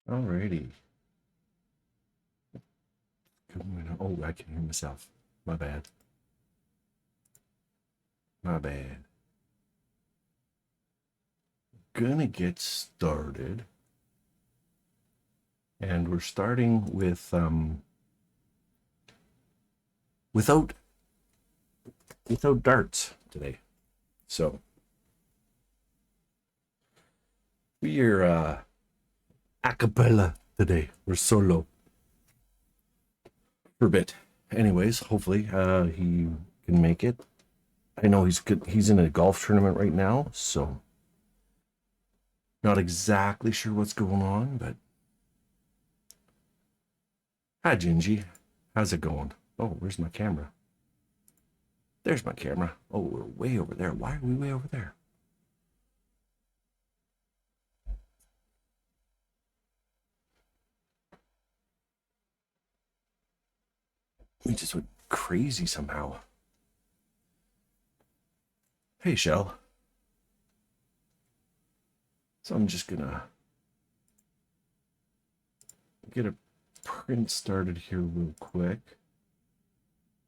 Alrighty. Oh, I can hear myself. My bad. My bad. Gonna get started. And we're starting with without darts today. So we are a cappella today. We're solo for a bit. Anyways, hopefully he can make it. I know he's good. He's in a golf tournament right now, so not exactly sure what's going on, but hi Gingy. How's it going? Oh, where's my camera? There's my camera. Oh, we're way over there. Why are we way over there? We just went crazy somehow. Hey, Shell. So I'm just gonna get a print started here real quick.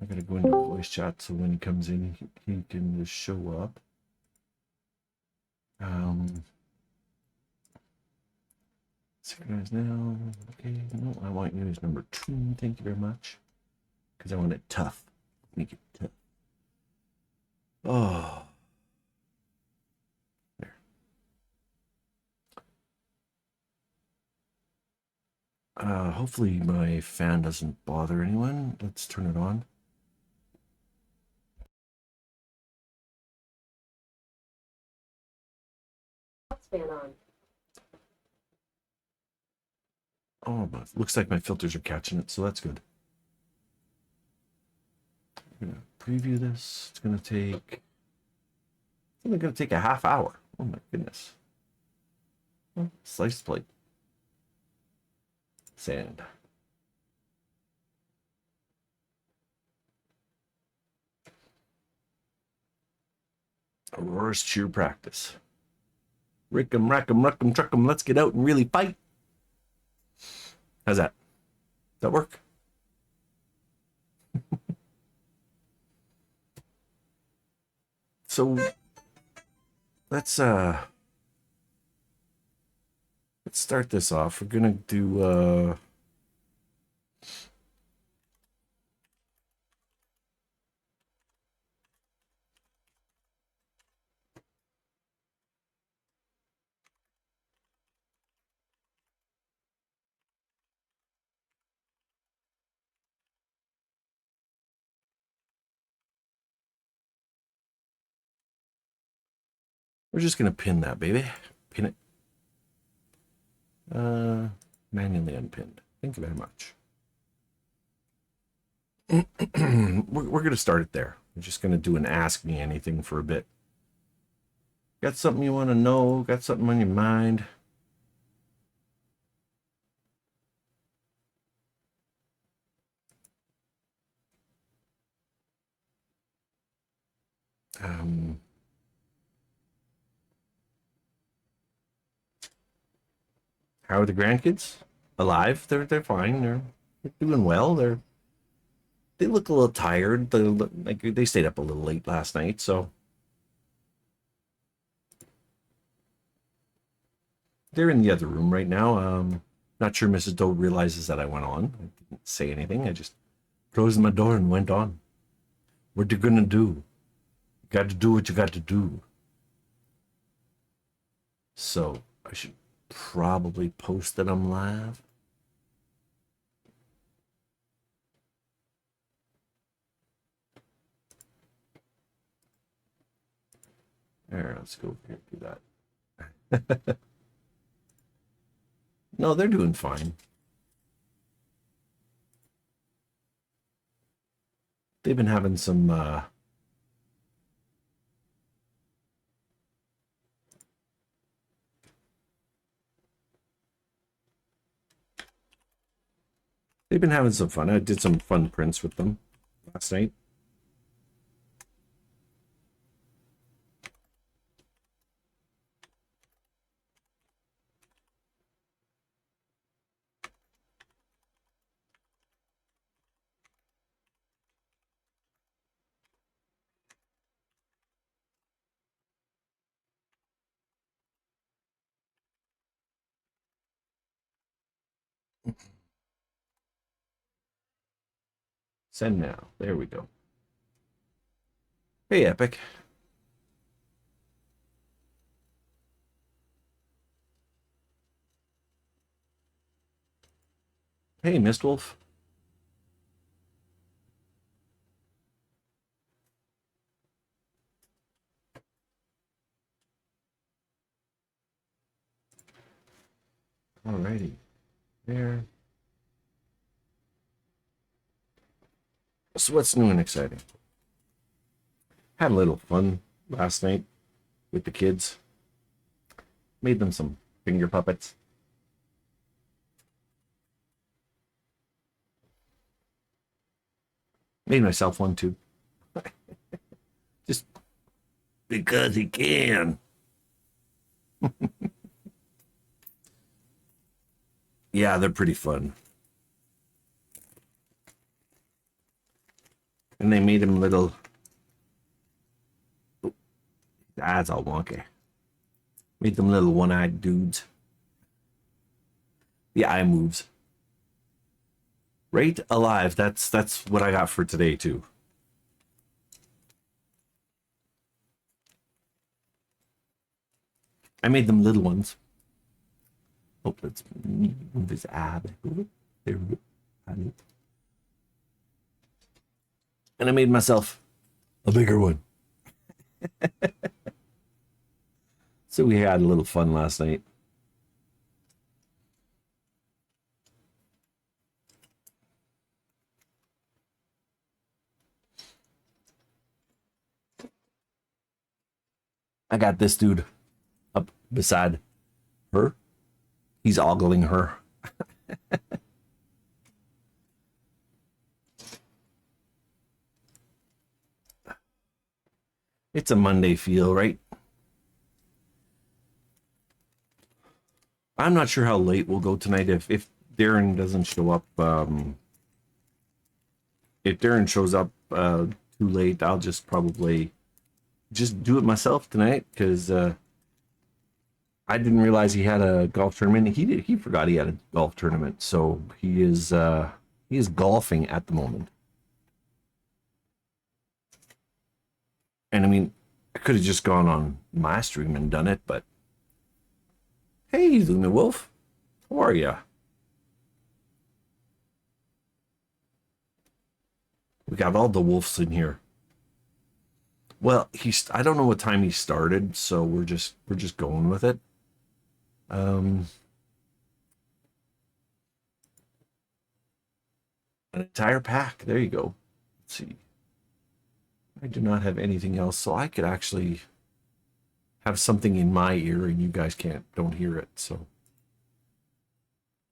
I gotta go into voice chat so when he comes in, he can just show up. Synchronize now. Okay, no, I want you as number 2. Thank you very much. Because I want it tough. Make it tough. Oh. There. Hopefully my fan doesn't bother anyone. Let's turn it on. Fan on. Oh, but looks like my filters are catching it, so that's good. I'm gonna preview this. It's gonna take. It's only gonna take a half hour. Oh my goodness. Oh, slice plate. Sand. Aurora's cheer practice. Rick'em, rack'em, ruck'em, truck'em. Let's get out and really fight. How's that? Does that work? So let's start this off. We're gonna do we're just gonna pin that baby. Pin it. Manually unpinned. Thank you very much. we're gonna start it there. We're just gonna do an ask me anything for a bit. Got something you want to know? Got something on your mind? Um, how are the grandkids? Alive? They're fine. They're doing well. They look a little tired. They stayed up a little late last night, so they're in the other room right now. Not sure Mrs. Doe realizes that I went on. I didn't say anything. I just closed my door and went on. What you gonna do? You got to do what you got to do. So I should probably post that I'm live. There, let's go over here and do that. No, they're doing fine. They've been having some fun. I did some fun prints with them last night. Send now. There we go. Hey, Epic. Hey, Mistwolf. Alrighty. There. So what's new and exciting? Had a little fun last night with the kids. Made them some finger puppets. Made myself one too. Just because he can. Yeah, they're pretty fun. And they made him little. Oh, that's all wonky. Made them little one-eyed dudes. The eye moves. Right, alive. That's what I got for today too. I made them little ones. Oh, let's move his eye back over. There we go. And I made myself a bigger one. So we had a little fun last night. I got this dude up beside her. He's ogling her. It's a Monday feel, right? I'm not sure how late we'll go tonight. If Darren doesn't show up, if Darren shows up too late, I'll just probably just do it myself tonight because I didn't realize he had a golf tournament. He forgot he had a golf tournament, so he is golfing at the moment. And I mean, I could have just gone on my stream and done it, but hey, Luna Wolf, how are ya? We got all the wolves in here. Well, I don't know what time he started, so we're just going with it. An entire pack. There you go. Let's see. I do not have anything else, so I could actually have something in my ear and you guys don't hear it. So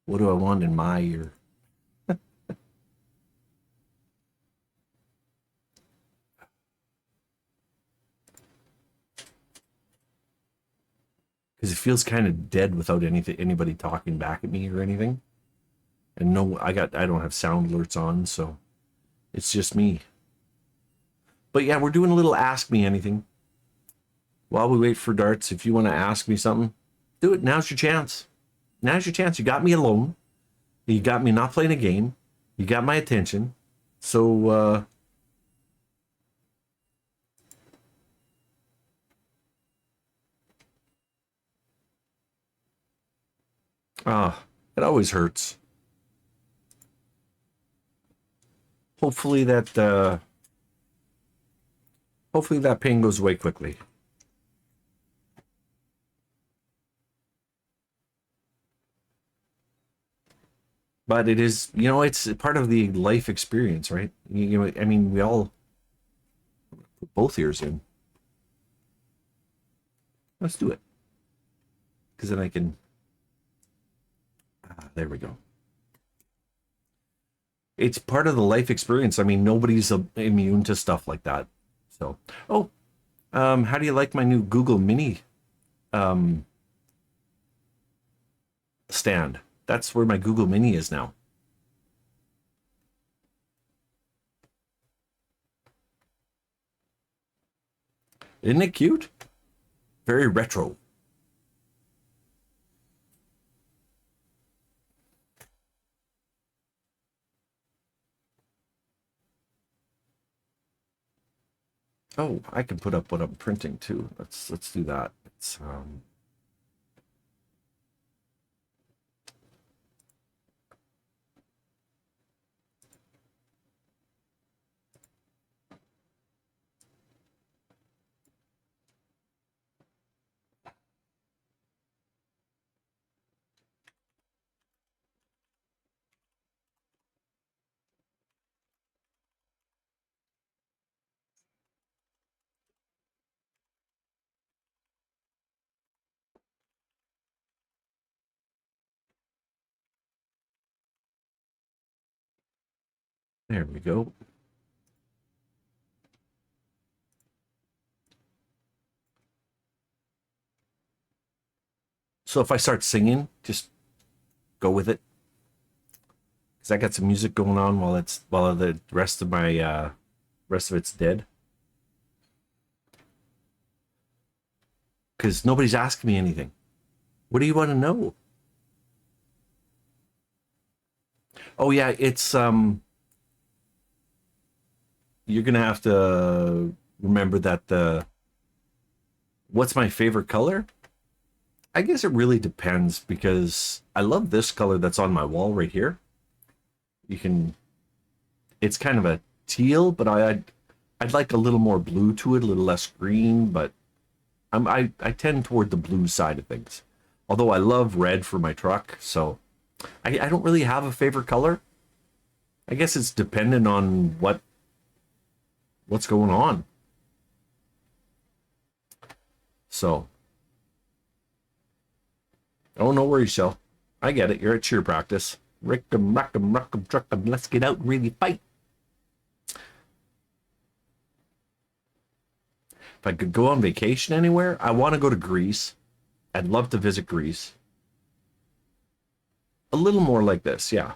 what do I want in my ear? Because it feels kind of dead without anybody talking back at me or anything. And no, I don't have sound alerts on, so it's just me. But yeah, we're doing a little Ask Me Anything. While we wait for darts, if you want to ask me something, do it. Now's your chance. Now's your chance. You got me alone. You got me not playing a game. You got my attention. So, it always hurts. Hopefully that pain goes away quickly. But it is, it's part of the life experience, right? I mean, we all put both ears in. Let's do it. Because then I can, there we go. It's part of the life experience. I mean, nobody's immune to stuff like that. So, how do you like my new Google Mini stand? That's where my Google Mini is now. Isn't it cute? Very retro. Oh, I can put up what I'm printing too. Let's do that. It's there we go. So if I start singing, just go with it. Because I got some music going on while the rest of it's dead. Because nobody's asking me anything. What do you want to know? Oh yeah, it's you're gonna have to remember that the what's my favorite color? I guess it really depends because I love this color that's on my wall right here. You can it's kind of a teal, but I'd like a little more blue to it, a little less green, but I tend toward the blue side of things. Although I love red for my truck, so I don't really have a favorite color. I guess it's dependent on what's going on. So, oh no worries, Shell. I get it. You're at cheer practice. Rick'em, rack'em, ruck'em, truck'em. Let's get out and really fight. If I could go on vacation anywhere, I want to go to Greece. I'd love to visit Greece. A little more like this, yeah.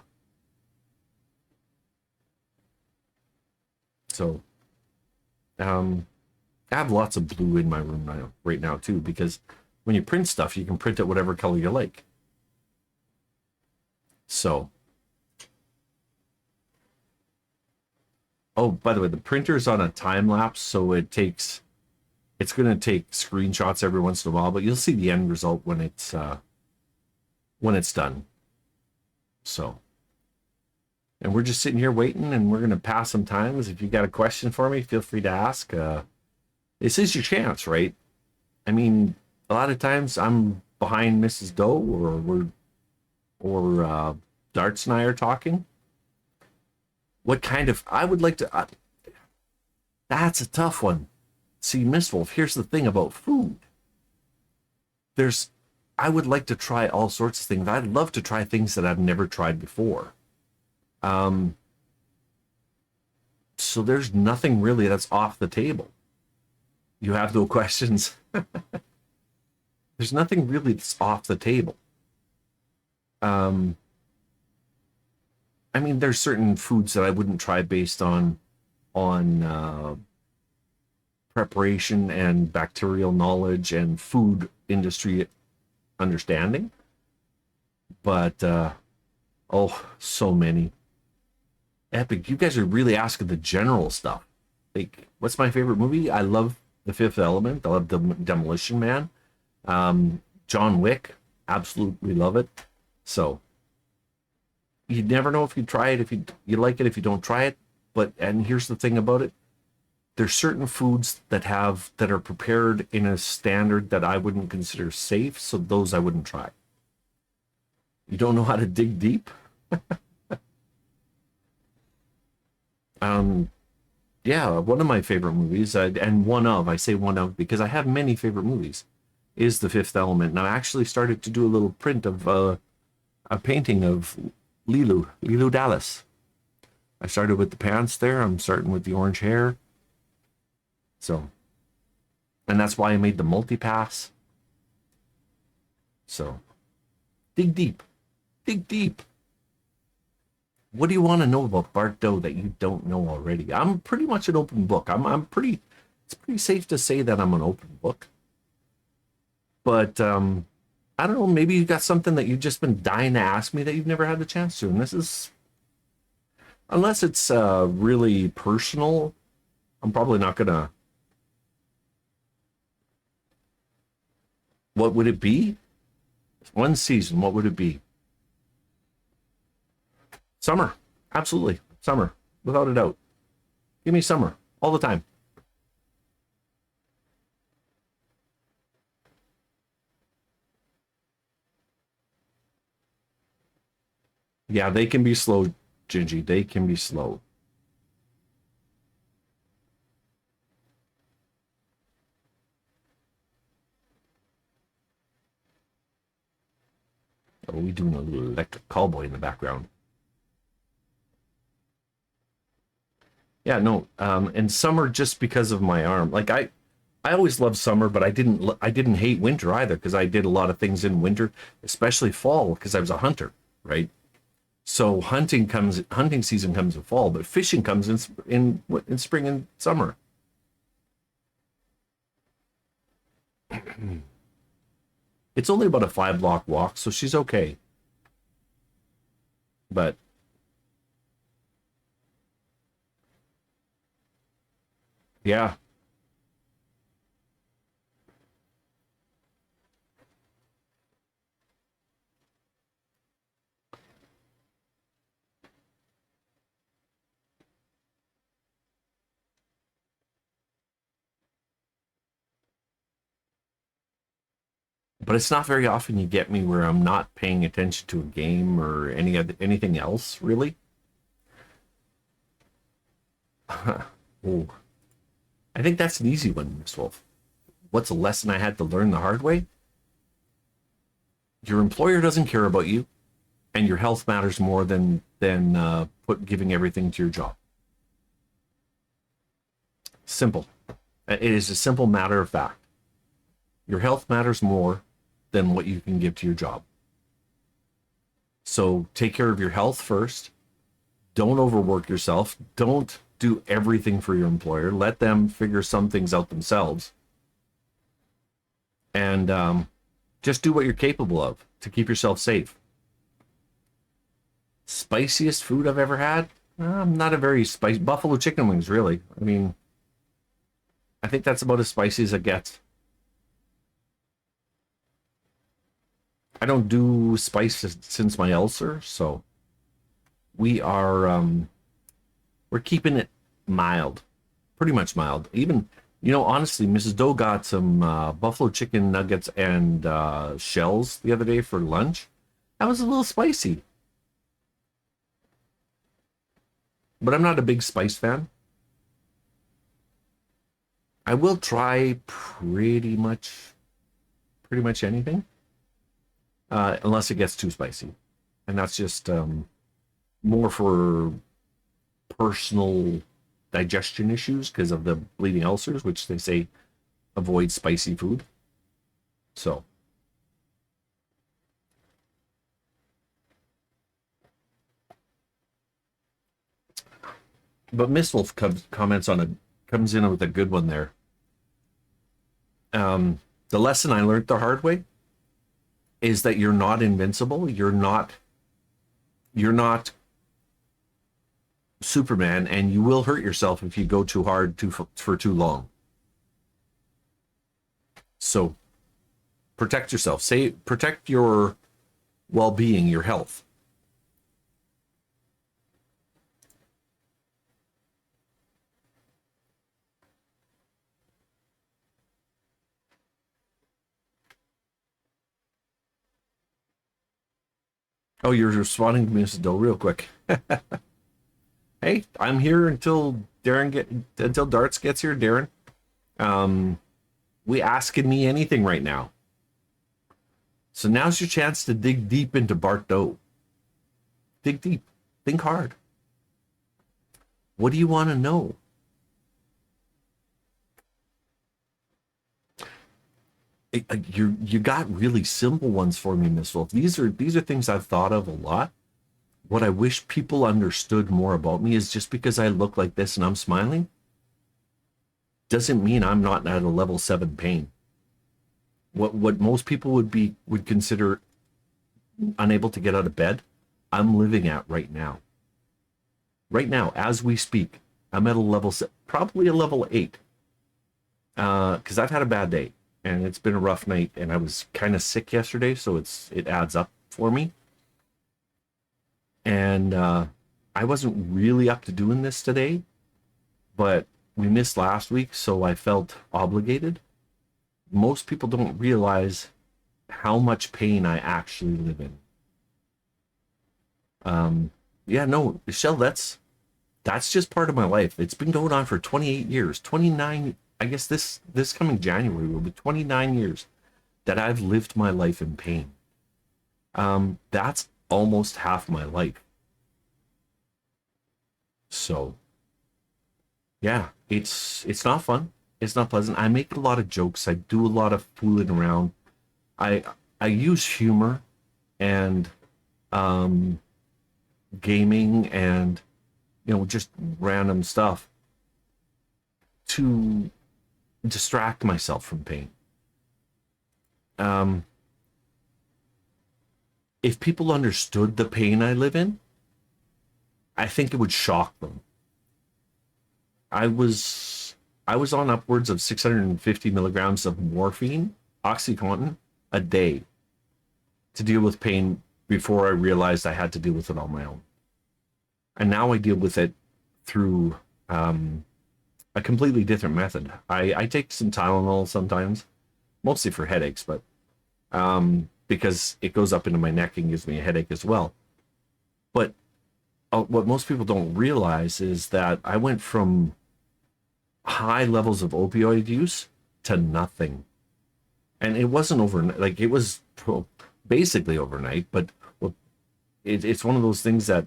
So, I have lots of blue in my room right now too, because when you print stuff, you can print it whatever color you like. So, oh, by the way, the printer's on a time lapse, so it's going to take screenshots every once in a while, but you'll see the end result when it's done. So, and we're just sitting here waiting, and we're going to pass some times. If you got a question for me, feel free to ask. This is your chance, right? I mean, a lot of times I'm behind Mrs. Doe, or Darts and I are talking. What kind of I would like to? That's a tough one. See, Miss Wolf. Here's the thing about food. There's, I would like to try all sorts of things. I'd love to try things that I've never tried before. Um, so there's nothing really that's off the table. You have no questions. There's nothing really that's off the table. Um, I mean, there's certain foods that I wouldn't try based on preparation and bacterial knowledge and food industry understanding. But oh, so many. Epic. You guys are really asking the general stuff. Like, what's my favorite movie? I love The Fifth Element. I love Demolition Man. John Wick. Absolutely love it. So you never know if you try it, if you like it, if you don't try it. But and here's the thing about it: there's certain foods that are prepared in a standard that I wouldn't consider safe, so those I wouldn't try. You don't know how to dig deep. Um, yeah, one of my favorite movies, and I say one of because I have many favorite movies, is The Fifth Element. And I actually started to do a little print of a painting of Lilu Dallas. I started with the pants there. I'm starting with the orange hair. So, and that's why I made the multi-pass. So, dig deep. Dig deep. What do you want to know about Bart Doe that you don't know already? I'm pretty much an open book. It's pretty safe to say that I'm an open book. But I don't know, maybe you got something that you've just been dying to ask me that you've never had the chance to. And this is, unless it's really personal, I'm probably not gonna What would it be? One season, what would it be? Summer. Absolutely. Summer. Without a doubt. Give me summer. All the time. Yeah, they can be slow, Gingy. They can be slow. Oh, we doing a little electric cowboy in the background. Yeah, no. And summer just because of my arm. Like I always loved summer, but I didn't hate winter either because I did a lot of things in winter, especially fall because I was a hunter, right? So hunting season comes in fall, but fishing comes in spring and summer. It's only about a 5 block walk, so she's okay. But yeah, but it's not very often you get me where I'm not paying attention to a game or anything else really. Oh, I think that's an easy one, Miss Wolf. What's a lesson I had to learn the hard way? Your employer doesn't care about you, and your health matters more than giving everything to your job. Simple. It is a simple matter of fact. Your health matters more than what you can give to your job. So take care of your health first. Don't overwork yourself. Don't do everything for your employer. Let them figure some things out themselves. And just do what you're capable of to keep yourself safe. Spiciest food I've ever had? I'm not a very spicy. Buffalo chicken wings, really. I mean, I think that's about as spicy as it gets. I don't do spice since my ulcer, so we are we're keeping it mild, pretty much mild. Even honestly, Mrs. Doe got some buffalo chicken nuggets and shells the other day for lunch. That was a little spicy, but I'm not a big spice fan. I will try pretty much anything, unless it gets too spicy, and that's just more for personal digestion issues because of the bleeding ulcers, which they say avoid spicy food. So, but Miss Wolf comes in with a good one there. The lesson I learned the hard way is that you're not invincible. You're not Superman, and you will hurt yourself if you go too hard for too long. So protect yourself. Protect your well-being, your health. Oh, you're responding to Mrs. Doe real quick. Hey, I'm here until Darts gets here, Darren. Um, we asking me anything right now. So now's your chance to dig deep into Bart Doe. Dig deep. Think hard. What do you want to know? You got really simple ones for me, Miss Wolf. These are things I've thought of a lot. What I wish people understood more about me is just because I look like this and I'm smiling doesn't mean I'm not at a level 7 pain. What most people would consider unable to get out of bed, I'm living at right now. Right now, as we speak, I'm at a level probably a level 8. Because I've had a bad day. and it's been a rough night, and I was kind of sick yesterday, so it adds up for me. And I wasn't really up to doing this today, but we missed last week, so I felt obligated. Most people don't realize how much pain I actually live in. Yeah, no, Michelle, that's just part of my life. It's been going on for 28 years, 29. I guess this coming January will be 29 years that I've lived my life in pain. That's almost half my life. So yeah, it's not fun. It's not pleasant. I make a lot of jokes. I do a lot of fooling around. I I use humor and um, gaming and just random stuff to distract myself from pain. Um, if people understood the pain I live in, I think it would shock them. I was I was on upwards of 650 milligrams of morphine, OxyContin, a day to deal with pain before I realized I had to deal with it on my own. And now I deal with it through a completely different method. I take some Tylenol sometimes, mostly for headaches, but because it goes up into my neck and gives me a headache as well. But what most people don't realize is that I went from high levels of opioid use to nothing. And it wasn't overnight, like it was basically overnight, but well, it's one of those things that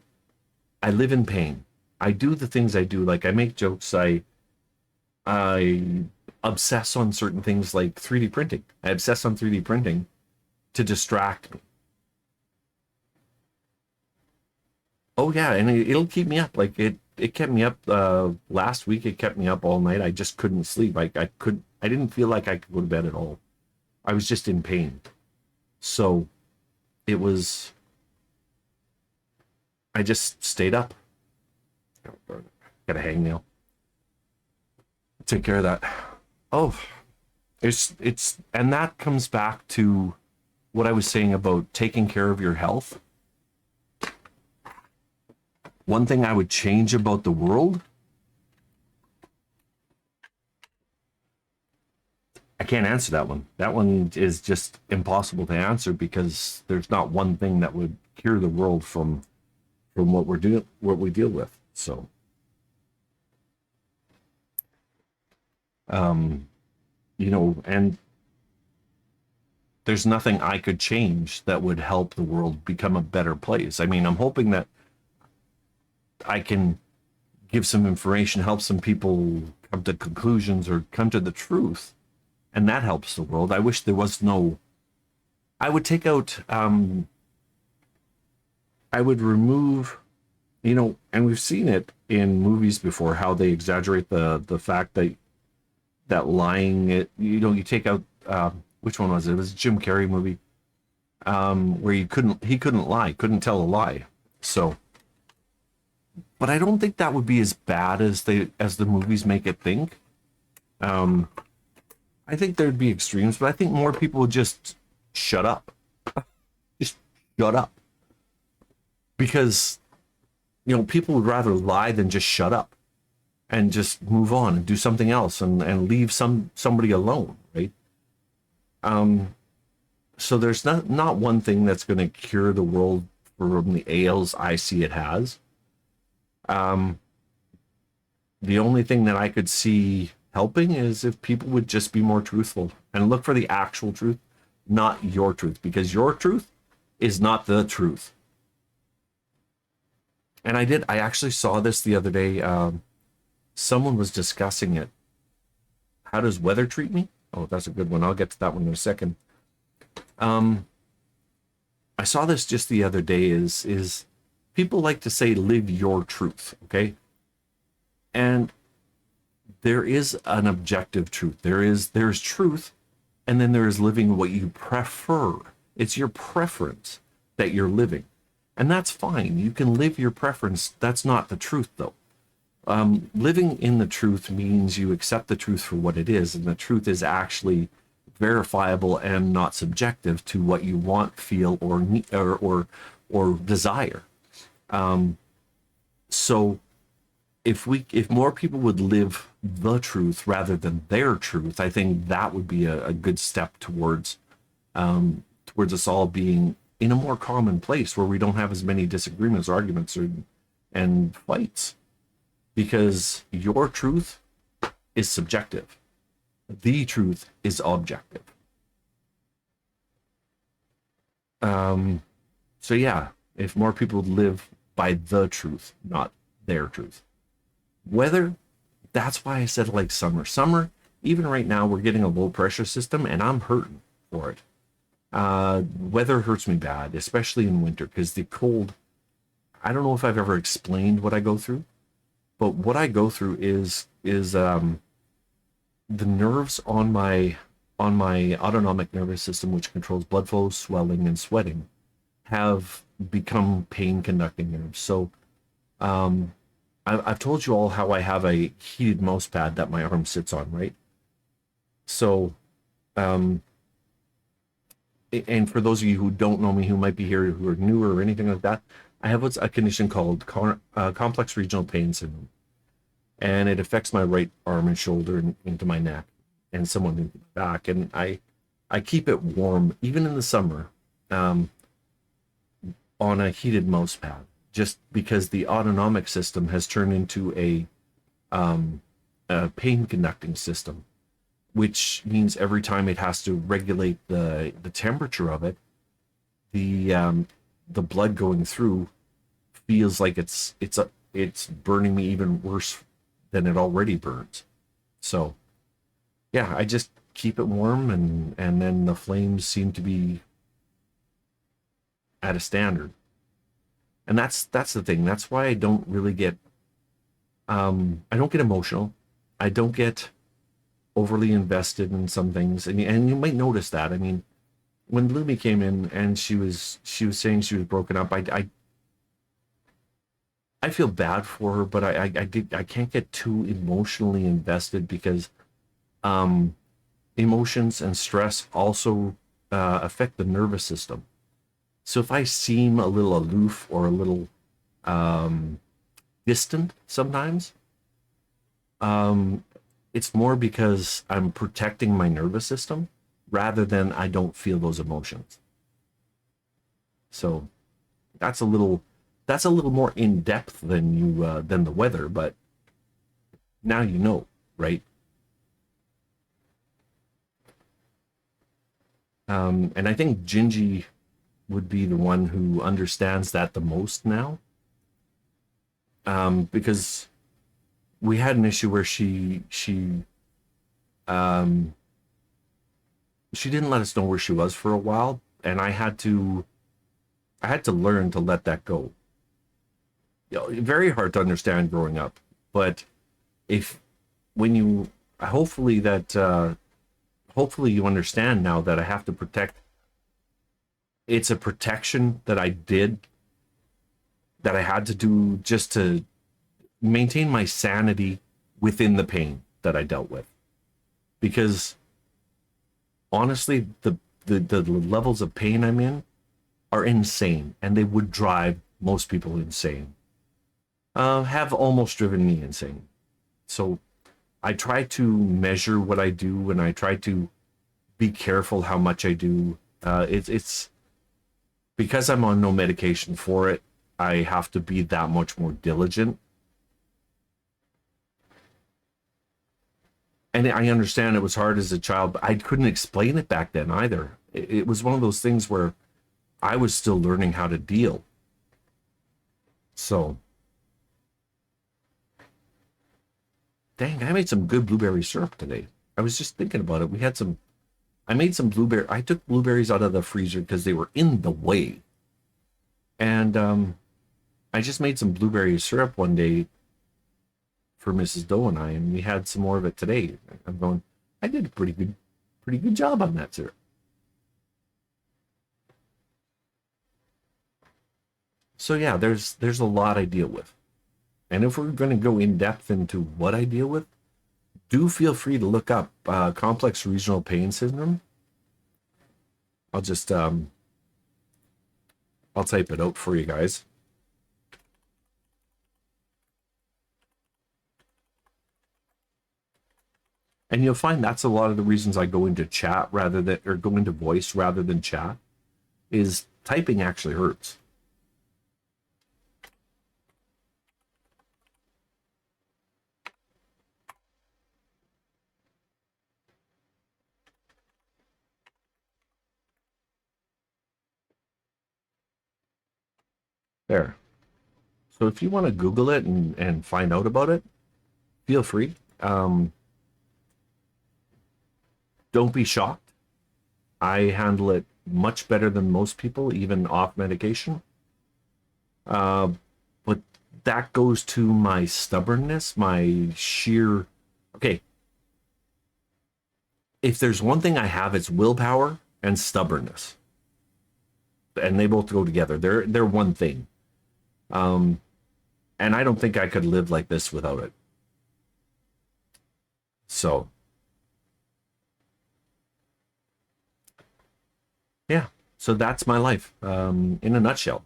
I live in pain. I do the things I do, like I make jokes, I obsess on certain things like 3D printing. I obsess on 3D printing to distract me. Oh yeah, and it'll keep me up. Like it kept me up last week. It kept me up all night. I just couldn't sleep. I didn't feel like I could go to bed at all. I was just in pain. So it was I just stayed up. Got a hangnail. Take care of that. Oh, it's and that comes back to what I was saying about taking care of your health. One thing I would change about the world, I can't answer that one. That one is just impossible to answer because there's not one thing that would cure the world from what we deal with. So um and there's nothing I could change that would help the world become a better place. I mean, I'm hoping that I can give some information, help some people come to conclusions or come to the truth, and that helps the world. I wish there was no. I would take out. I would remove. And we've seen it in movies before how they exaggerate the fact that lying. You take out. Which one was it? It was a Jim Carrey movie. Where he couldn't lie, couldn't tell a lie. So. But I don't think that would be as bad as the movies make it think. Um, I think there'd be extremes, but I think more people would just shut up. Just shut up. Because people would rather lie than just shut up and just move on and do something else and leave somebody alone, right? So there's not one thing that's going to cure the world from the ails I see it has. The only thing that I could see helping is if people would just be more truthful and look for the actual truth, not your truth, because your truth is not the truth. And I actually saw this the other day. Someone was discussing it. How does weather treat me? Oh, that's a good one. I'll get to that one in a second. I saw this just the other day is people like to say live your truth, okay? And there is an objective truth. There's truth, and then there is living what you prefer. It's your preference that you're living. And that's fine. You can live your preference. That's not the truth though. Living in the truth means you accept the truth for what it is, and the truth is actually verifiable and not subjective to what you want, feel, or need, or desire. So if more people would live the truth rather than their truth, I think that would be a good step towards us all being in a more common place where we don't have as many disagreements, arguments, and fights, because your truth is subjective. The truth is objective. So yeah, if more people live by the truth, not their truth. Weather, that's why I said like summer. Summer, even right now, we're getting a low pressure system and I'm hurting for it. Weather hurts me bad, especially in winter, because the cold, I don't know if I've ever explained what I go through, but what I go through is the nerves on my autonomic nervous system, which controls blood flow, swelling, and sweating, have become pain conducting nerves. So I've told you all how I have a heated mouse pad that my arm sits on, right? So and for those of you who don't know me, who might be here, who are newer or anything like that, I have what's a condition called complex regional pain syndrome, and it affects my right arm and shoulder and into my neck and somewhat into my back. And I keep it warm even in the summer on a heated mouse pad, just because the autonomic system has turned into a pain conducting system, which means every time it has to regulate the temperature of it, the blood going through feels like it's burning me even worse than it already burns. So yeah, I just keep it warm, and then the flames seem to be at a standard. And that's the thing. That's why I don't really get I don't get emotional. I don't get overly invested in some things, and you might notice that. I mean, when Lumi came in and she was saying she was broken up, I feel bad for her, but I can't get too emotionally invested, because emotions and stress also affect the nervous system. So if I seem a little aloof or a little distant sometimes, it's more because I'm protecting my nervous system rather than I don't feel those emotions. So that's a little more in depth than than the weather, but now you know, right? And I think Gingy would be the one who understands that the most now, because we had an issue where she didn't let us know where she was for a while, and I had to learn to let that go. You know, very hard to understand growing up, but if when you hopefully you understand now that I have to protect. It's a protection that I did, that I had to do just to maintain my sanity within the pain that I dealt with. Because honestly, the levels of pain I'm in are insane, and they would drive most people insane. Have almost driven me insane. So I try to measure what I do, and I try to be careful how much I do. It's because I'm on no medication for it, I have to be that much more diligent. And I understand it was hard as a child, but I couldn't explain it back then either. It was one of those things where I was still learning how to deal. So, dang, I made some good blueberry syrup today. I was just thinking about it. I made some blueberry. I took blueberries out of the freezer because they were in the way. And I just made some blueberry syrup one day for Mrs. Doe and I, and we had some more of it today. I'm going, I did a pretty good job on that syrup. So yeah, there's a lot I deal with. And if we're going to go in depth into what I deal with, do feel free to look up complex regional pain syndrome. I'll just I'll type it out for you guys. And you'll find that's a lot of the reasons I go into chat rather than, or go into voice rather than chat, is typing actually hurts. There. So if you want to Google it and find out about it, feel free. Don't be shocked. I handle it much better than most people, even off medication. But that goes to my stubbornness, my sheer. Okay, if there's one thing I have, it's willpower and stubbornness, and they both go together. They're one thing. And I don't think I could live like this without it. So, yeah. So that's my life, in a nutshell.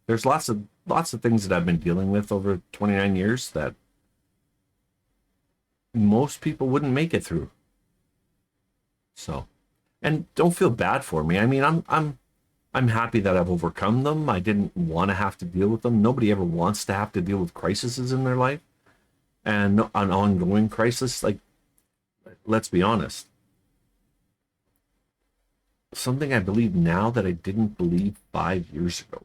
There's lots of things that I've been dealing with over 29 years that most people wouldn't make it through. So, and don't feel bad for me. I mean, I'm happy that I've overcome them. I didn't want to have to deal with them. Nobody ever wants to have to deal with crises in their life, and an ongoing crisis. Like, let's be honest. Something I believe now that I didn't believe 5 years ago.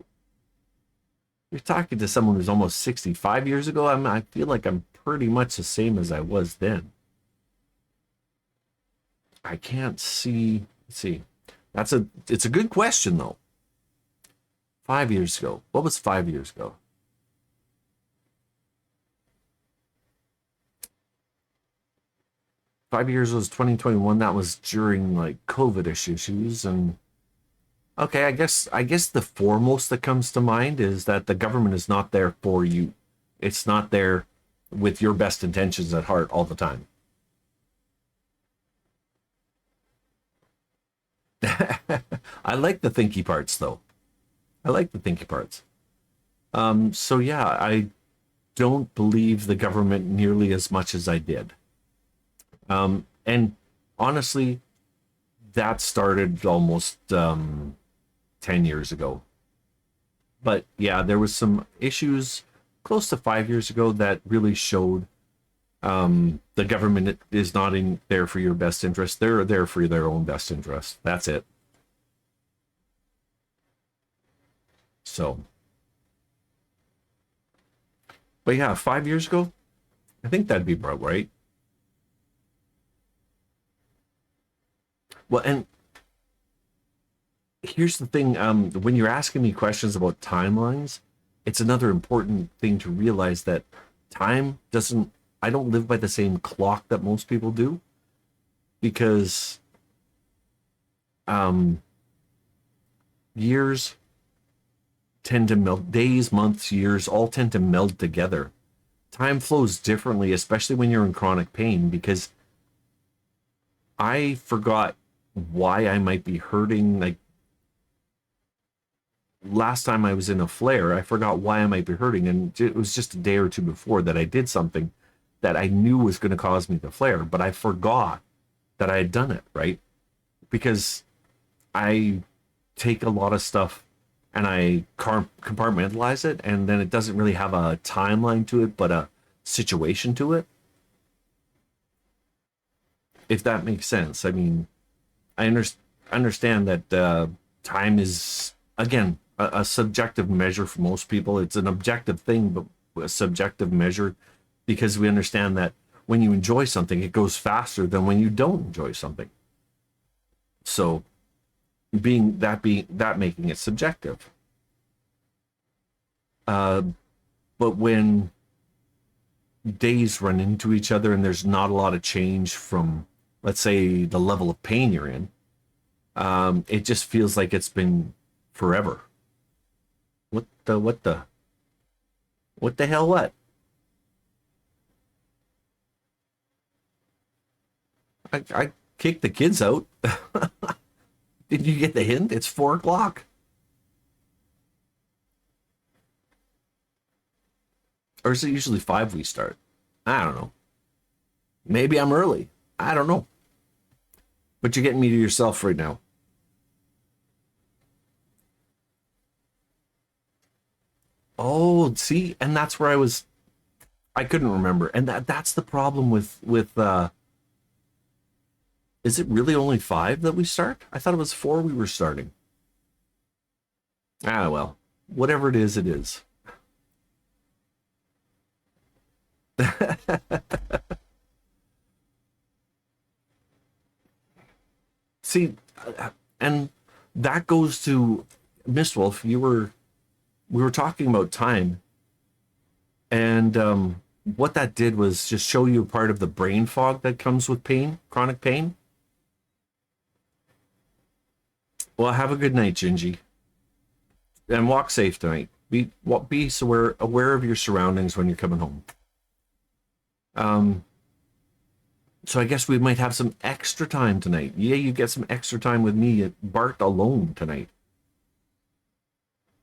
You're talking to someone who's almost 65 years ago. I feel like I'm pretty much the same as I was then. I can't see. Let's see. It's a good question though. 5 years ago. What was 5 years ago? 5 years was 2021. That was during like COVID issues. And okay, I guess the foremost that comes to mind is that the government is not there for you. It's not there with your best intentions at heart all the time. I like the thinky parts though. I like the thinky parts. So yeah, I don't believe the government nearly as much as I did. And honestly, that started almost 10 years ago. But yeah, there was some issues close to 5 years ago that really showed the government is not in there for your best interest. They're there for their own best interest. That's it. So, but yeah, 5 years ago, I think that'd be about right. Well, and here's the thing, when you're asking me questions about timelines, it's another important thing to realize that time doesn't, I don't live by the same clock that most people do, because um, years tend to meld, days, months, years all tend to meld together. Time flows differently, especially when you're in chronic pain, because I forgot why I might be hurting. Like last time I was in a flare, I forgot why I might be hurting. And it was just a day or two before that I did something that I knew was going to cause me to flare, but I forgot that I had done it, right? Because I take a lot of stuff and I compartmentalize it, and then it doesn't really have a timeline to it, but a situation to it, if that makes sense. I mean, I understand that time is, again, a subjective measure for most people. It's an objective thing, but a subjective measure, because we understand that when you enjoy something, it goes faster than when you don't enjoy something. So, being that making it subjective. Uh, but when days run into each other and there's not a lot of change from, let's say, the level of pain you're in, it just feels like it's been forever. What the hell? What? I kicked the kids out. Did you get the hint? It's 4 o'clock. Or is it usually 5 we start? I don't know. Maybe I'm early. I don't know. But you're getting me to yourself right now. Oh, see, and that's where I couldn't remember. And that's the problem with is it really only 5 that we start? I thought it was 4 we were starting. Ah well. Whatever it is, it is. See, and that goes to Miss Wolf. We were talking about time, and what that did was just show you part of the brain fog that comes with pain, chronic pain. Well, have a good night, Gingy, and walk safe tonight. Be aware of your surroundings when you're coming home. Um, so I guess we might have some extra time tonight. Yeah, you get some extra time with me at Bart alone tonight.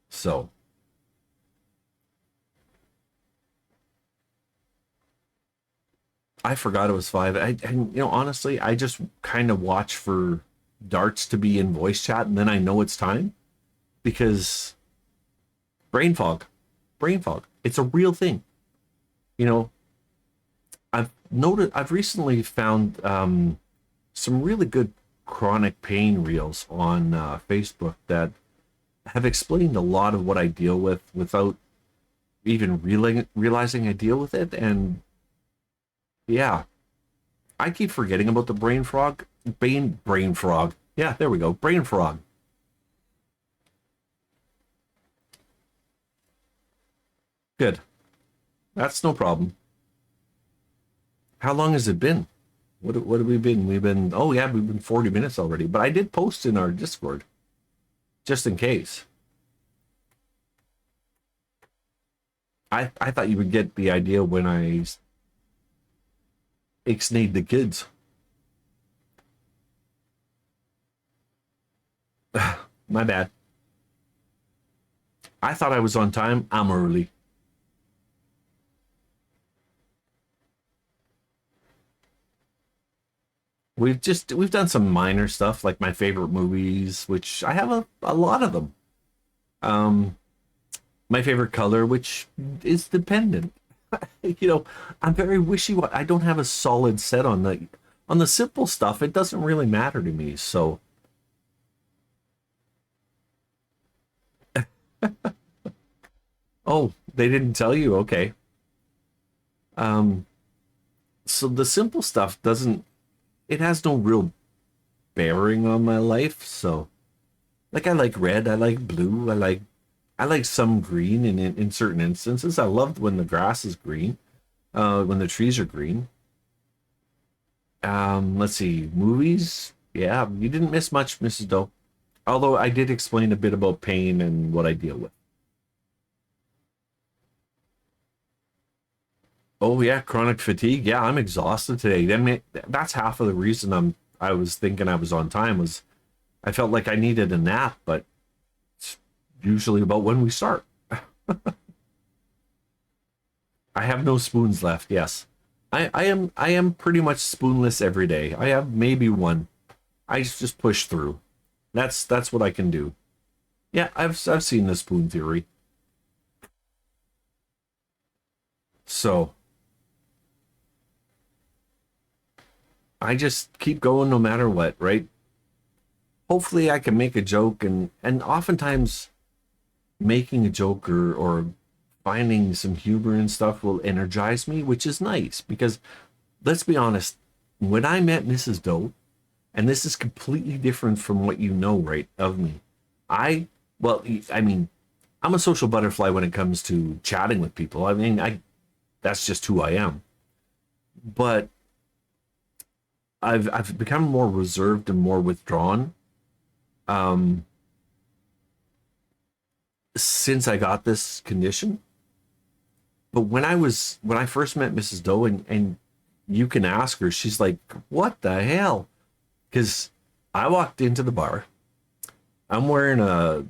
So I forgot it was 5. And honestly, I just kind of watch for darts to be in voice chat, and then I know it's time because brain fog, brain fog. It's a real thing. You know, I've recently found some really good chronic pain reels on Facebook that have explained a lot of what I deal with without even realizing I deal with it. And yeah, I keep forgetting about the brain frog. Yeah, there we go. Brain frog. Good. That's no problem. How long has it been? What have we been? Oh yeah, we've been 40 minutes already. But I did post in our Discord just in case. I thought you would get the idea when I ixnayed the kids. My bad. I thought I was on time. I'm early. We've done some minor stuff like my favorite movies, which I have a lot of them. Um, my favorite color, which is dependent. I'm very wishy. I don't have a solid set on the simple stuff. It doesn't really matter to me. So, oh, they didn't tell you. Okay. Um, so the simple stuff doesn't. It has no real bearing on my life. So, like, I like red. I like blue. I like some green in certain instances. I love when the grass is green. When the trees are green. Let's see, movies. Yeah, you didn't miss much, Mrs. Doe. Although I did explain a bit about pain and what I deal with. Oh yeah, chronic fatigue. Yeah, I'm exhausted today. I mean, that's half of the reason I was thinking I was on time was I felt like I needed a nap, but it's usually about when we start. I have no spoons left. Yes, I am pretty much spoonless every day. I have maybe one. I just push through. That's what I can do. Yeah, I've seen the spoon theory. So I just keep going no matter what, right? Hopefully I can make a joke, and oftentimes making a joke or finding some humor and stuff will energize me, which is nice because let's be honest, when I met Mrs. Doe, and this is completely different from what you know, right, of me. I, well, I mean, I'm a social butterfly when it comes to chatting with people. I mean, that's just who I am. But I've become more reserved and more withdrawn um, since I got this condition. But when I first met Mrs. Doe, and you can ask her, she's like, "What the hell?" Because I walked into the bar. I'm wearing a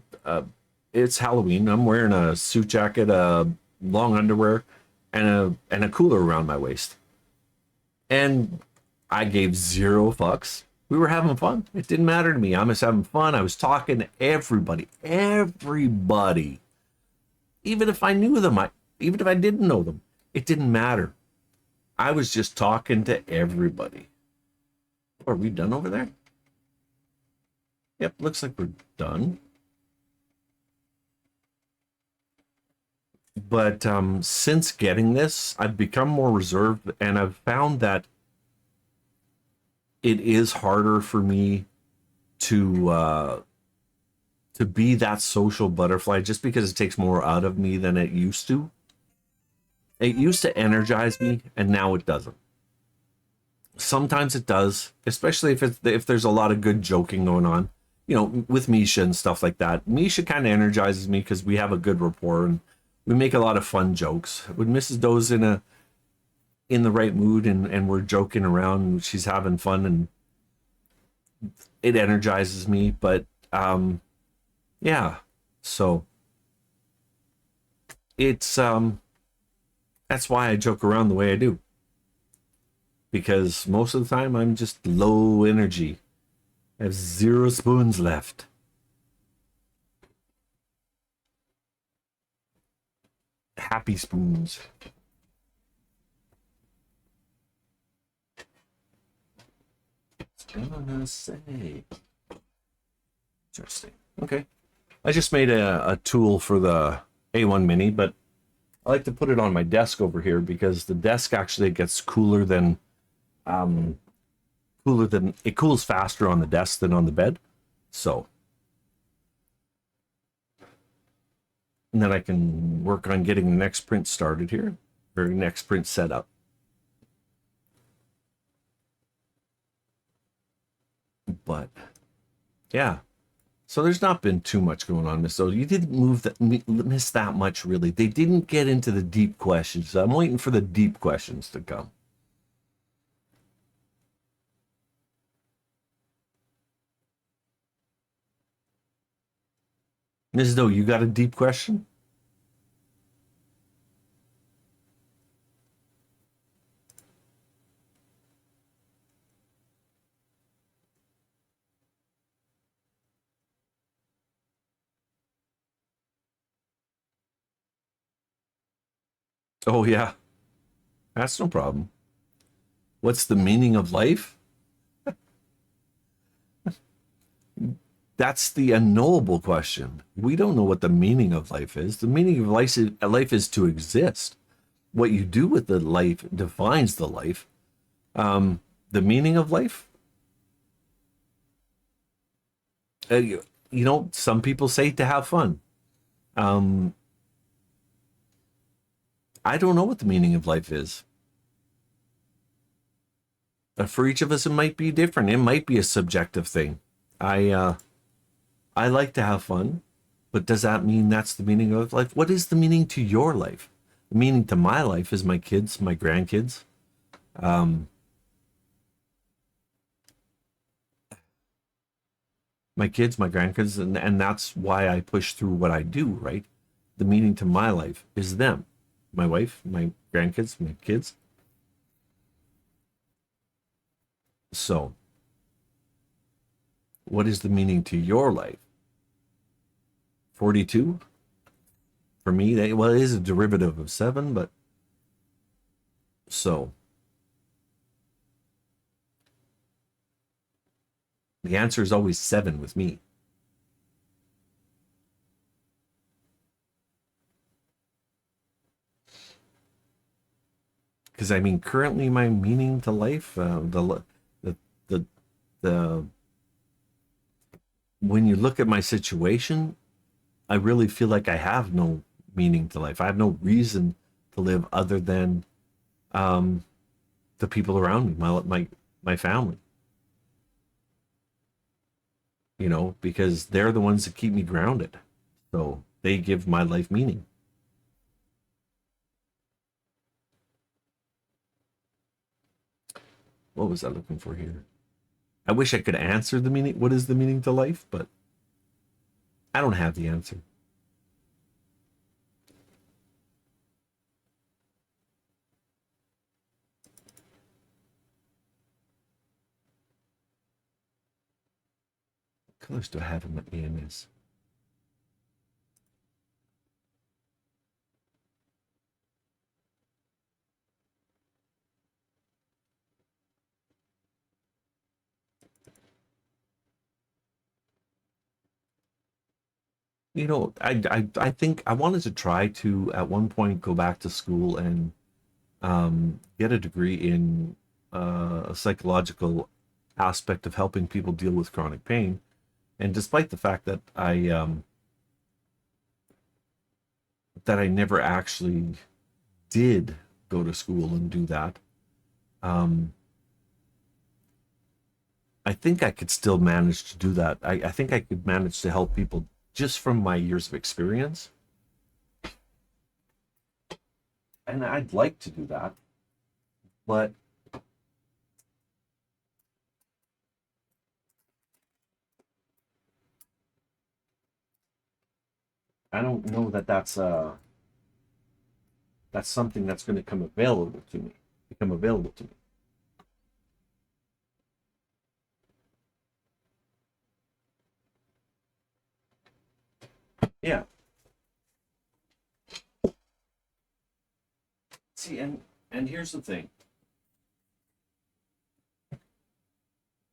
it's Halloween. I'm wearing a suit jacket, long underwear, and a cooler around my waist. And I gave zero fucks. We were having fun. It didn't matter to me. I was having fun. I was talking to everybody. Even if I knew them, even if I didn't know them, it didn't matter. I was just talking to everybody. Are we done over there? Yep, looks like we're done. But since getting this, I've become more reserved, and I've found that it is harder for me to be that social butterfly, just because it takes more out of me than it used to. It used to energize me, and now it doesn't. Sometimes it does, especially if there's a lot of good joking going on. You know, with Misha and stuff like that. Misha kind of energizes me because we have a good rapport and we make a lot of fun jokes. When Mrs. Doe's in the right mood and we're joking around and she's having fun, and it energizes me. But yeah, so it's that's why I joke around the way I do, because most of the time I'm just low energy. I have zero spoons left. Happy spoons. What's gonna say? Interesting. Okay. I just made a tool for the A1 Mini, but I like to put it on my desk over here because the desk actually gets um cooler than it cools faster on the desk than on the bed. So, and then I can work on getting the next print started here, or next print set up. But yeah, so there's not been too much going on, Miss. So you didn't miss that much, really. They didn't get into the deep questions. I'm waiting for the deep questions to come. Miss Doe, you got a deep question? Oh yeah, that's no problem. What's the meaning of life? That's the unknowable question. We don't know what the meaning of life is. The meaning of life is to exist. What you do with the life defines the life. The meaning of life, you know, some people say to have fun. Um, I don't know what the meaning of life is. For each of us, it might be different. It might be a subjective thing. I uh, I like to have fun, but does that mean that's the meaning of life? What is the meaning to your life? The meaning to my life is my kids, my grandkids, um, my kids, my grandkids, and that's why I push through what I do. Right? The meaning to my life is them, my wife, my grandkids, my kids. So, what is the meaning to your life? 42 for me. Well, it is a derivative of seven, but so the answer is always seven with me. Because I mean, currently my meaning to life, the the the when you look at my situation, I really feel like I have no meaning to life. I have no reason to live other than um, the people around me, my family. You know, because they're the ones that keep me grounded. So they give my life meaning. What was I looking for here? I wish I could answer the meaning. What is the meaning to life? But I don't have the answer. What colors do I have in my AMS? I think I wanted to try to at one point go back to school and get a degree in a psychological aspect of helping people deal with chronic pain. And despite the fact that I never actually did go to school and do that, um, I think I could still manage to do that. I think I could manage to help people just from my years of experience. And I'd like to do that, but I don't know that that's something that's going to become available to me. Yeah. See, and here's the thing.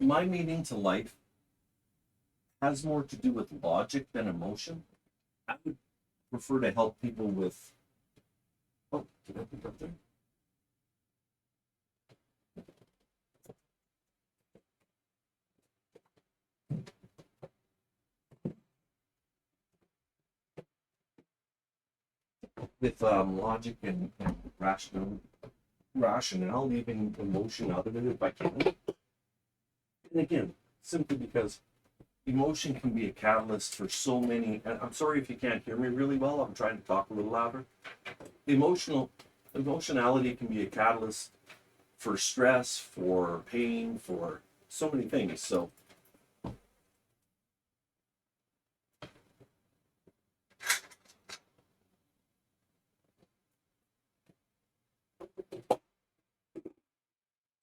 My meaning to life has more to do with logic than emotion. I would prefer to help people with. Oh, did I pick up there? With logic and rationale, leaving emotion out of it if I can. And again, simply because emotion can be a catalyst for so many. And I'm sorry if you can't hear me really well. I'm trying to talk a little louder. Emotionality can be a catalyst for stress, for pain, for so many things. So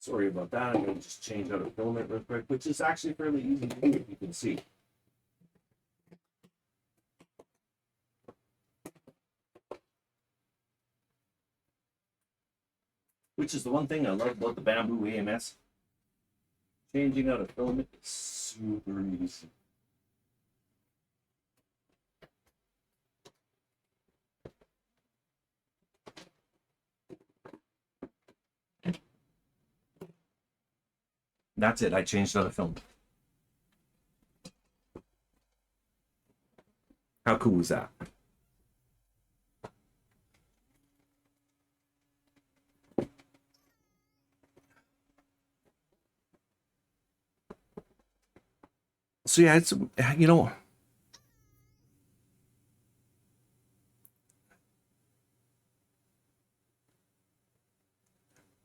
sorry about that. I'm going to just change out a filament real quick, which is actually fairly easy to do, if you can see. Which is the one thing I love about the bamboo AMS. Changing out a filament is super easy. That's it. I changed out a filament. How cool was that? So yeah, it's you know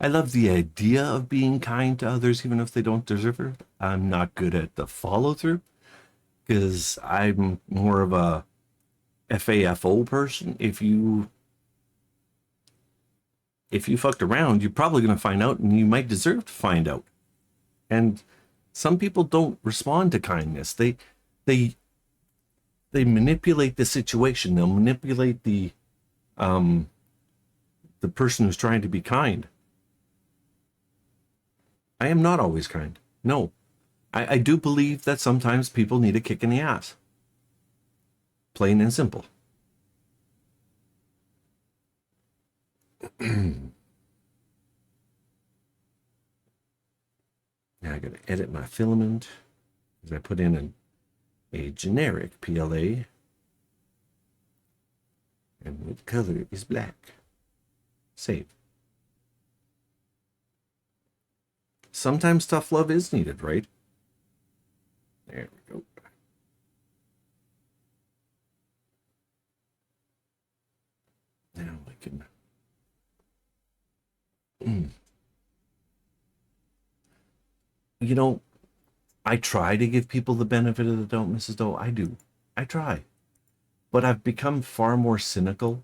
I love the idea of being kind to others, even if they don't deserve it. I'm not good at the follow through because I'm more of a FAFO person. If you fucked around, you're probably going to find out, and you might deserve to find out. And some people don't respond to kindness. They they manipulate the situation. They'll manipulate um the person who's trying to be kind. I am not always kind. No, I do believe that sometimes people need a kick in the ass. Plain and simple. Now I got to edit my filament because I put in a generic PLA, and the color is black. Save. Sometimes tough love is needed, right? There we go. Now I can. You know, I try to give people the benefit of the doubt, Mrs. Doe. I do. I try, but I've become far more cynical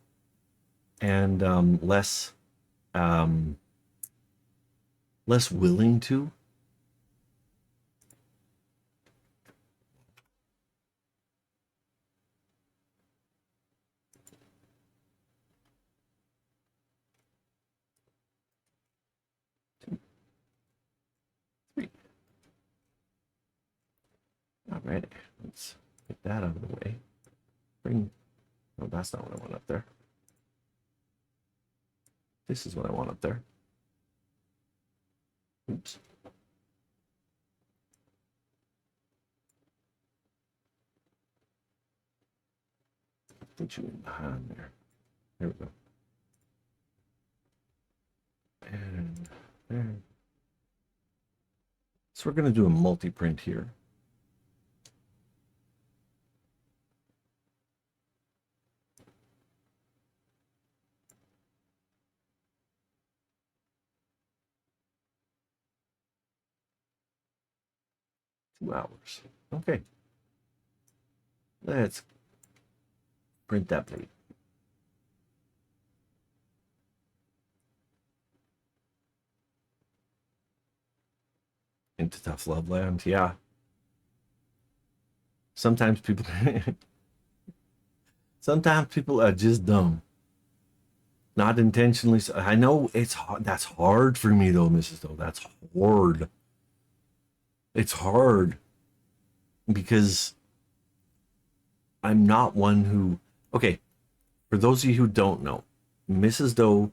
and um, less willing to. All right, let's get that out of the way. Bring. No, that's not what I want up there. This is what I want up there. Oops. Put you in behind there. There we go. And there. So we're going to do a multi-print here. $2. Okay. Let's print that plate. Into tough love land. Yeah. Sometimes people sometimes people are just dumb. Not intentionally. I know it's hard. That's hard for me though, Mrs. Doe. That's hard. It's hard because I'm not one who, okay, for those of you who don't know, Mrs. Doe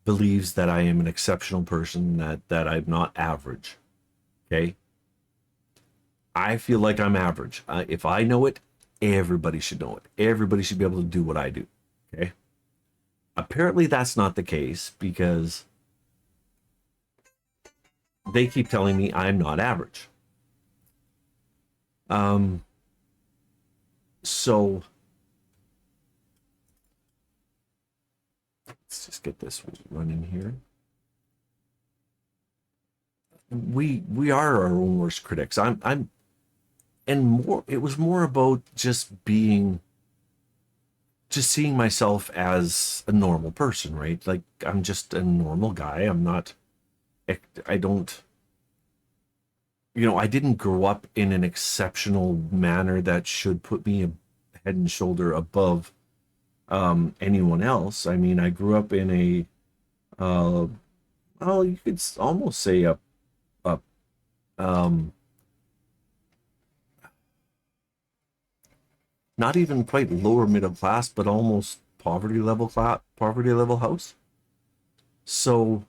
believes that I am an exceptional person, that I'm not average. Okay. I feel like I'm average. If I know it, everybody should know it. Everybody should be able to do what I do. Okay. Apparently, that's not the case because they keep telling me I'm not average. Um, so let's just get this running here. We are our own worst critics. And more. It was more about just being, just seeing myself as a normal person, right? Like I'm just a normal guy. I'm not. I don't. I didn't grow up in an exceptional manner that should put me a head and shoulder above anyone else. I mean, I grew up in a, well, you could almost say a um, not even quite lower middle class, but almost poverty level house. So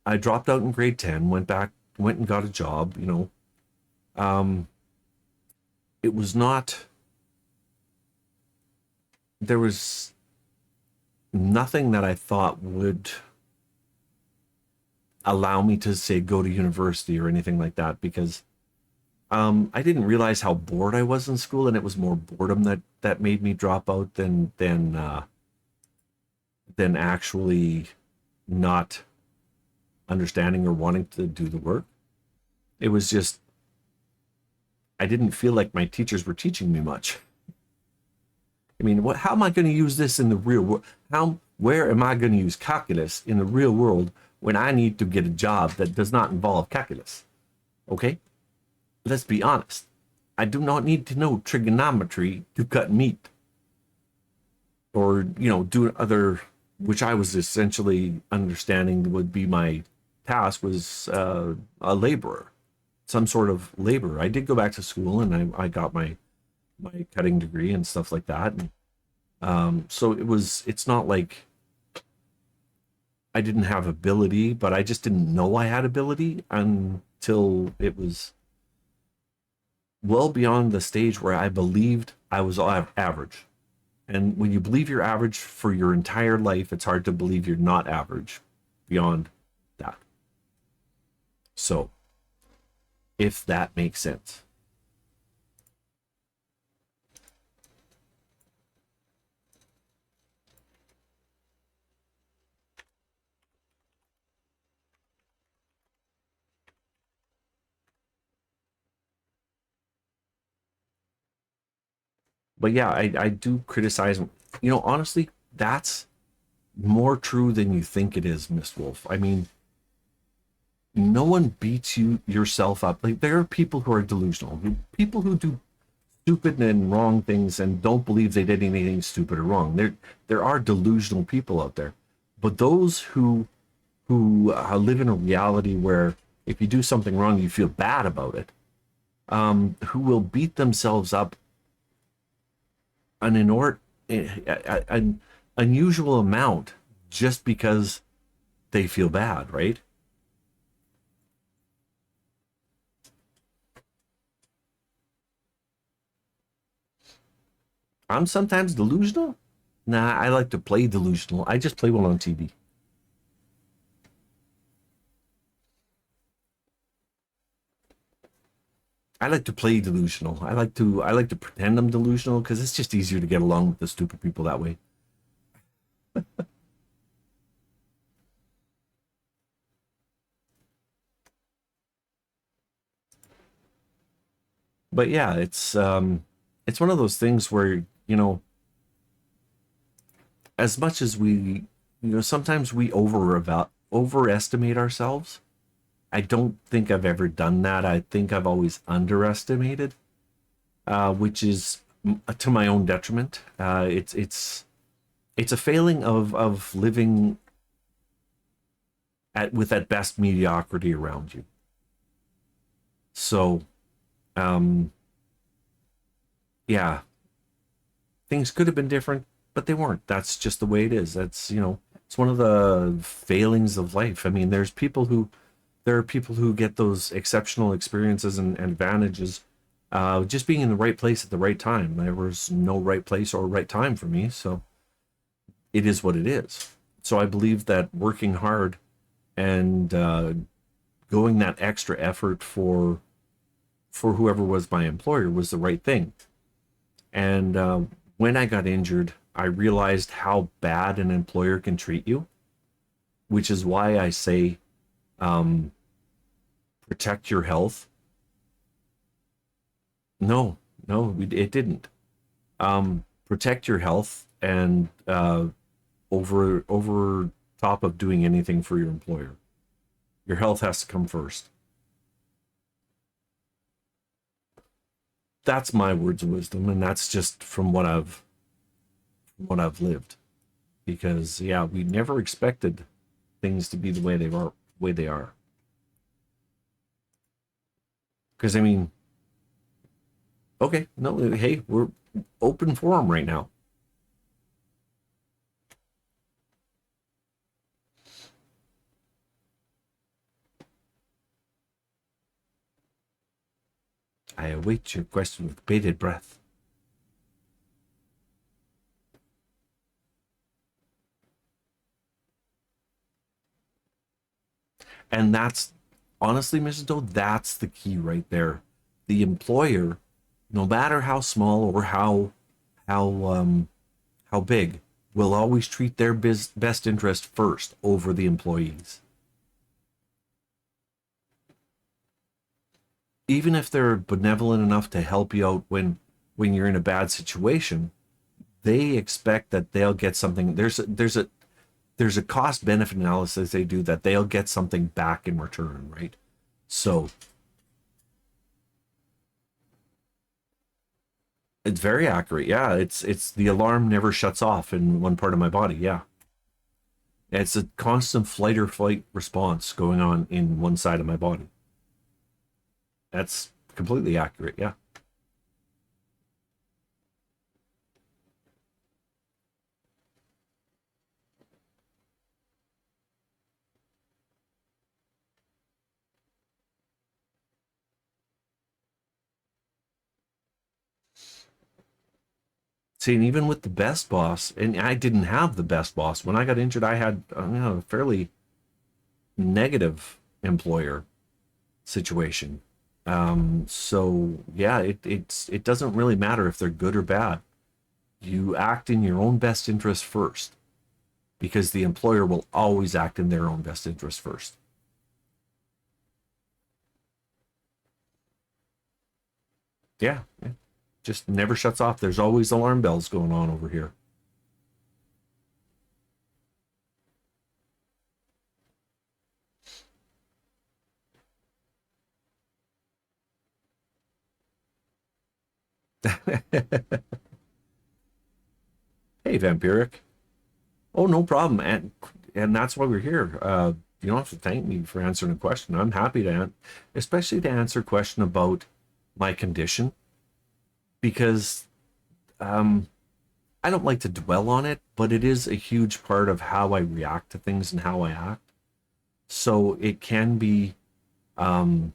I dropped out in grade 10, went and got a job. Um, it was not, there was nothing that I thought would allow me to say go to university or anything like that because I didn't realize how bored I was in school, and it was more boredom that made me drop out than actually not understanding or wanting to do the work. It was just I didn't feel like my teachers were teaching me much. I mean, how am I going to use this in the real world? Where am I going to use calculus in the real world when I need to get a job that does not involve calculus? Okay, let's be honest. I do not need to know trigonometry to cut meat or, do other, which I was essentially understanding would be my task was a laborer, some sort of laborer. I did go back to school and I got my cutting degree and stuff like that. And so it's not like I didn't have ability, but I just didn't know I had ability until it was well beyond the stage where I believed I was average. And when you believe you're average for your entire life, it's hard to believe you're not average beyond that. So, if that makes sense. But yeah, I do criticize. You know, honestly, that's more true than you think it is, Miss Wolf. I mean, no one beats you yourself up. Like there are people who are delusional, people who do stupid and wrong things and don't believe they did anything stupid or wrong. There are delusional people out there, but those who live in a reality where if you do something wrong, you feel bad about it. Who will beat themselves up an an unusual amount just because they feel bad, right? I'm sometimes delusional. Nah, I like to play delusional. I just play one on TV. I like to play delusional. I like to pretend I'm delusional because it's just easier to get along with the stupid people that way. But yeah, it's one of those things where, as much as sometimes we overestimate ourselves. I don't think I've ever done that. I think I've always underestimated, which is to my own detriment. It's a failing of living at best mediocrity around you. So, um, yeah, things could have been different, but they weren't. That's just the way it is. It's one of the failings of life. I mean, there are people who get those exceptional experiences and advantages just being in the right place at the right time. There was no right place or right time for me, so it is what it is. So I believe that working hard and going that extra effort for whoever was my employer was the right thing. And when I got injured, I realized how bad an employer can treat you, which is why I say um, protect your health. No, no, it didn't. Protect your health and over top of doing anything for your employer. Your health has to come first. That's my words of wisdom, and that's just from what I've lived. Because yeah, we never expected things to be the way they are. Because I mean, okay, no, hey, we're open forum right now. I await your question with bated breath. And that's honestly, Mrs. Doe, that's the key right there. The employer, no matter how small or how big, will always treat their best interest first over the employees. Even if they're benevolent enough to help you out when you're in a bad situation, they expect that they'll get something. There's a cost benefit analysis they do that they'll get something back in return, right? So it's very accurate. Yeah, it's the alarm never shuts off in one part of my body. Yeah, it's a constant flight or flight response going on in one side of my body. That's completely accurate. Yeah. See, and even with the best boss, and I didn't have the best boss when I got injured. I had a fairly negative employer situation. So yeah, it doesn't really matter if they're good or bad. You act in your own best interest first because the employer will always act in their own best interest first. Yeah, yeah. Just never shuts off. There's always alarm bells going on over here. Hey, Vampiric. Oh, no problem. And that's why we're here. You don't have to thank me for answering a question. I'm happy to, especially to answer a question about my condition, because um, I don't like to dwell on it, but it is a huge part of how I react to things and how I act. So it can be um,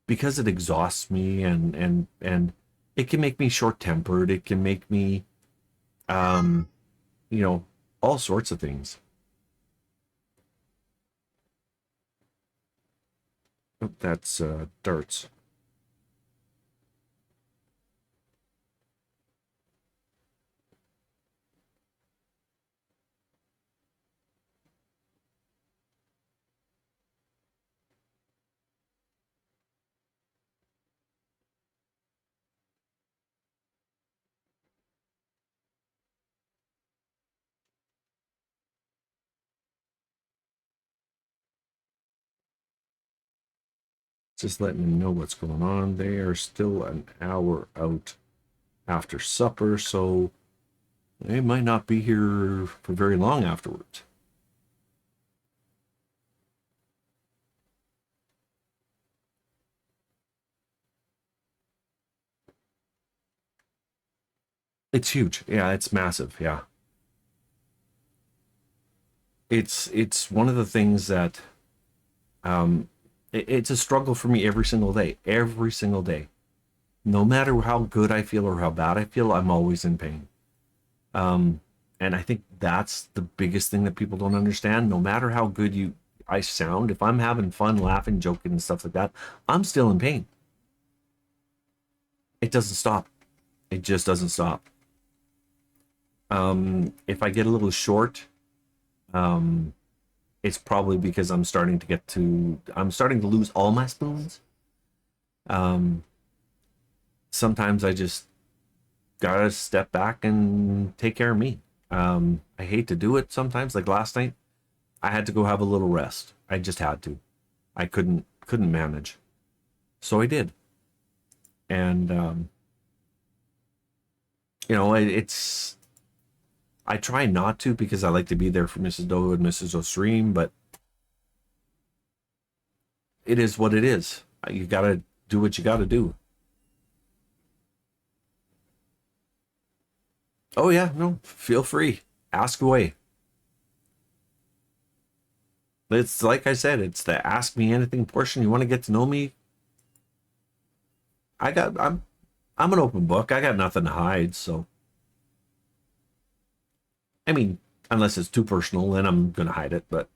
because it exhausts me, and it can make me short tempered. It can make me um, you know, all sorts of things. Oh, that's darts. Just letting them know what's going on. They are still an hour out after supper, so they might not be here for very long afterwards. It's huge. Yeah, it's massive. Yeah. It's one of the things that it's a struggle for me every single day. Every single day. No matter how good I feel or how bad I feel, I'm always in pain. Um, and I think that's the biggest thing that people don't understand. No matter how good I sound, if I'm having fun, laughing, joking, and stuff like that, I'm still in pain. It doesn't stop. It just doesn't stop. If I get a little short, um, it's probably because I'm starting to lose all my spoons. Um, Sometimes I just gotta step back and take care of me. I hate to do it sometimes. Like last night, I had to go have a little rest. I just had to. I couldn't manage, so I did. And it's I try not to because I like to be there for Mrs. Doe and Mrs. O'Stream, but it is what it is. You gotta do what you gotta do. Oh yeah, no, feel free. Ask away. It's like I said, it's the ask me anything portion. You want to get to know me? I got I'm an open book. I got nothing to hide, so I mean, unless it's too personal, then I'm gonna hide it. But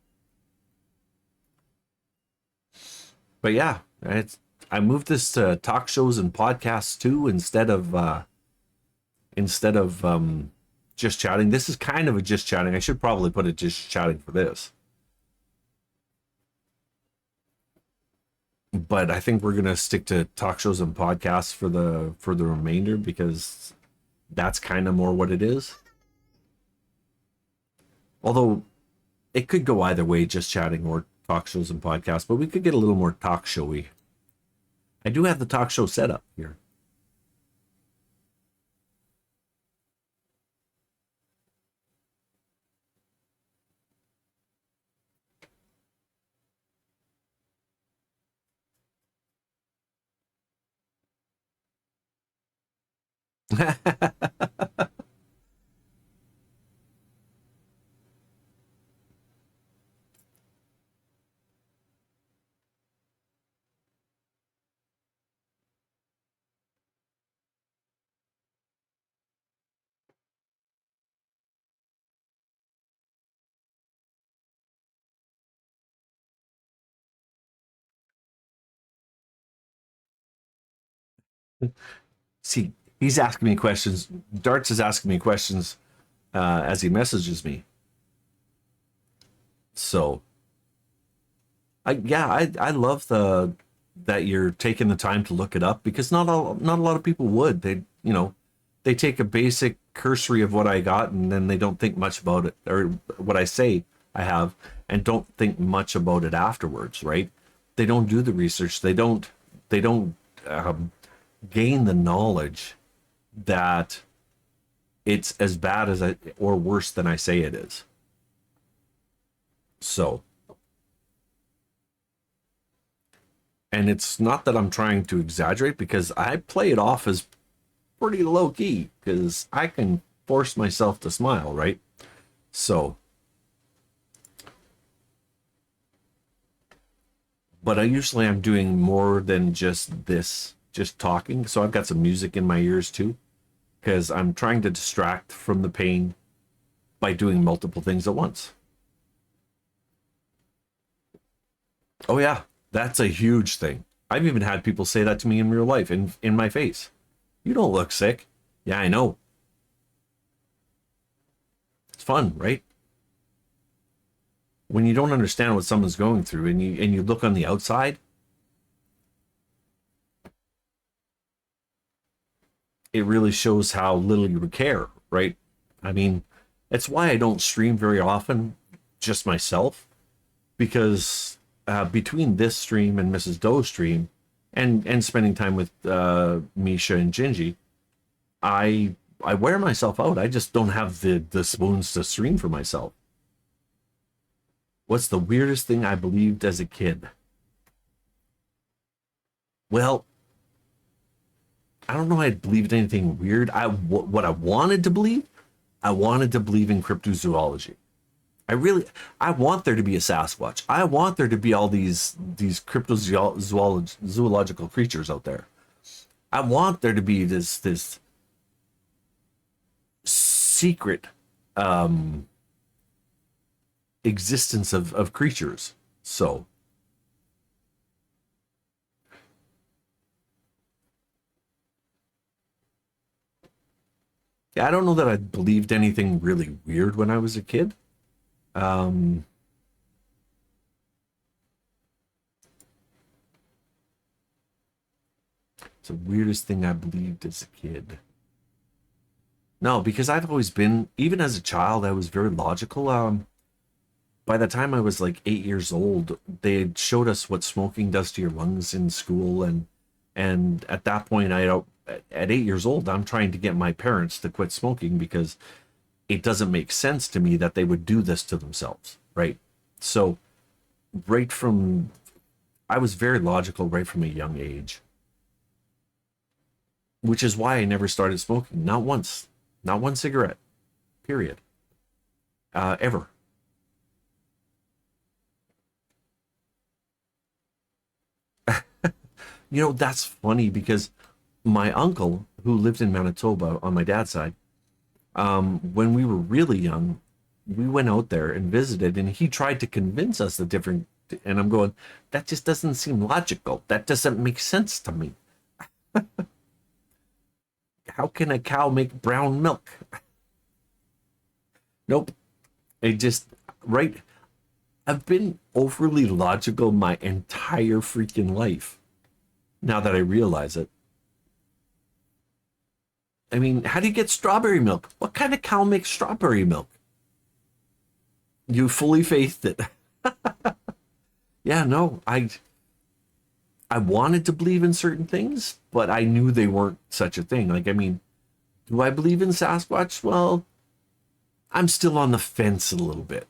yeah, it's I moved this to talk shows and podcasts too instead of just chatting. This is kind of a just chatting. I should probably put it just chatting for this. But I think we're gonna stick to talk shows and podcasts for the remainder because that's kind of more what it is. Although it could go either way, just chatting or talk shows and podcasts, but we could get a little more talk showy. I do have the talk show set up here. See, he's asking me questions. Darts is asking me questions as he messages me. So, I love that you're taking the time to look it up, because not a lot of people would. They, they take a basic cursory of what I got, and then they don't think much about it, or what I say I have, and don't think much about it afterwards, right? They don't do the research. They don't gain the knowledge that it's as bad as I, or worse than I say it is. So, and it's not that I'm trying to exaggerate, because I play it off as pretty low key, because I can force myself to smile, right? So, but I usually am doing more than just this, just talking. So I've got some music in my ears too, because I'm trying to distract from the pain by doing multiple things at once. Oh yeah, that's a huge thing. I've even had people say that to me in real life, in my face. You don't look sick. Yeah, I know. It's fun, right? When you don't understand what someone's going through, and you look on the outside, it really shows how little you care, right? I mean, it's why I don't stream very often, just myself, because between this stream and Mrs. Doe's stream, and spending time with Misha and Gingy, I wear myself out. I just don't have the spoons to stream for myself. What's the weirdest thing I believed as a kid? Well, I don't know. I believed anything weird. What I wanted to believe, I wanted to believe in cryptozoology. I really, I want there to be a Sasquatch. I want there to be all these cryptozoological creatures out there. I want there to be this secret um, existence of creatures. So yeah, I don't know that I believed anything really weird when I was a kid. Um, it's the weirdest thing I believed as a kid. No, because I've always been, even as a child, I was very logical. By the time I was like 8 years old, they had showed us what smoking does to your lungs in school, and at that point, at 8 years old, I'm trying to get my parents to quit smoking, because it doesn't make sense to me that they would do this to themselves, right? So, right from, I was very logical right from a young age, which is why I never started smoking. Not once, not one cigarette, period, ever. That's funny, because my uncle, who lived in Manitoba on my dad's side, when we were really young, we went out there and visited, and he tried to convince us the different. And I'm going, that just doesn't seem logical. That doesn't make sense to me. How can a cow make brown milk? Nope. It just, right. I've been overly logical my entire freaking life. Now that I realize it. I mean, how do you get strawberry milk? What kind of cow makes strawberry milk? You fully faithed it. Yeah, no, I wanted to believe in certain things, but I knew they weren't such a thing. Like, I mean, do I believe in Sasquatch? Well, I'm still on the fence a little bit.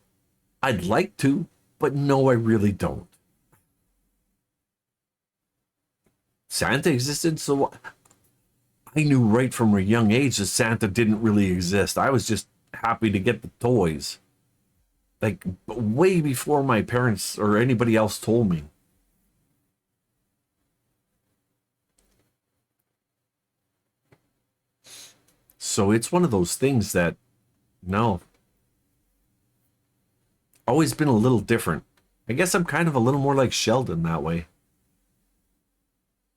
I'd like to, but no, I really don't. Santa existed, so I knew right from a young age that Santa didn't really exist. I was just happy to get the toys. Like, way before my parents or anybody else told me. So it's one of those things that, no, always been a little different. I guess I'm kind of a little more like Sheldon that way.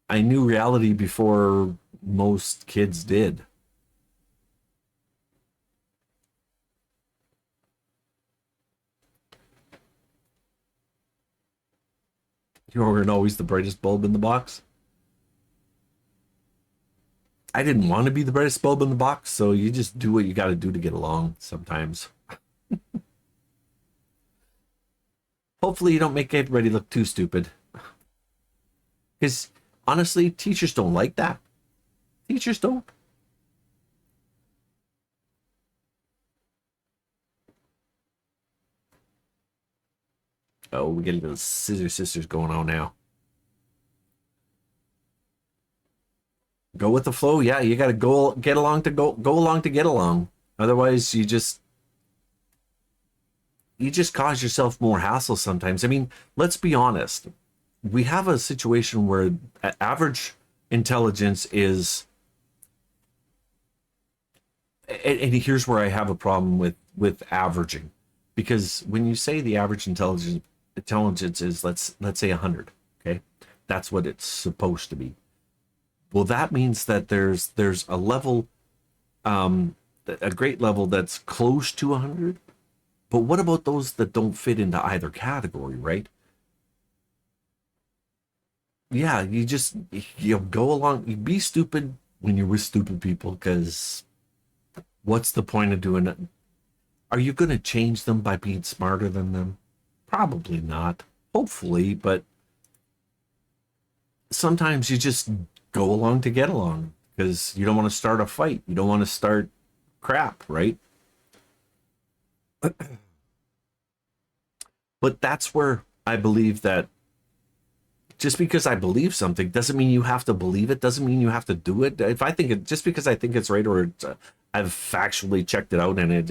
I knew reality before most kids did. You weren't always the brightest bulb in the box. I didn't want to be the brightest bulb in the box, so you just do what you got to do to get along sometimes. Hopefully you don't make everybody look too stupid. Because honestly, teachers don't like that. Teachers don't. Oh, we get a little scissor sisters going on now. Go with the flow. Yeah, you got to go go along to get along. Otherwise, you just cause yourself more hassle sometimes. I mean, let's be honest. We have a situation where average intelligence is, and here's where I have a problem with averaging, because when you say the average intelligence is, let's say 100, okay, that's what it's supposed to be. Well, that means that there's a level, a great level that's close to 100. But what about those that don't fit into either category, right? Yeah, you go along, you be stupid when you're with stupid people, because what's the point of doing it? Are you going to change them by being smarter than them? Probably not. Hopefully, but sometimes you just go along to get along because you don't want to start a fight. You don't want to start crap, right? But that's where I believe that just because I believe something doesn't mean you have to believe it, doesn't mean you have to do it. If I think it, just because I think it's right, or I've factually checked it out, and it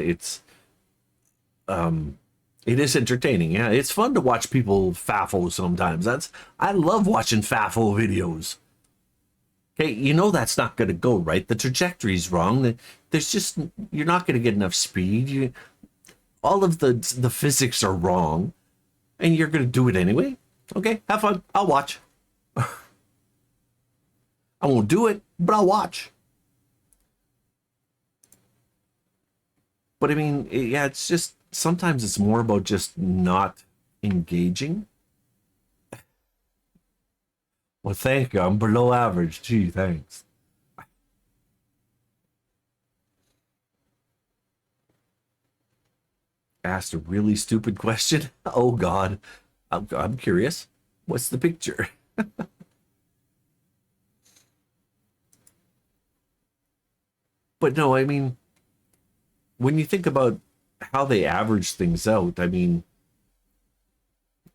is entertaining. Yeah, it's fun to watch people faffo sometimes. I love watching faffo videos. Okay, you know that's not going to go right. The trajectory's wrong. There's just, you're not going to get enough speed. All of the physics are wrong, and you're going to do it anyway. Okay, have fun. I'll watch. I won't do it, but I'll watch. But I mean, yeah, it's just, sometimes it's more about just not engaging. Well, thank you. I'm below average. Gee, thanks. Asked a really stupid question. Oh, God. I'm curious. What's the picture? But no, I mean, when you think about how they average things out, I mean,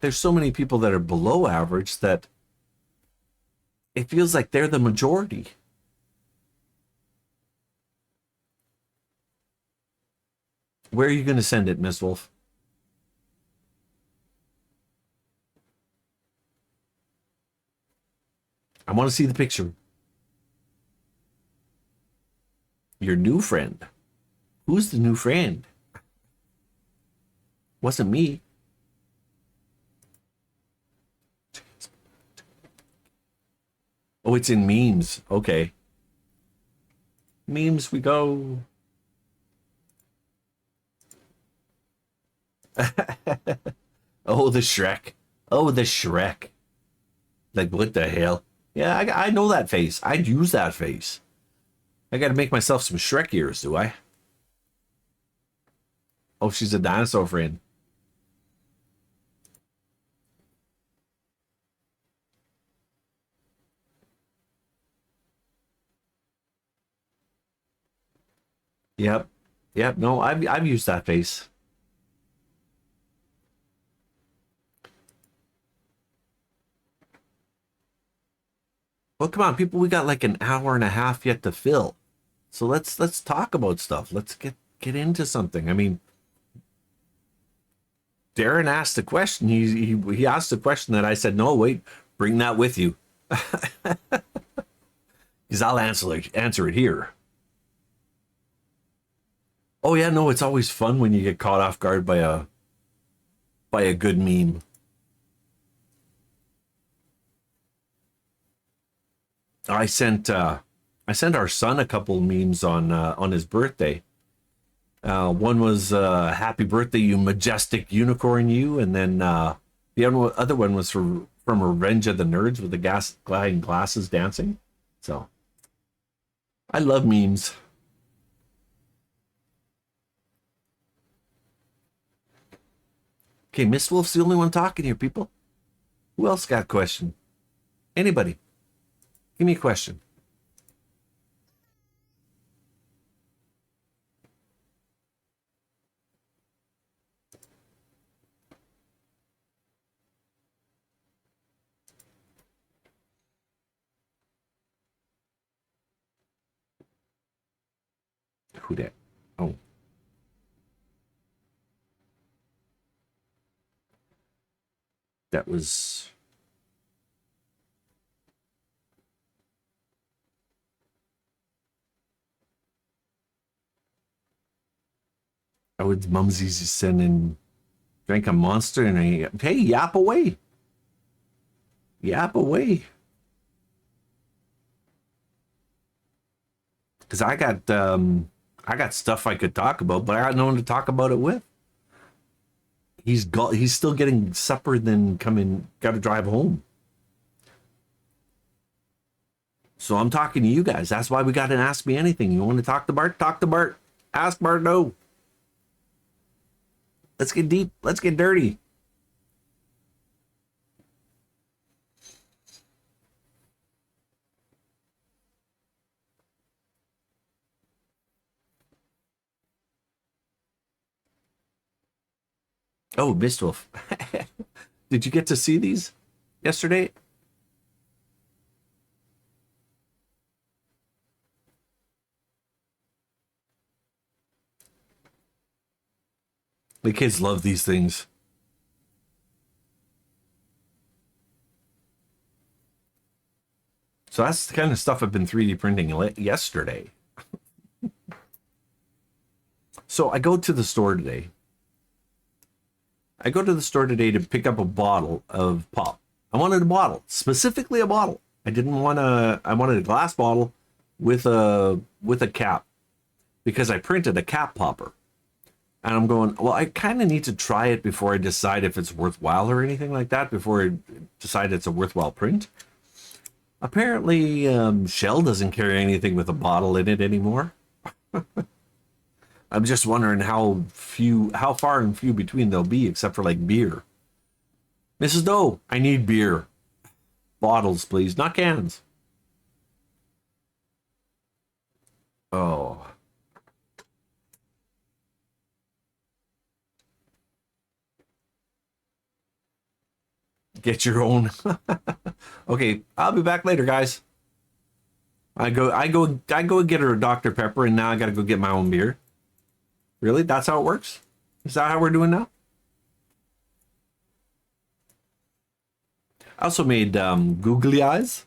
there's so many people that are below average that it feels like they're the majority. Where are you going to send it, Miss Wolf? I want to see the picture. Your new friend. Who's the new friend? Wasn't me. Oh, it's in memes. Okay. Memes we go. Oh, the Shrek. Oh, the Shrek. Like, what the hell? Yeah, I know that face. I'd use that face. I gotta make myself some Shrek ears, do I? Oh, she's a dinosaur friend. Yep. Yep. No, I've used that face. Well, come on, people. We got like an hour and a half yet to fill, so let's talk about stuff. Let's get into something. I mean, Darren asked a question. He asked a question that I said, no, wait, bring that with you, because I'll answer it here. Oh yeah, no, it's always fun when you get caught off guard by a good meme. I sent I sent our son a couple memes on his birthday. One was "Happy birthday, you majestic unicorn, you," and then the other one was from Revenge of the Nerds with the gas guy in glasses dancing. So I love memes. Okay, Miss Wolf's the only one talking here, people. Who else got a question? Anybody? Give me a question. Who that? Oh, that was. I was Mumsy's sending drank a monster and hey, yap away. Yap away. Because I got stuff I could talk about, but I got no one to talk about it with. He's still getting supper, then gotta drive home. So I'm talking to you guys. That's why we got an Ask Me Anything. You want to talk to Bart? Talk to Bart. Ask Bart. No. Let's get deep. Let's get dirty. Oh, Mistwolf. Did you get to see these yesterday? The kids love these things. So that's the kind of stuff I've been 3D printing yesterday. So I go to the store today. To pick up a bottle of pop. I wanted a bottle, specifically a bottle. I wanted a glass bottle with a cap because I printed a cap popper. And I'm going, well, I kind of need to try it before I decide if it's worthwhile or anything like that, before I decide it's a worthwhile print. Apparently, Shell doesn't carry anything with a bottle in it anymore. I'm just wondering how far and few between they'll be, except for like beer. Mrs. Doe, I need beer. Bottles, please, not cans. Oh. Get your own. Okay, I'll be back later, guys. I go and get her a Dr. Pepper, and now I gotta go get my own beer. Really? That's how it works? Is that how we're doing now? I also made googly eyes.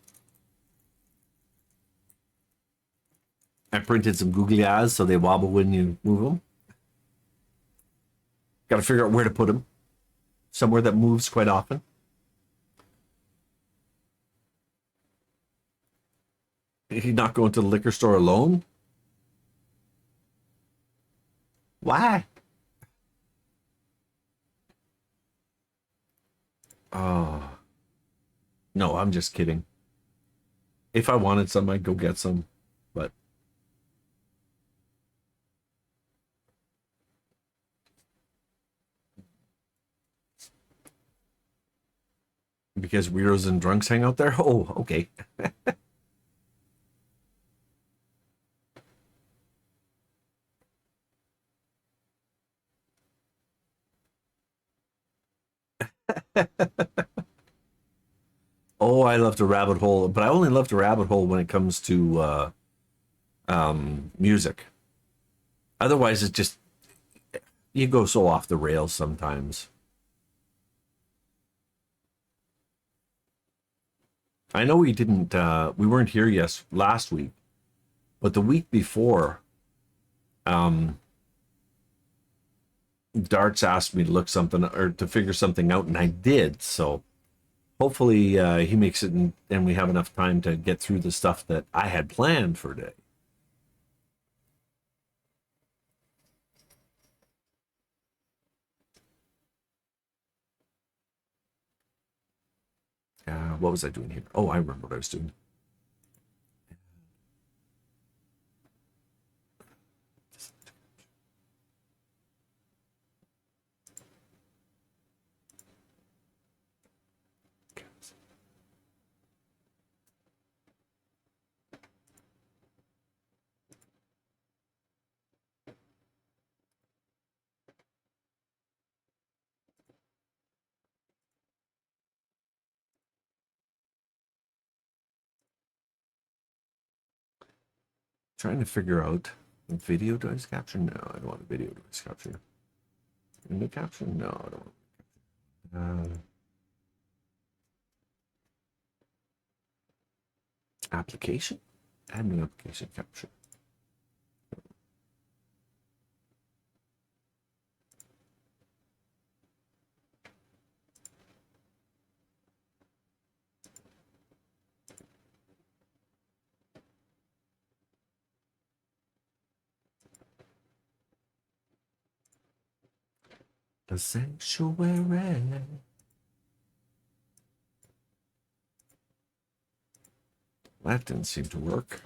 I printed some googly eyes so they wobble when you move them. Got to figure out where to put them. Somewhere that moves quite often. He's not going to the liquor store alone? Why? Oh. No, I'm just kidding. If I wanted some, I'd go get some. But because weirdos and drunks hang out there? Oh, okay. Oh, I love to rabbit hole, but I only love to rabbit hole when it comes to music. Otherwise, it's just you go so off the rails sometimes. I know we weren't here last week, but the week before, um, Darts asked me to look something or to figure something out, and I did. So hopefully he makes it, and we have enough time to get through the stuff that I had planned for today. What was I doing here? Oh, I remember what I was doing. Trying to figure out video device capture. No, I don't want a video device capture. Window capture? No, I don't want. Application? Add new application capture. The sanctuary. That didn't seem to work.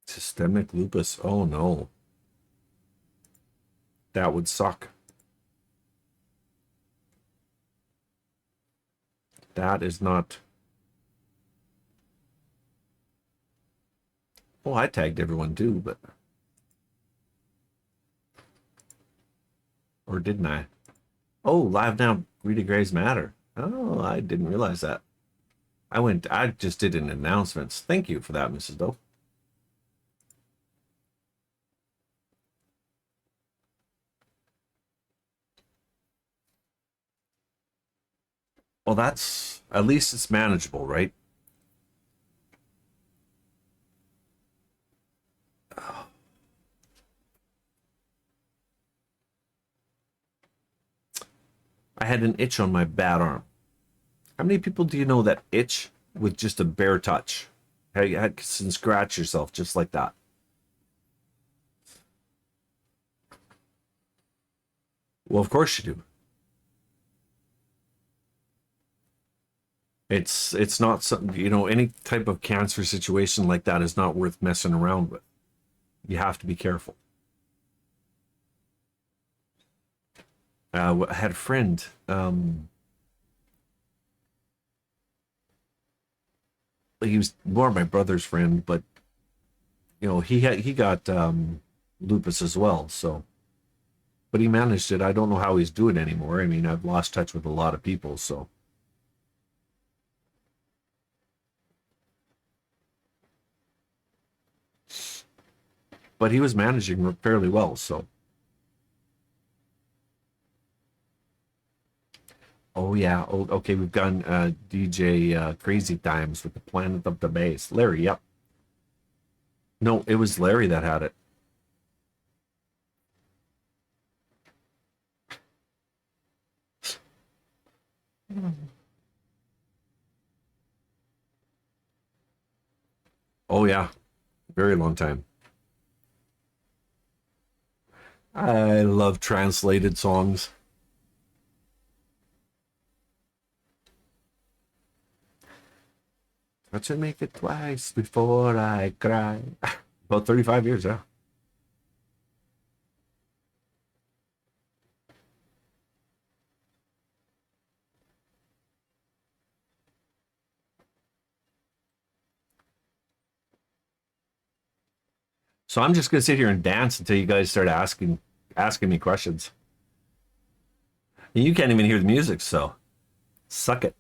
Systemic lupus. Oh no. That would suck. That is not. Well, I tagged everyone too, but. Or didn't I? Oh, live now. Rita Gray's Matter. Oh, I didn't realize that. I just did an announcements. Thank you for that, Mrs. Doe. Well, that's at least it's manageable, right? I had an itch on my bad arm. How many people do you know that itch with just a bare touch? How you can scratch yourself just like that? Well, of course you do. It's not something, any type of cancer situation like that is not worth messing around with. You have to be careful. I had a friend. He was more my brother's friend, but he got lupus as well. So, but he managed it. I don't know how he's doing anymore. I mean, I've lost touch with a lot of people. So, but he was managing fairly well. So, oh yeah. Oh, okay. We've gone DJ Crazy Times with the Planet of the Bass. Larry. Yep. No, it was Larry that had it. Oh yeah, very long time. I love translated songs. I should make it twice before I cry. About 35 years, yeah. So I'm just gonna sit here and dance until you guys start asking me questions. And you can't even hear the music, so suck it.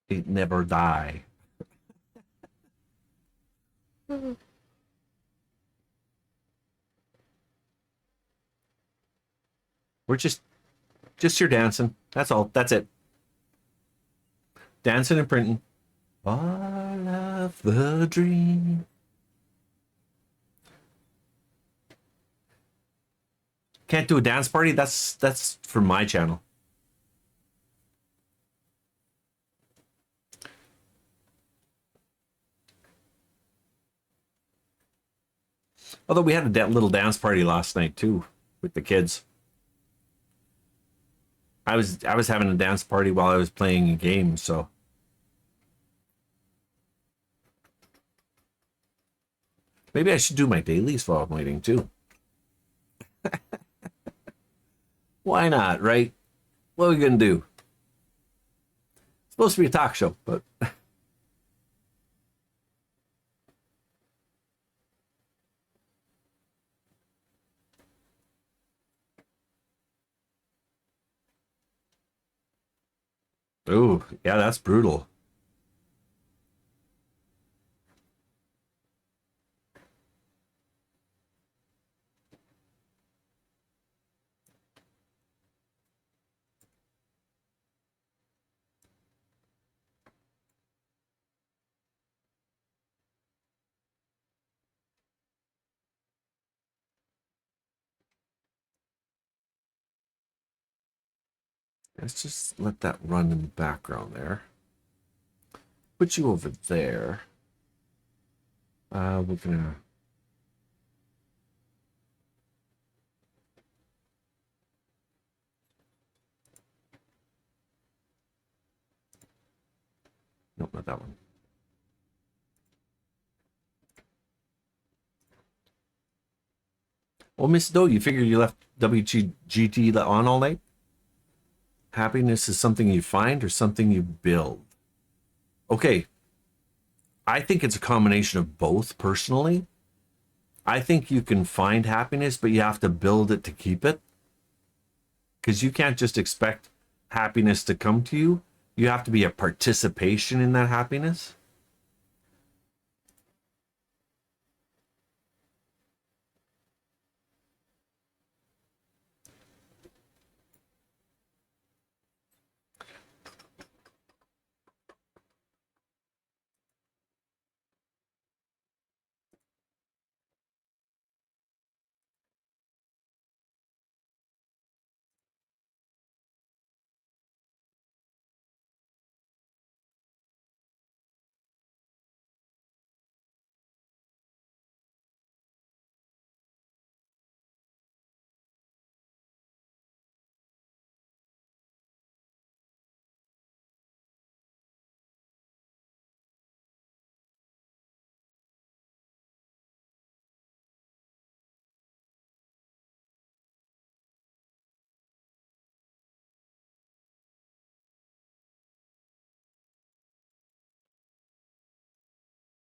It never die. We're just here dancing. That's all. That's it. Dancing and printing. All of the dream. Can't do a dance party? That's for my channel. Although we had a little dance party last night too with the kids. I was having a dance party while I was playing a game, so maybe I should do my dailies while I'm waiting too. Why not, right? What are we gonna do? It's supposed to be a talk show, but ooh, yeah, that's brutal. Let's just let that run in the background there. Put you over there. We're gonna. Nope, not that one. Well, Miss Doe, you figure you left WGT on all night? Happiness is something you find or something you build? Okay. I think it's a combination of both, personally. I think you can find happiness, but you have to build it to keep it. Because you can't just expect happiness to come to you. You have to be a participation in that happiness.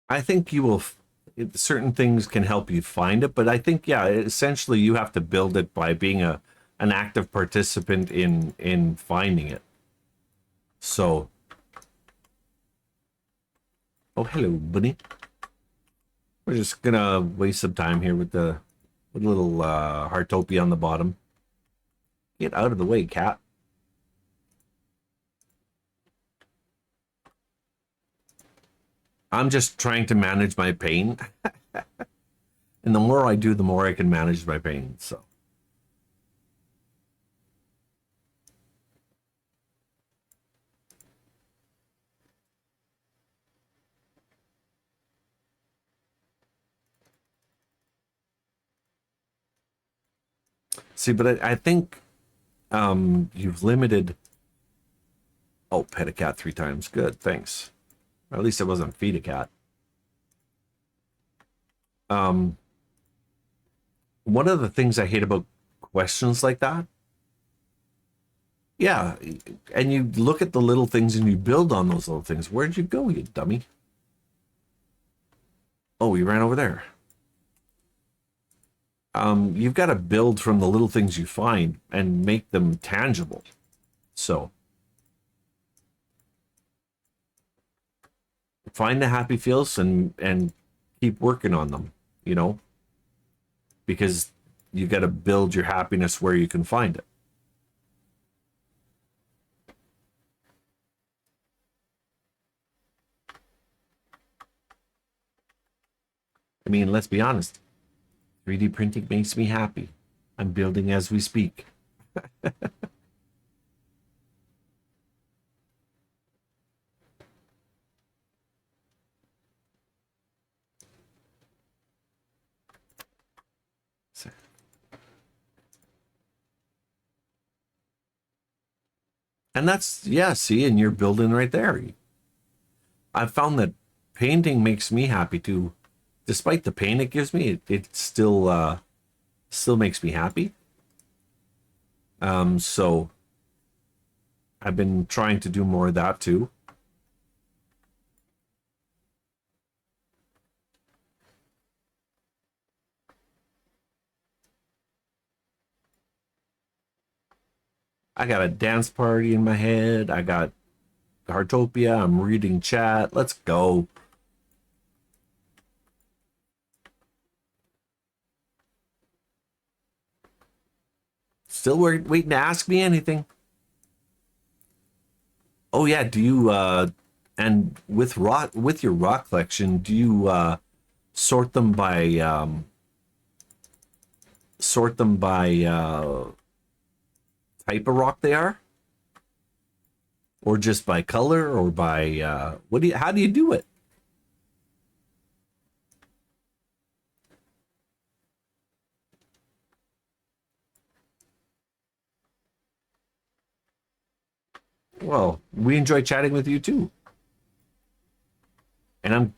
I think you will. Certain things can help you find it, but I think yeah, essentially you have to build it by being an active participant in finding it. So, oh hello, bunny. We're just gonna waste some time here with the little Heartopia on the bottom. Get out of the way, cat. I'm just trying to manage my pain. And the more I do, the more I can manage my pain. So. See, but I think you've limited. Oh, pet a cat 3 times. Good, thanks. Or at least it wasn't feed a cat. Um, one of the things I hate about questions like that, yeah, and you look at the little things and you build on those little things. Where'd you go, you dummy? Oh, you ran over there. You've got to build from the little things you find and make them tangible. So find the happy feels and keep working on them, you know, because you got to build your happiness where you can find it. I mean, let's be honest. 3D printing makes me happy. I'm building as we speak. So- And that's, yeah, see, and you're building right there. I've found that painting makes me happy too. Despite the pain it gives me, it still makes me happy. So I've been trying to do more of that too. I got a dance party in my head. I got Heartopia. I'm reading chat. Let's go. Still waiting to ask me anything. Oh yeah, do you and with your rock collection, do you sort them by type of rock they are? Or just by color or by what do you how do you do it? Well, we enjoy chatting with you too. And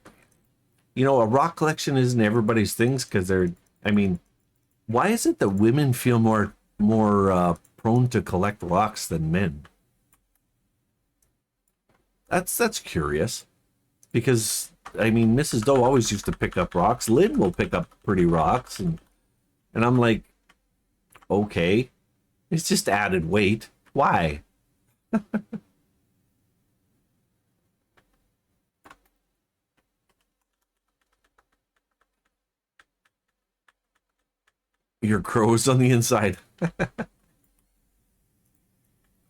a rock collection isn't everybody's things because they're I mean, why is it that women feel more prone to collect rocks than men? That's curious because I mean, Mrs. Doe always used to pick up rocks. Lynn will pick up pretty rocks, and I'm like, okay, it's just added weight. Why? Your crow's on the inside.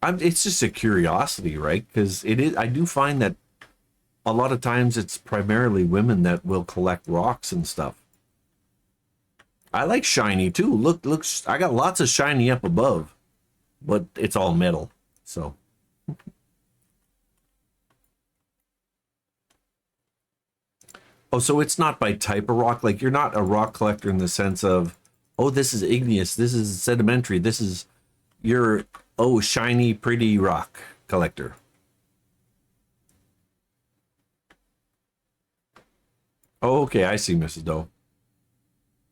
It's just a curiosity, right? Because it is. I do find that a lot of times it's primarily women that will collect rocks and stuff. I like shiny too. Look, I got lots of shiny up above, but it's all metal. So, oh, so it's not by type of rock. Like you're not a rock collector in the sense of, oh, this is igneous, this is sedimentary, this is your oh shiny pretty rock collector. Oh, okay, I see, Mrs. Doe.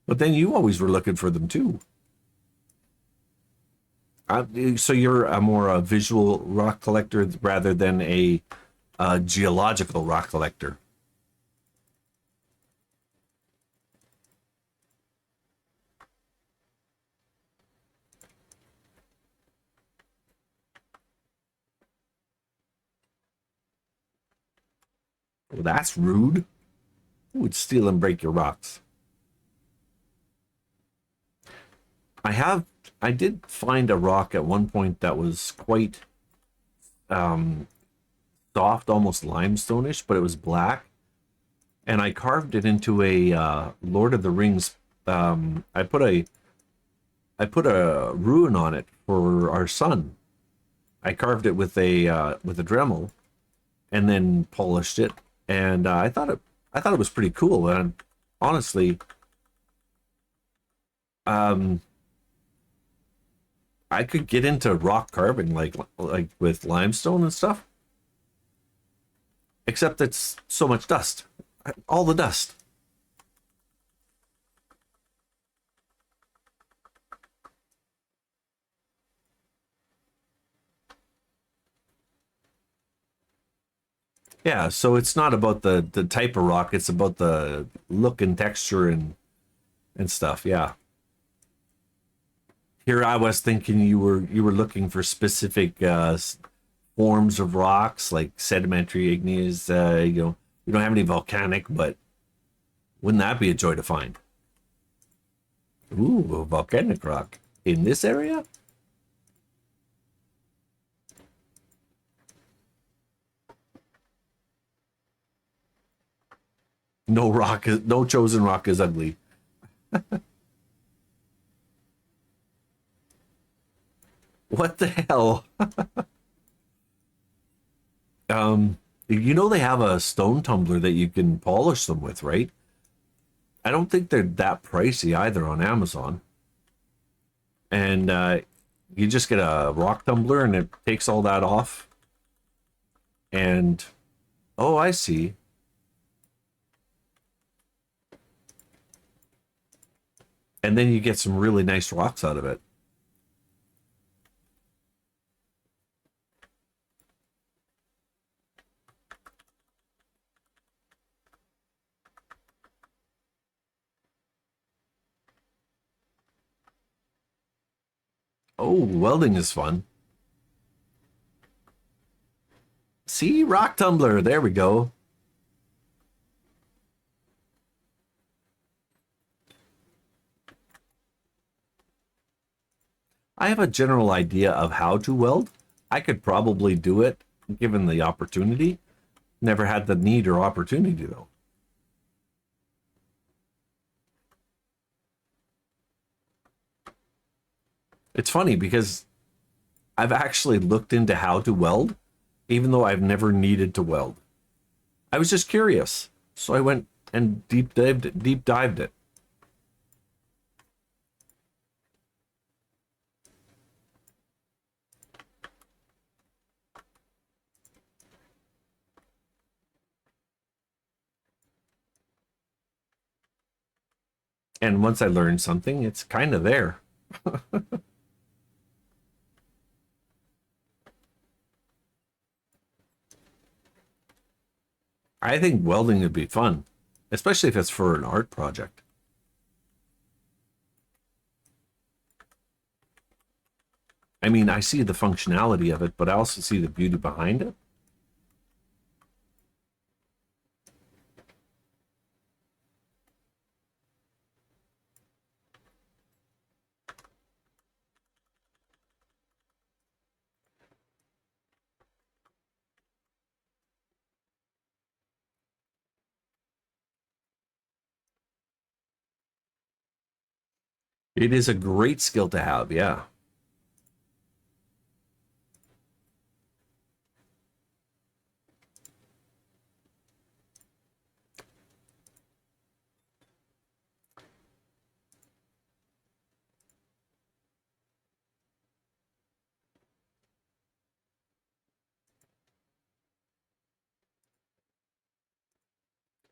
But then you always were looking for them too. So you're a more visual rock collector rather than a geological rock collector. Well, that's rude. Who would steal and break your rocks? I have. I did find a rock at one point that was quite um, soft, almost limestone-ish, but it was black, and I carved it into a Lord of the Rings. I put a rune on it for our son. I carved it with a Dremel and then polished it, and I thought it was pretty cool. And honestly, um, I could get into rock carving like with limestone and stuff, except it's so much dust, all the dust. Yeah, so it's not about the type of rock; it's about the look and texture and stuff. Yeah. Here I was thinking you were looking for specific forms of rocks like sedimentary, igneous. You don't have any volcanic, but wouldn't that be a joy to find? Ooh, a volcanic rock in this area. No chosen rock is ugly. What the hell? Um, you know they have a stone tumbler that you can polish them with, right? I don't think they're that pricey either on Amazon. And you just get a rock tumbler and it takes all that off. And oh, I see. And then you get some really nice rocks out of it. Oh, welding is fun. See, rock tumbler. There we go. I have a general idea of how to weld. I could probably do it given the opportunity. Never had the need or opportunity though. It's funny because I've actually looked into how to weld, even though I've never needed to weld. I was just curious, so I went and deep dived it. And once I learned something, it's kind of there. I think welding would be fun, especially if it's for an art project. I mean, I see the functionality of it, but I also see the beauty behind it. It is a great skill to have, yeah.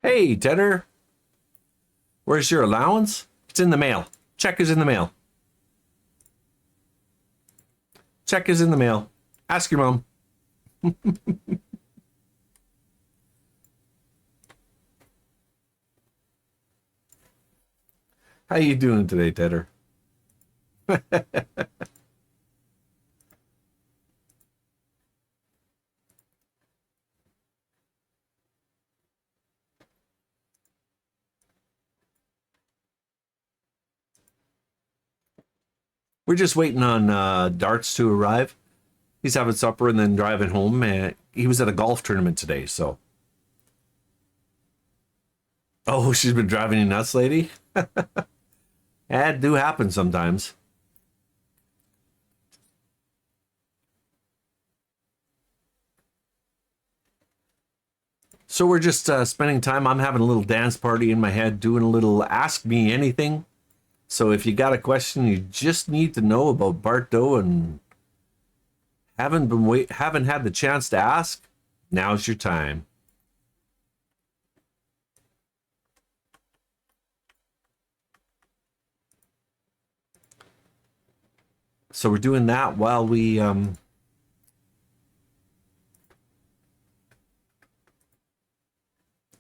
Hey, Tedder, where's your allowance? It's in the mail. Check is in the mail. Check is in the mail. Ask your mom. How you doing today, Tedder? We're just waiting on Darts to arrive. He's having supper and then driving home. He was at a golf tournament today, so. Oh, she's been driving you nuts, lady? That do happen sometimes. So we're just spending time. I'm having a little dance party in my head, doing a little ask me anything. So if you got a question you just need to know about Bart Doe and haven't had the chance to ask, now's your time. So we're doing that while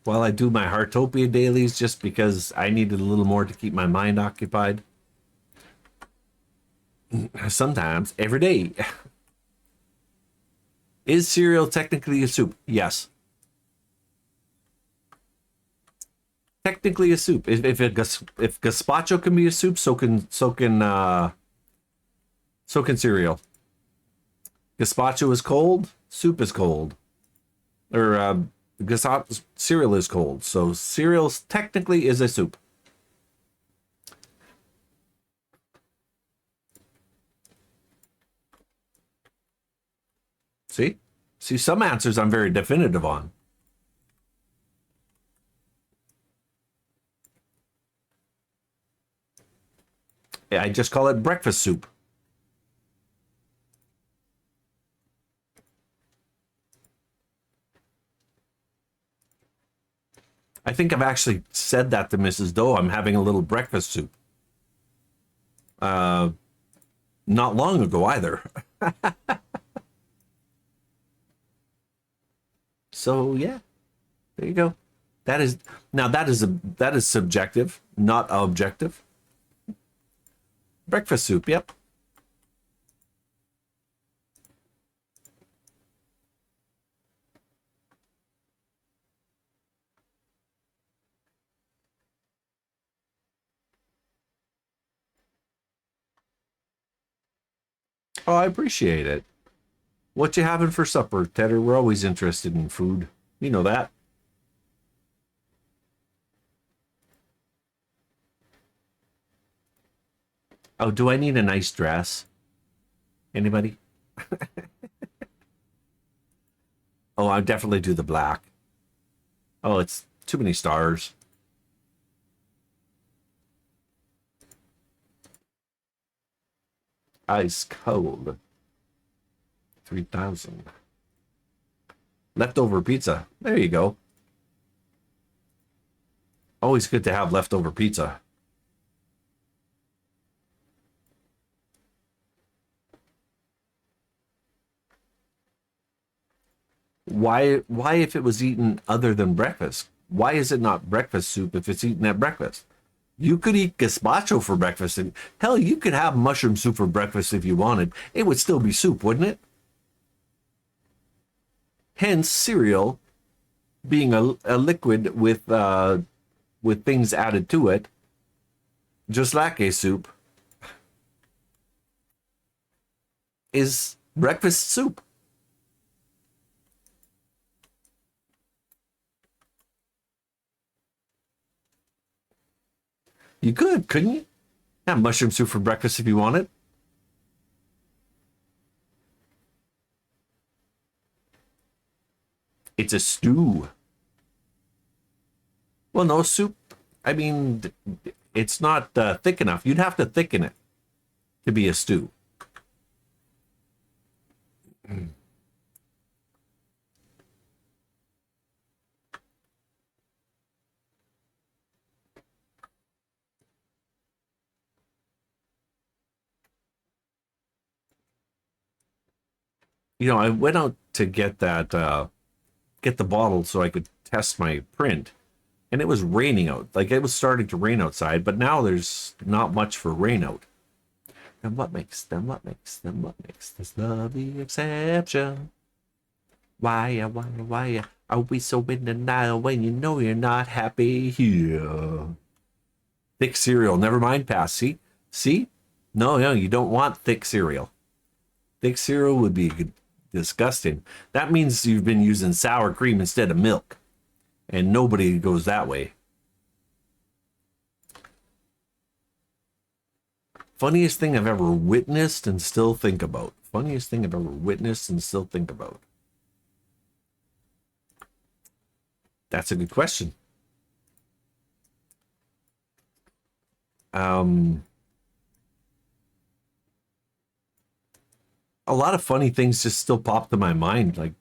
I do my Heartopia dailies, just because I needed a little more to keep my mind occupied. Sometimes, every day. Is cereal technically a soup? Yes. Technically a soup. If gazpacho can be a soup, so can cereal. Gazpacho is cold, soup is cold. Or because hot cereal is cold. So cereal technically is a soup. See? See, some answers I'm very definitive on. I just call it breakfast soup. I think I've actually said that to Mrs. Doe. I'm having a little breakfast soup. Not long ago either. So yeah, there you go. That is that is subjective, not objective. Breakfast soup, yep. Oh, I appreciate it. What you having for supper, Tedder? We're always interested in food. You know that. Oh, do I need a nice dress? Anybody? Oh, I definitely do the black. Oh, it's too many stars. Ice cold. 3,000. Leftover pizza. There you go. Always good to have leftover pizza. Why if it was eaten other than breakfast? Why is it not breakfast soup if it's eaten at breakfast? You could eat gazpacho for breakfast, and hell, you could have mushroom soup for breakfast if you wanted. It would still be soup, wouldn't it? Hence, cereal being a liquid with things added to it, just like a soup, is breakfast soup. You could, couldn't you? Have mushroom soup for breakfast if you wanted. It's a stew. Well, no soup. I mean, it's not thick enough. You'd have to thicken it to be a stew. You know, I went out to get that get the bottle so I could test my print, and it was raining out. Like it was starting to rain outside, but now there's not much for rain out. And what makes this love the exception? Why are we so in denial when you know you're not happy here? Thick cereal, never mind, pass. See? No, you don't want thick cereal. Thick cereal would be disgusting. That means you've been using sour cream instead of milk, and nobody goes that way. Funniest thing I've ever witnessed and still think about. Funniest thing I've ever witnessed and still think about. That's a good question. A lot of funny things just still pop to my mind, like,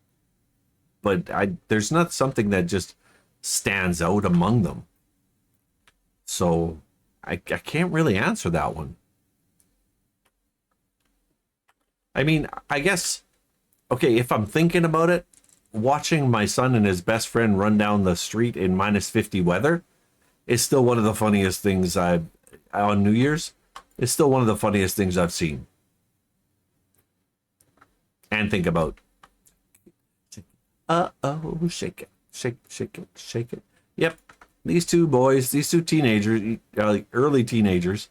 but there's not something that just stands out among them. So I can't really answer that one. I mean, I guess, okay, if I'm thinking about it, watching my son and his best friend run down the street in -50 weather is still one of the funniest things on New Year's. It's still one of the funniest things I've seen. And think about, uh-oh, shake it, shake it. Yep, these two boys, these two teenagers, like early teenagers,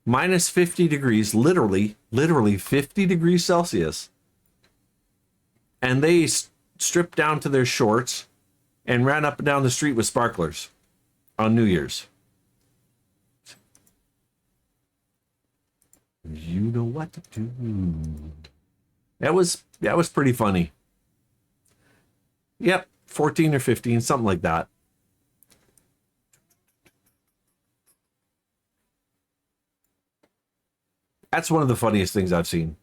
-50 degrees, literally 50 degrees Celsius. And stripped down to their shorts and ran up and down the street with sparklers on New Year's. You know what to do. That was pretty funny. Yep, 14 or 15, something like that. That's one of the funniest things I've seen.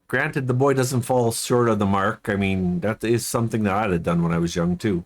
Granted, the boy doesn't fall short of the mark. I mean, that is something that I'd have done when I was young, too.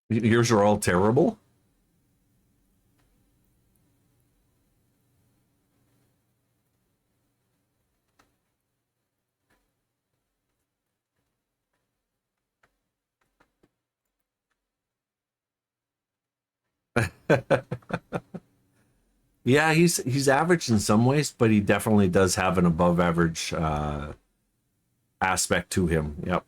Yours are all terrible. Yeah, he's average in some ways, but he definitely does have an above average aspect to him. Yep.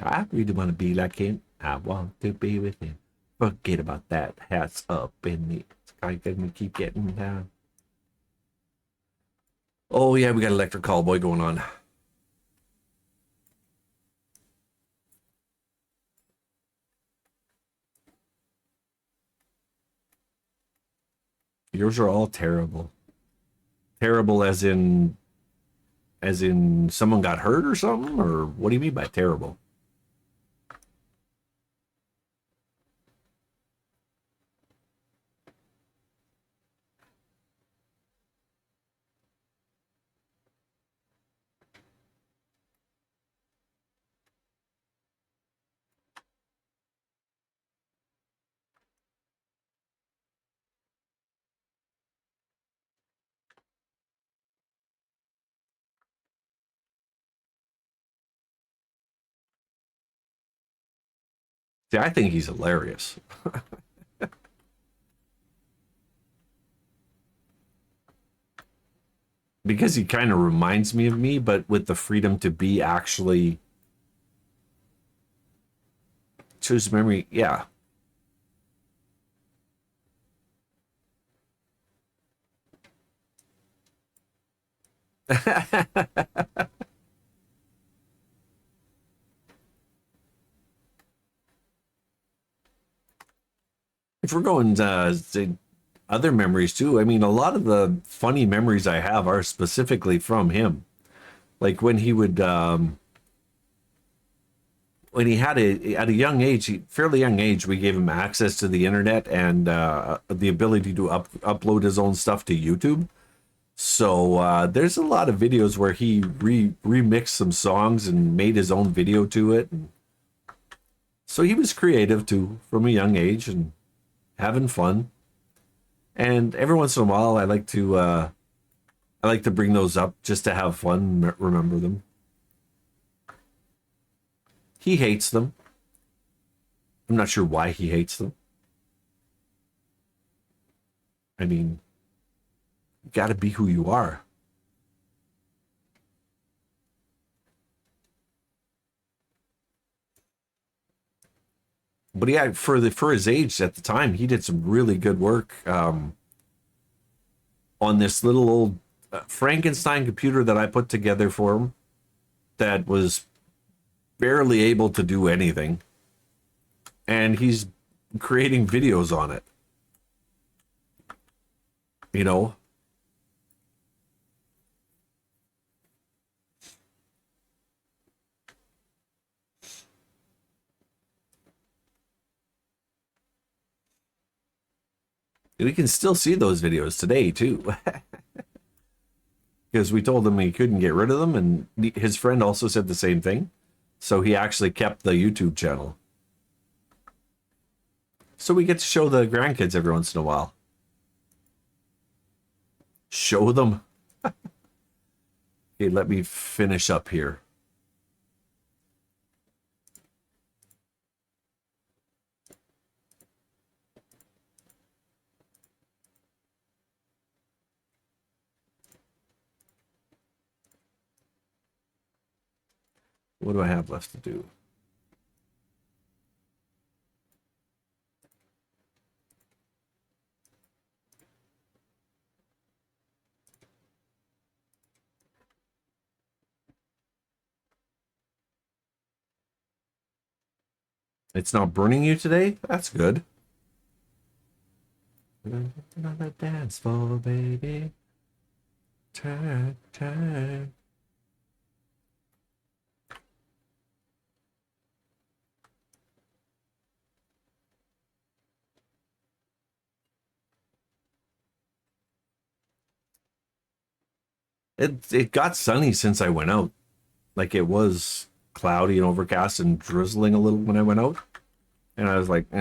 I really want to be like him. I want to be with him. Forget about that. Hats up in the sky. Gonna keep getting down. Oh yeah, we got Electric Callboy going on. Yours are all terrible. Terrible as in someone got hurt or something? Or what do you mean by terrible? See, I think he's hilarious. Because he kind of reminds me of me, but with the freedom to be actually choose memory. Yeah. If we're going other memories too, I mean, a lot of the funny memories I have are specifically from him. Like when he had at a young age, fairly young age, we gave him access to the internet and the ability to upload his own stuff to YouTube. So there's a lot of videos where he remixed some songs and made his own video to it. So he was creative too from a young age and having fun. And every once in a while, I like to bring those up just to have fun, and remember them. He hates them. I'm not sure why he hates them. I mean, you got to be who you are. But yeah, for his age at the time, he did some really good work on this little old Frankenstein computer that I put together for him. That was barely able to do anything, and he's creating videos on it. You know, We can still see those videos today too. Because we told him he couldn't get rid of them, and his friend also said the same thing. So he actually kept the YouTube channel. So we get to show the grandkids every once in a while. Show them. Okay, let me finish up here. What do I have left to do? It's not burning you today? That's good. On the dance floor, baby. Turn, turn. It got sunny since I went out. Like it was cloudy and overcast and drizzling a little when I went out. And I was like,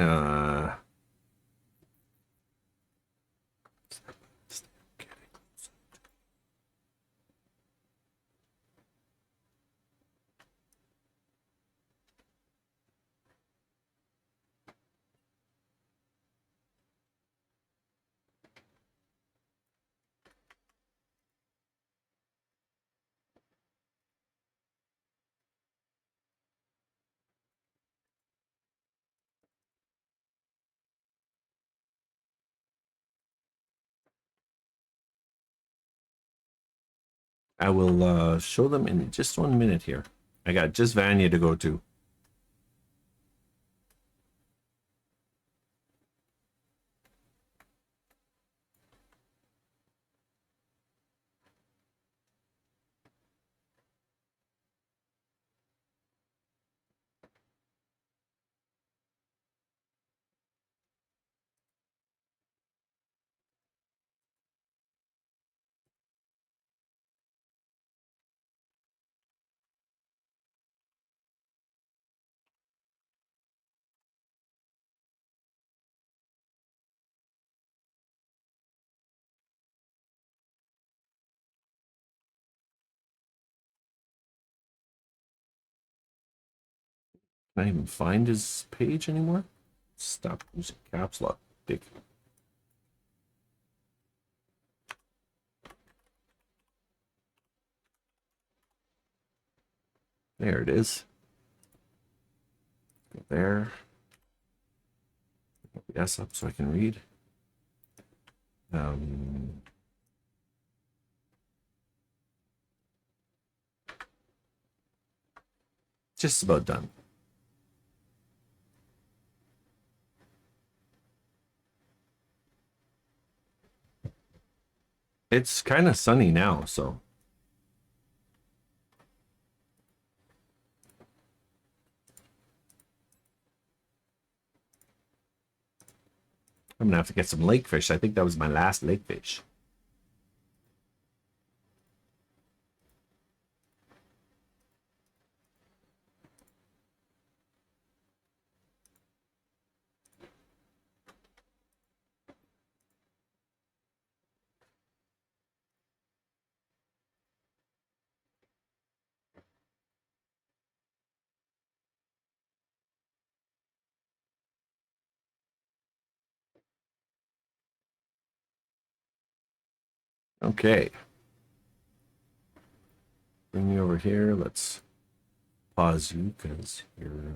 I will show them in just 1 minute here. I got just Vanya to go to. Can I even find his page anymore? Stop using caps lock, dick. There it is. Go there. Put the S up so I can read. Just about done. It's kind of sunny now, so. I'm gonna have to get some lake fish. I think that was my last lake fish. Okay. Bring me over here. Let's pause you because you're.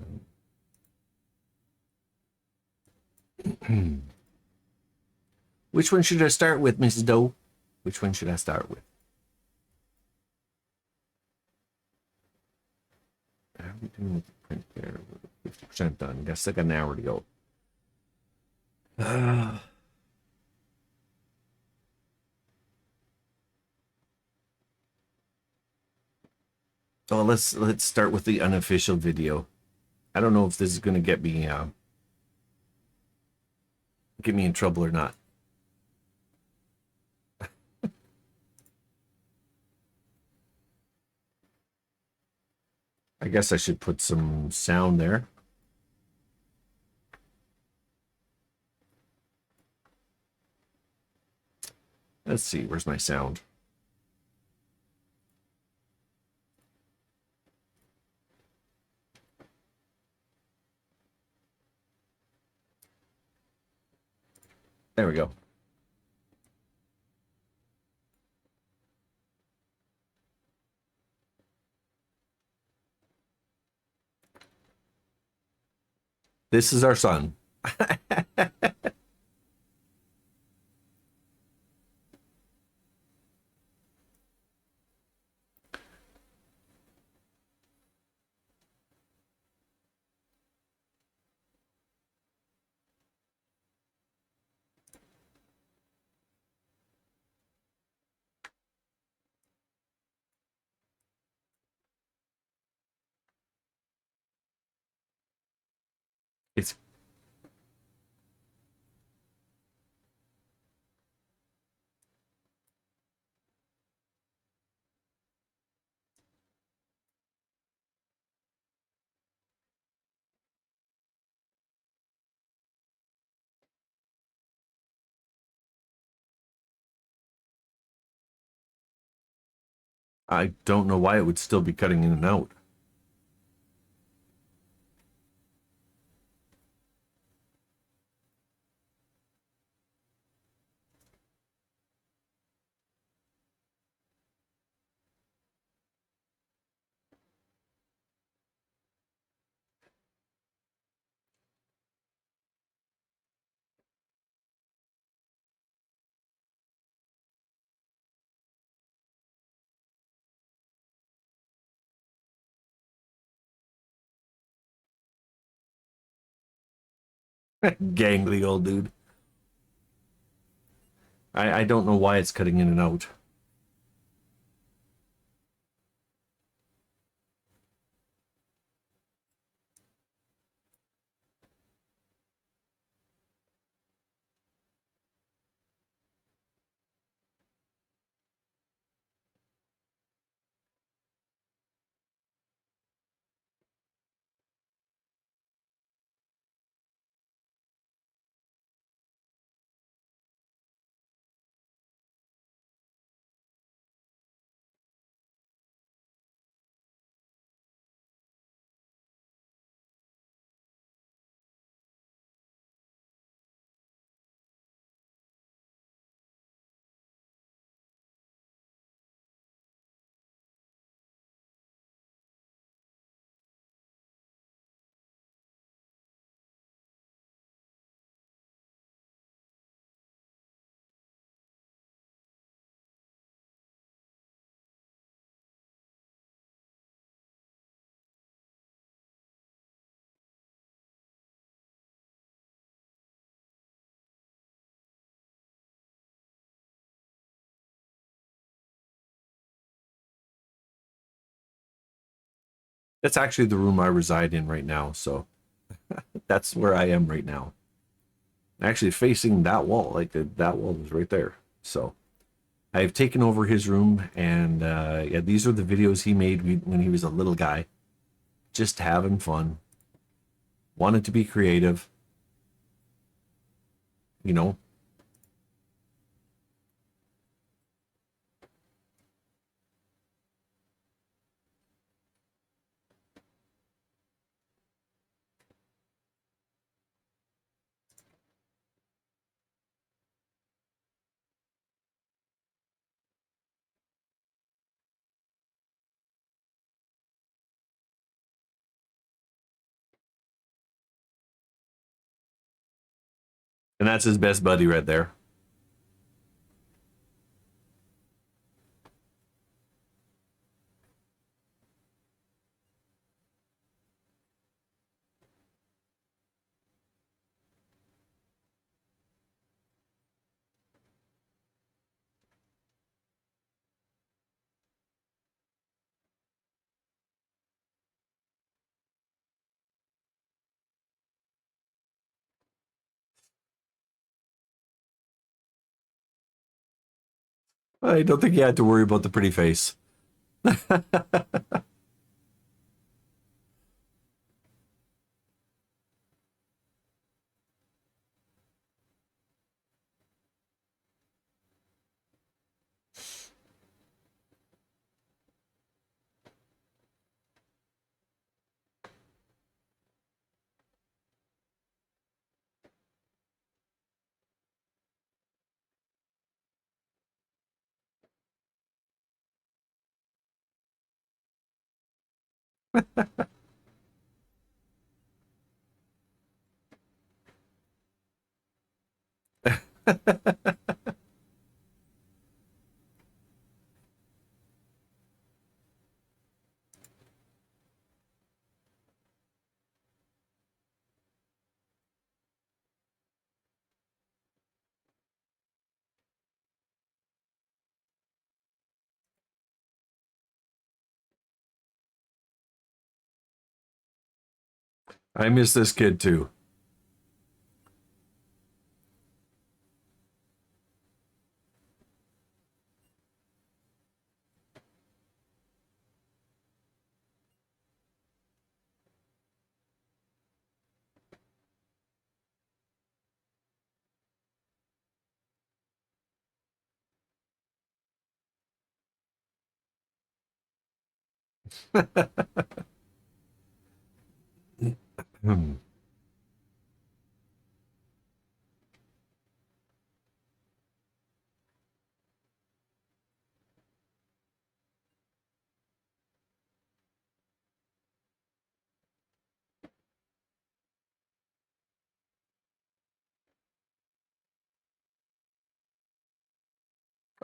Which one should I start with, Mrs. Doe? Which one should I start with? How are we doing with the print there? 50% done. Got still got an hour to go. So let's start with the unofficial video. I don't know if this is gonna get me in trouble or not. I guess I should put some sound there. Let's see, where's my sound? There we go. This is our son. It's I don't know why it would still be cutting in and out. Gangly old dude. I don't know why it's cutting in and out. That's actually the room I reside in right now, so that's where I am right now. Actually facing that wall, like that wall is right there. So I've taken over his room, and yeah, these are the videos he made when he was a little guy, just having fun, wanted to be creative, you know. And that's his best buddy right there. I don't think he had to worry about the pretty face. I miss this kid too. Hmm.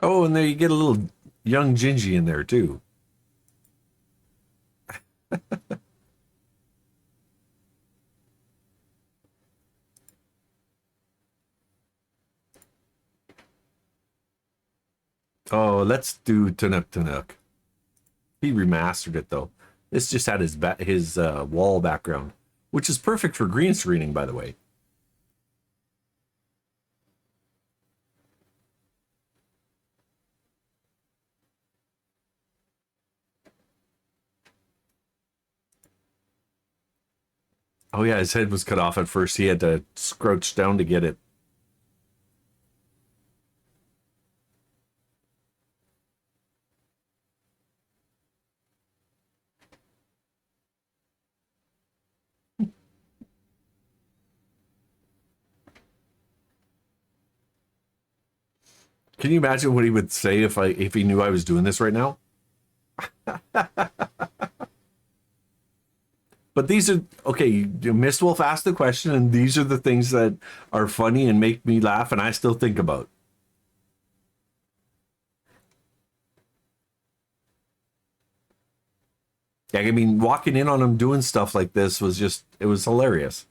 Oh, and there you get a little young Gingy in there too. Oh, let's do Tunuk Tunuk. He remastered it though. This just had his wall background, which is perfect for green screening, by the way. Oh yeah, his head was cut off at first. He had to scrouch down to get it. Can you imagine what he would say if he knew I was doing this right now? But these are okay. Miss Wolf asked the question, and these are the things that are funny and make me laugh, and I still think about. Yeah, I mean, walking in on him doing stuff like this was it was hilarious.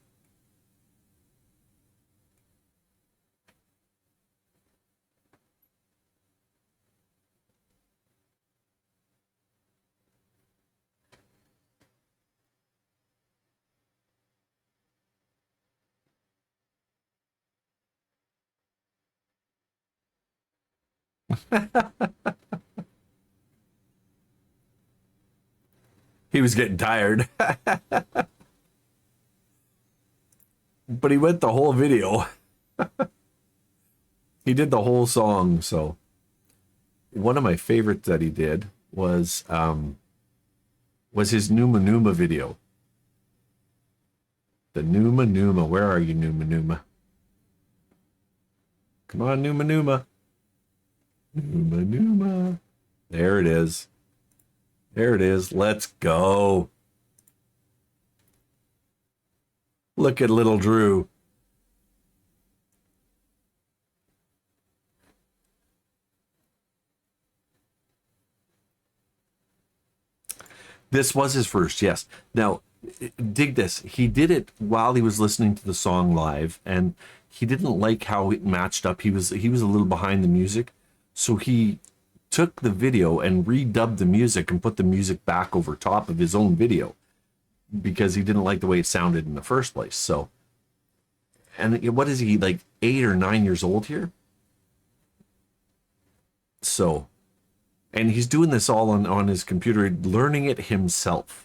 He was getting tired, but he went the whole video. He did the whole song. So one of my favorites that he did was his Numa Numa video. The Numa Numa. Where are you, Numa Numa? Come on, Numa Numa. Numa Numa. There it is. There it is. Let's go. Look at little Drew. This was his first, yes. Now, dig this. He did it while he was listening to the song live, and he didn't like how it matched up. He was a little behind the music, so he took the video and redubbed the music and put the music back over top of his own video because he didn't like the way it sounded in the first place. So, and what is he, like 8 or 9 years old here? So, and he's doing this all on his computer, learning it himself.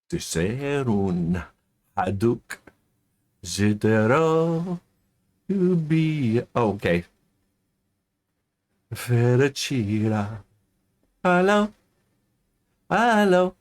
Tuserun Haduk Zitero to be. Oh, okay. Fettuccine. Hello, hello.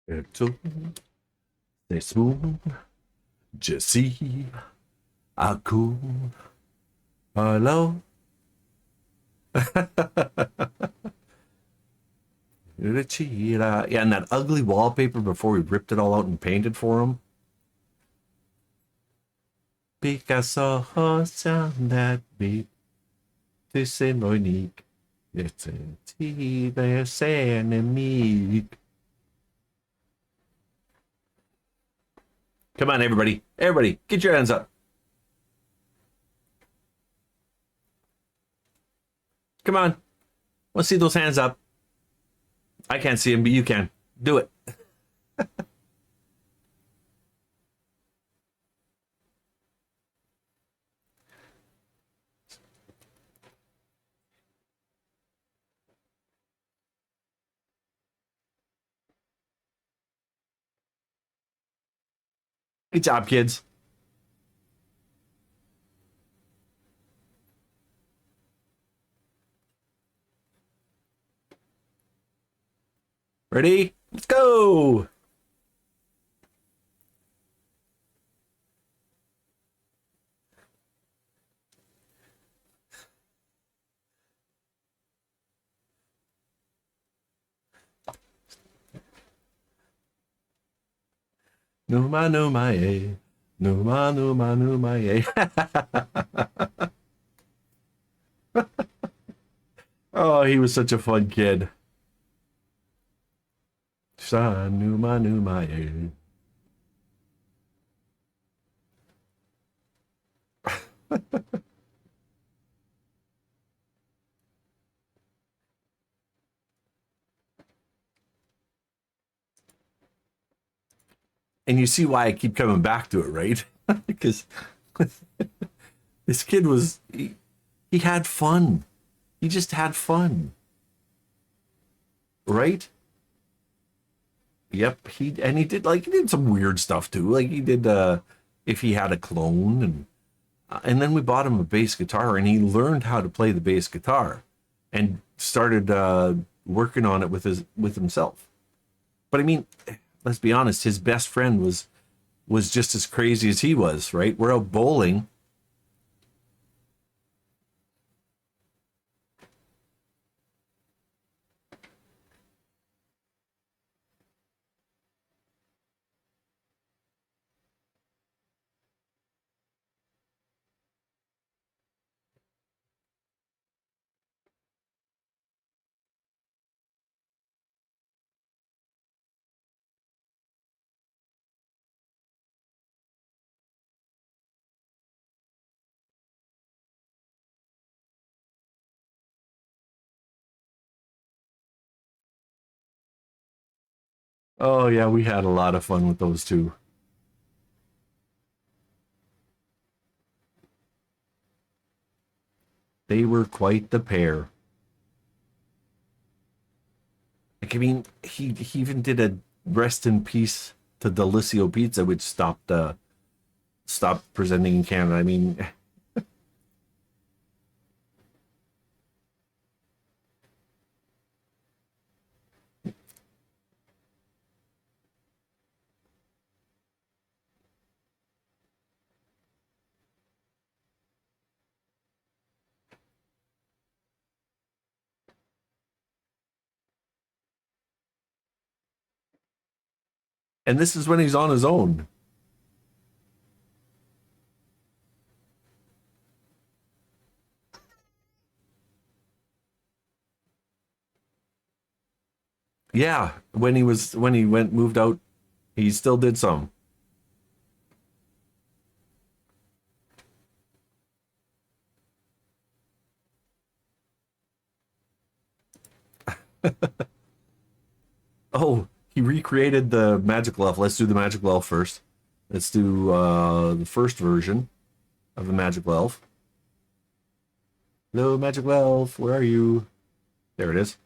It's they smooth, Jesse, Aku, hello. Fettuccine. Yeah, and that ugly wallpaper before we ripped it all out and painted for him. Picasso sound that beat. This is unique. It's a tea, they're saying me. Come on, everybody. Everybody, get your hands up. Come on. Let's see those hands up. I can't see them, but you can. Do it. Good job, kids. Ready? Let's go. Numa, numa, eh. Numa, numa, numa, eh. Oh, he was such a fun kid. Sa, numa, numa, eh. And you see why I keep coming back to it, right? Because this kid was, he had fun. He just had fun, right? Yep. He did he did some weird stuff too. Like he did if he had a clone and then we bought him a bass guitar and he learned how to play the bass guitar and started working on it with himself. But I mean, let's be honest, his best friend was just as crazy as he was, right? We're out bowling. Oh yeah, we had a lot of fun with those two. They were quite the pair. Like I mean, he even did a rest in peace to Delicio Pizza, which stopped presenting in Canada. I mean, and this is when he's on his own. Yeah, when he went moved out, he still did some. Oh, he recreated the magical elf. Let's do the magical elf first. Let's do the first version of the magical elf. Hello, magical elf. Where are you? There it is.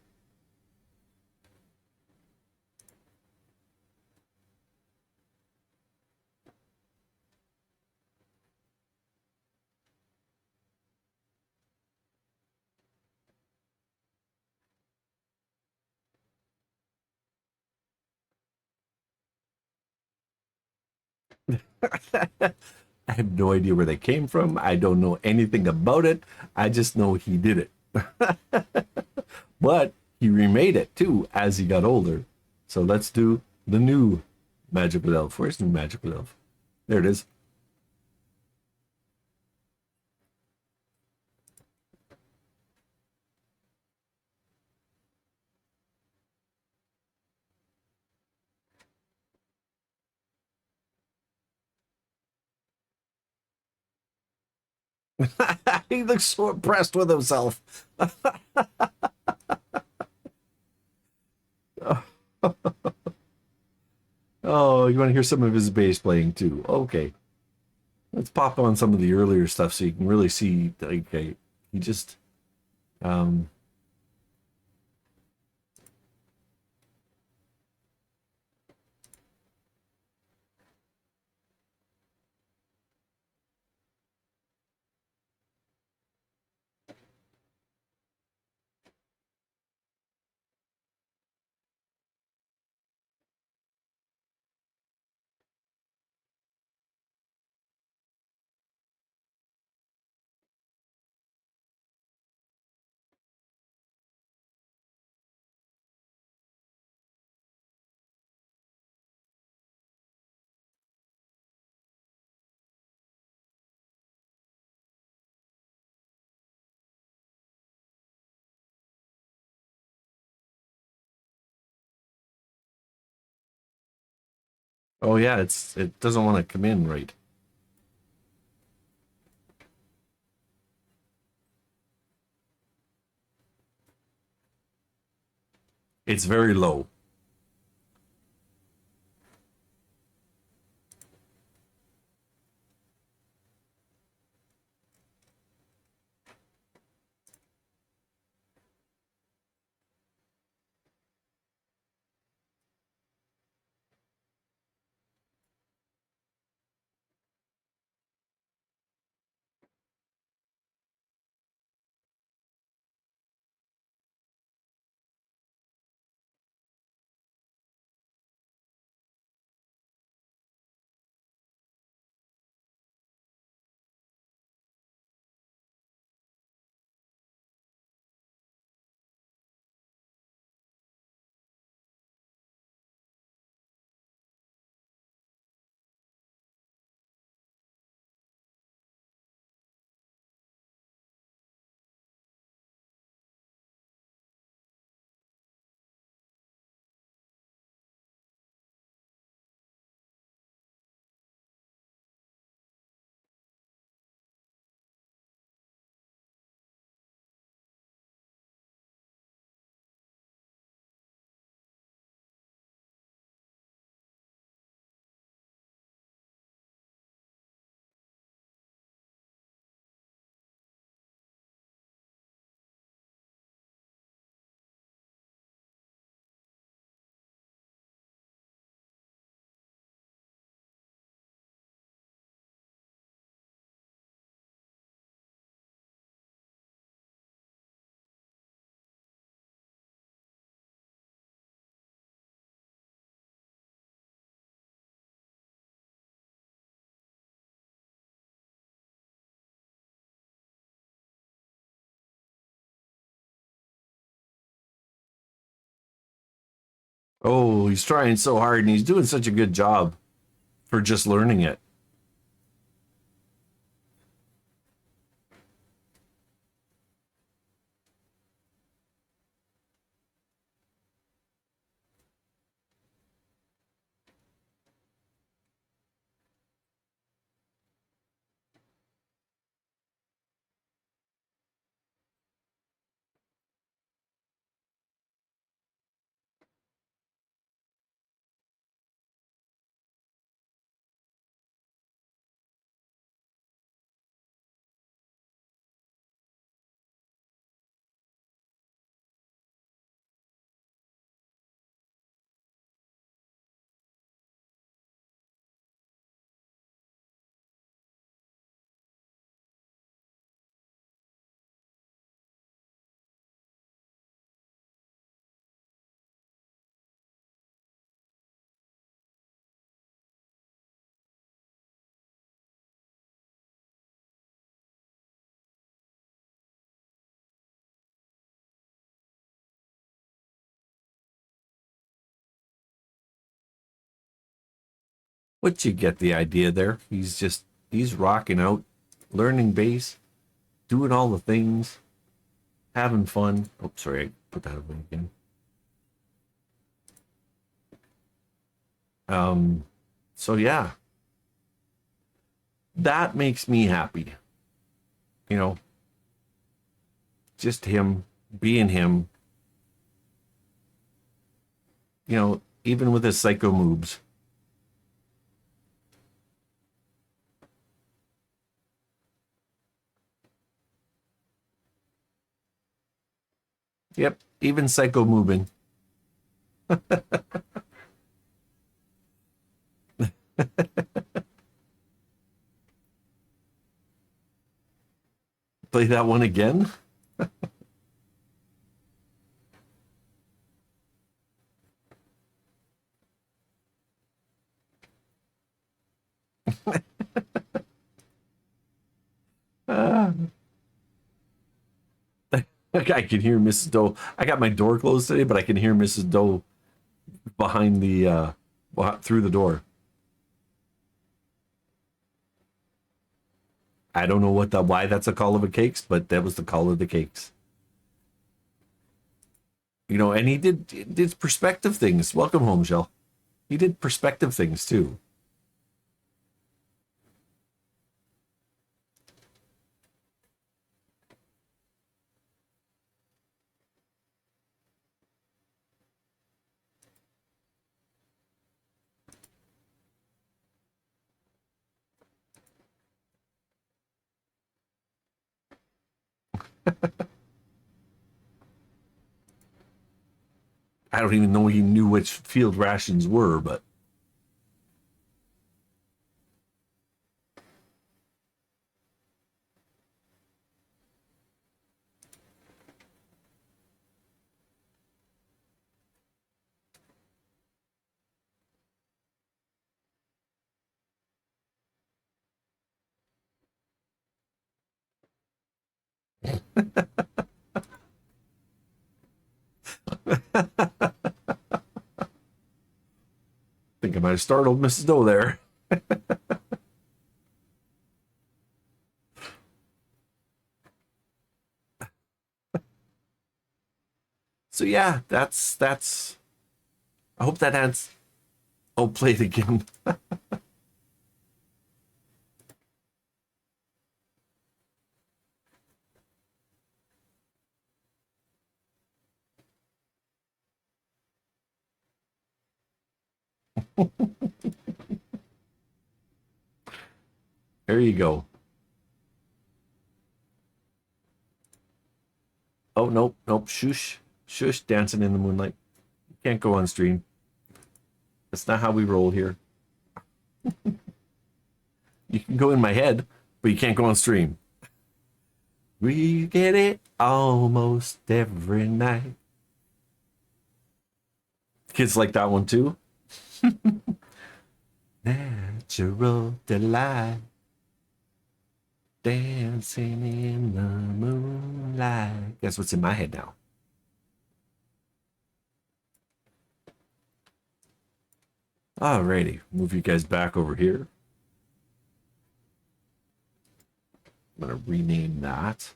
I have no idea where they came from. I don't know anything about it. I just know he did it. But he remade it too as he got older. So let's do the new magical elf. Where's the new magical elf? There it is. He looks so impressed with himself. Oh, you want to hear some of his bass playing too? Okay, let's pop on some of the earlier stuff so you can really see. Like, he just, um, oh yeah, it doesn't want to come in right. It's very low. Oh, he's trying so hard and he's doing such a good job for just learning it. But you get the idea there. He's rocking out, learning bass, doing all the things, having fun. Oh, sorry, I put that away again. So yeah, that makes me happy. You know, just him being him. You know, even with his psycho moves. Yep, even psycho moving. Play that one again. Ah. I can hear Mrs. Doe. I got my door closed today, but I can hear Mrs. Doe behind the through the door. I don't know why that's a call of the cakes, but that was the call of the cakes. You know, and he did perspective things. Welcome home, Shell. He did perspective things too. I don't even know he knew which field rations were, but I think I might have startled Mrs. Doe there. So yeah, that's. I hope that adds. Oh, play it again. There you go. Oh nope, nope. Shush, shush. Dancing in the moonlight. You can't go on stream. That's not how we roll here. You can go in my head, but you can't go on stream. We get it almost every night. Kids like that one too. Natural delight. Dancing in the moonlight. Guess what's in my head now? Alrighty, move you guys back over here. I'm gonna rename that.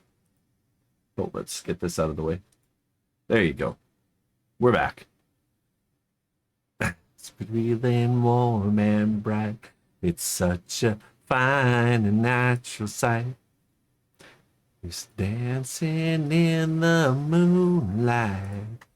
Oh, let's get this out of the way. There you go. We're back. It's breathing warm and bright. It's such a fine and natural sight. It's dancing in the moonlight.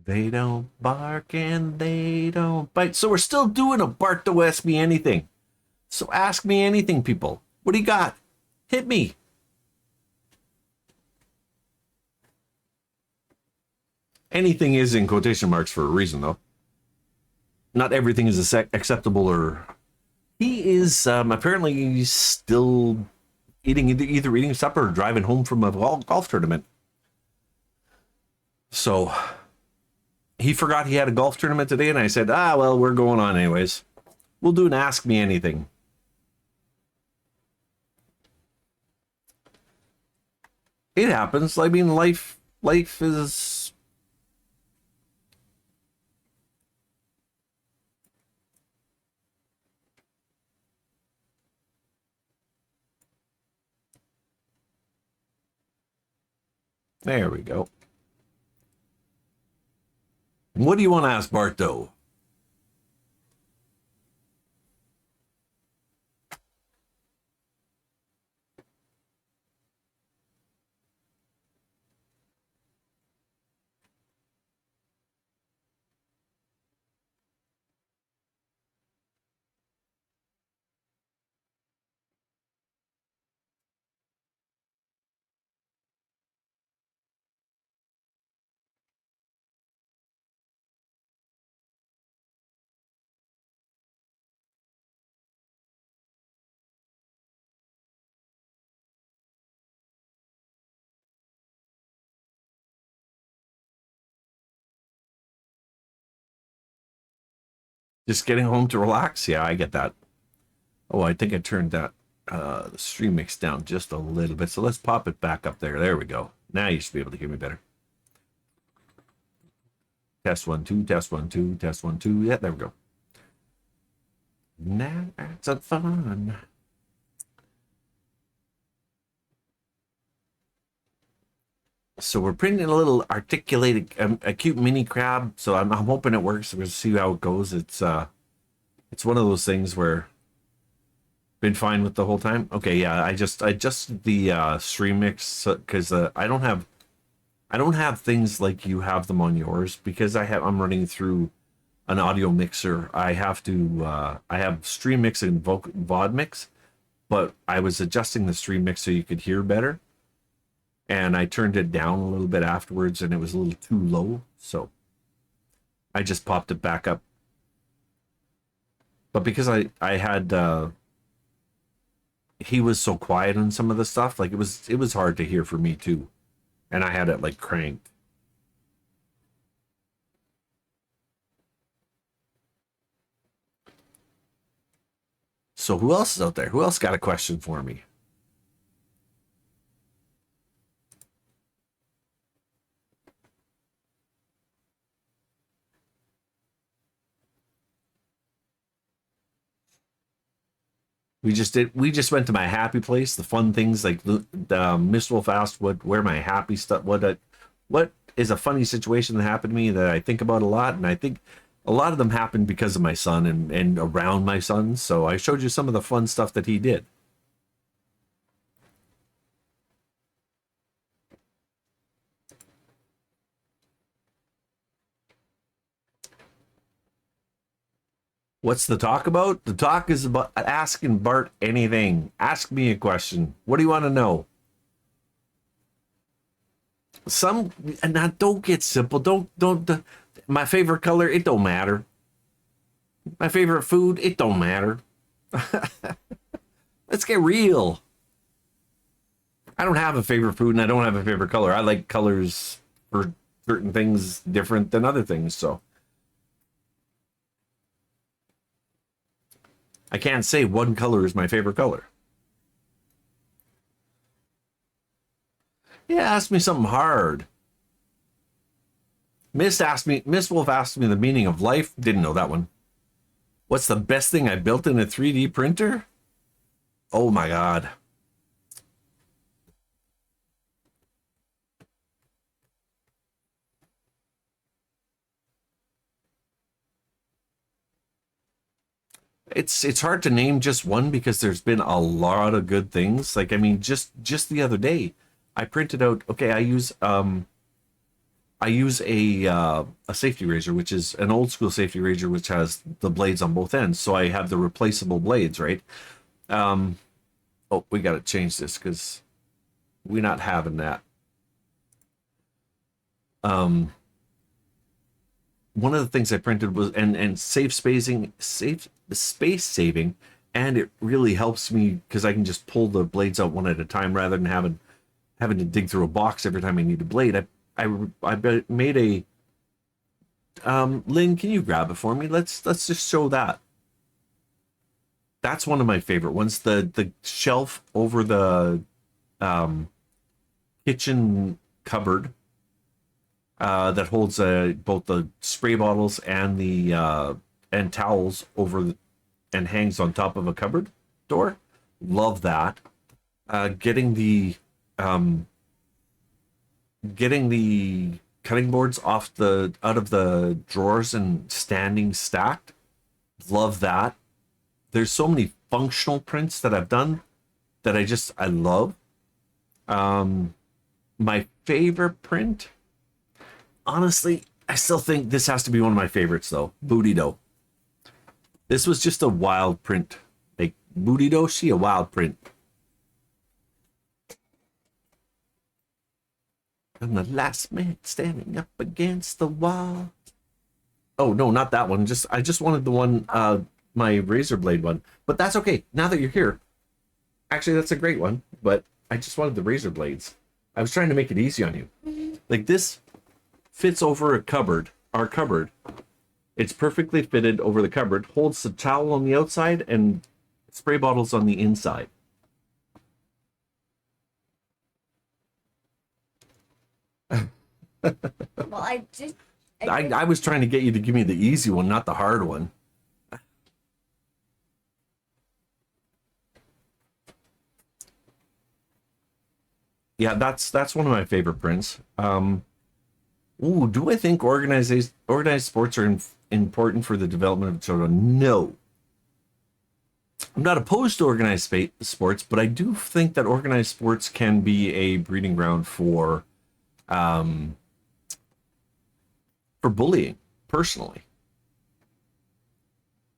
They don't bark and they don't bite. So we're still doing a Bart to Ask Me Anything. So ask me anything, people. What do you got? Hit me. Anything is in quotation marks for a reason, though. Not everything is acceptable or. He is apparently still either eating supper or driving home from a golf tournament. So he forgot he had a golf tournament today, and I said, well, we're going on anyways. We'll do an Ask Me Anything. It happens. I mean, life is... There we go. What do you want to ask Bart, though? Just getting home to relax? Yeah, I get that. Oh, I think I turned that the stream mix down just a little bit. So let's pop it back up there. There we go. Now you should be able to hear me better. Test 1, 2, test 1, 2, test 1, 2. Yeah, there we go. Now that's a fun. So we're printing a little articulated, a cute mini crab. So I'm hoping it works. We'll see how it goes. It's one of those things where been fine with the whole time. Okay, yeah, I just the stream mix because I don't have things like you have them on yours because I'm running through an audio mixer. I have stream mix and VOD mix, but I was adjusting the stream mix so you could hear better. And I turned it down a little bit afterwards and it was a little too low. So I just popped it back up. But because I had, he was so quiet on some of the stuff, like it was hard to hear for me too. And I had it like cranked. So who else is out there? Who else got a question for me? We just went to my happy place, the fun things like the Miss Wolf asked where my happy stuff, what is a funny situation that happened to me that I think about a lot. And I think a lot of them happened because of my son and around my son. So I showed you some of the fun stuff that he did. What's the talk about? The talk is about asking Bart anything. Ask me a question. What do you want to know? And now don't get simple. Don't my favorite color, it don't matter. My favorite food, it don't matter. Let's get real. I don't have a favorite food and I don't have a favorite color. I like colors for certain things different than other things, so I can't say one color is my favorite color. Yeah, ask me something hard. Miss Wolf asked me the meaning of life. Didn't know that one. What's the best thing I built in a 3D printer? Oh my God. It's hard to name just one because there's been a lot of good things. Like, I mean, just the other day, I printed out, okay, I use a safety razor, which is an old school safety razor, which has the blades on both ends. So I have the replaceable blades, right? Oh, we got to change this because we're not having that. One of the things I printed was and space saving, and it really helps me because I can just pull the blades out one at a time rather than having to dig through a box every time I need a blade. I made Lynn, can you grab it for me? Let's just show that. That's one of my favorite ones. The shelf over the um, kitchen cupboard that holds both the spray bottles and the and towels and hangs on top of a cupboard door. Love that. Getting the um, getting the cutting boards out of the drawers and standing stacked. Love that. There's so many functional prints that I've done that I love. My favorite print, honestly, I still think this has to be one of my favorites though. Booty Dough. This was just a wild print. Like Booty Dough, she a wild print. I'm the last man standing up against the wall. Oh no, not that one. I just wanted the one, my razor blade one. But that's okay. Now that you're here, actually that's a great one. But I just wanted the razor blades. I was trying to make it easy on you. Like this fits over our cupboard. It's perfectly fitted over the cupboard. Holds the towel on the outside and spray bottles on the inside. Well, I was trying to get you to give me the easy one, not the hard one. Yeah, that's one of my favorite prints. Do I think organized sports are important for the development of children? No. I'm not opposed to organized sports, but I do think that organized sports can be a breeding ground um, for bullying, personally.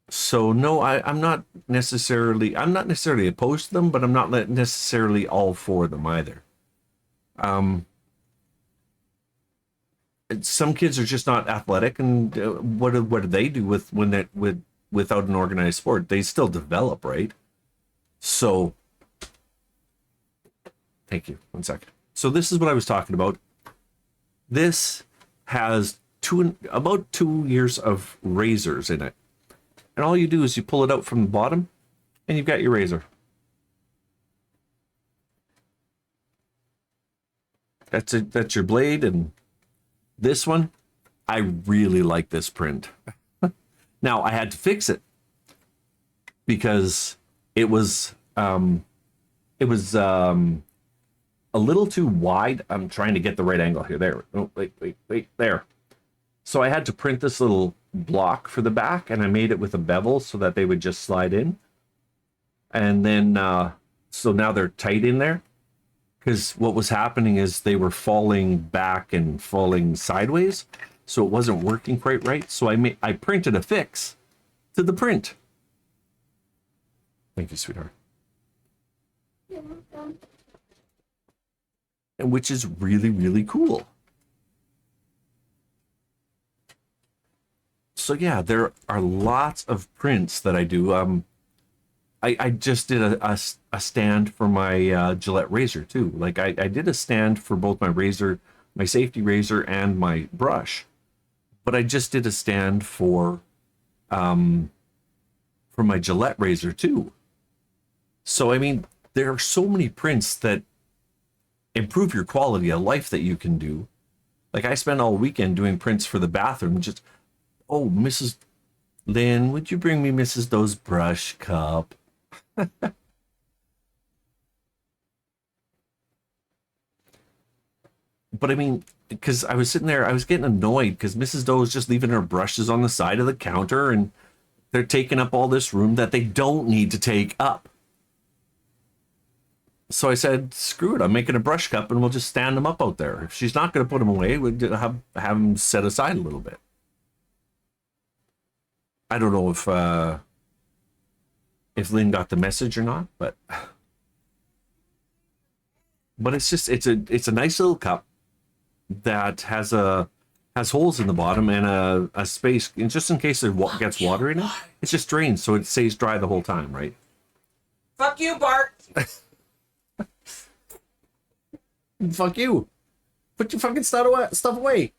So no, I'm not necessarily opposed to them, but I'm not necessarily all for them either. Um, some kids are just not athletic, and what do they do without an organized sport? They still develop, right? So, thank you. 1 second. So this is what I was talking about. This has about 2 years of razors in it, and all you do is you pull it out from the bottom, and you've got your razor. That's your blade, and this one, I really like this print. Now I had to fix it because it was a little too wide. I'm trying to get the right angle here. There. Oh, wait, there. So I had to print this little block for the back, and I made it with a bevel so that they would just slide in. And then, so now they're tight in there. Because what was happening is they were falling back and falling sideways, so it wasn't working quite right. So I printed a fix to the print. Thank you, sweetheart. And which is really, really cool. So yeah, there are lots of prints that I do. I just did a stand for my Gillette razor too. Like I did a stand for both my razor, my safety razor, and my brush. But I just did a stand for my Gillette razor too. So I mean, there are so many prints that improve your quality of life that you can do. Like I spent all weekend doing prints for the bathroom. Just, oh, Mrs. Lynn, would you bring me Mrs. Doe's brush cup? But I mean, because I was sitting there, I was getting annoyed because Mrs. Doe was just leaving her brushes on the side of the counter, and they're taking up all this room that they don't need to take up. So I said, screw it, I'm making a brush cup and we'll just stand them up out there. If she's not going to put them away, we'll have them set aside a little bit. I don't know if Lynn got the message or not, but it's a nice little cup that has holes in the bottom and a space, and just in case there gets water in it, it's just drained so it stays dry the whole time, right? Fuck you, Bart. Fuck you. Put your fucking stuff away.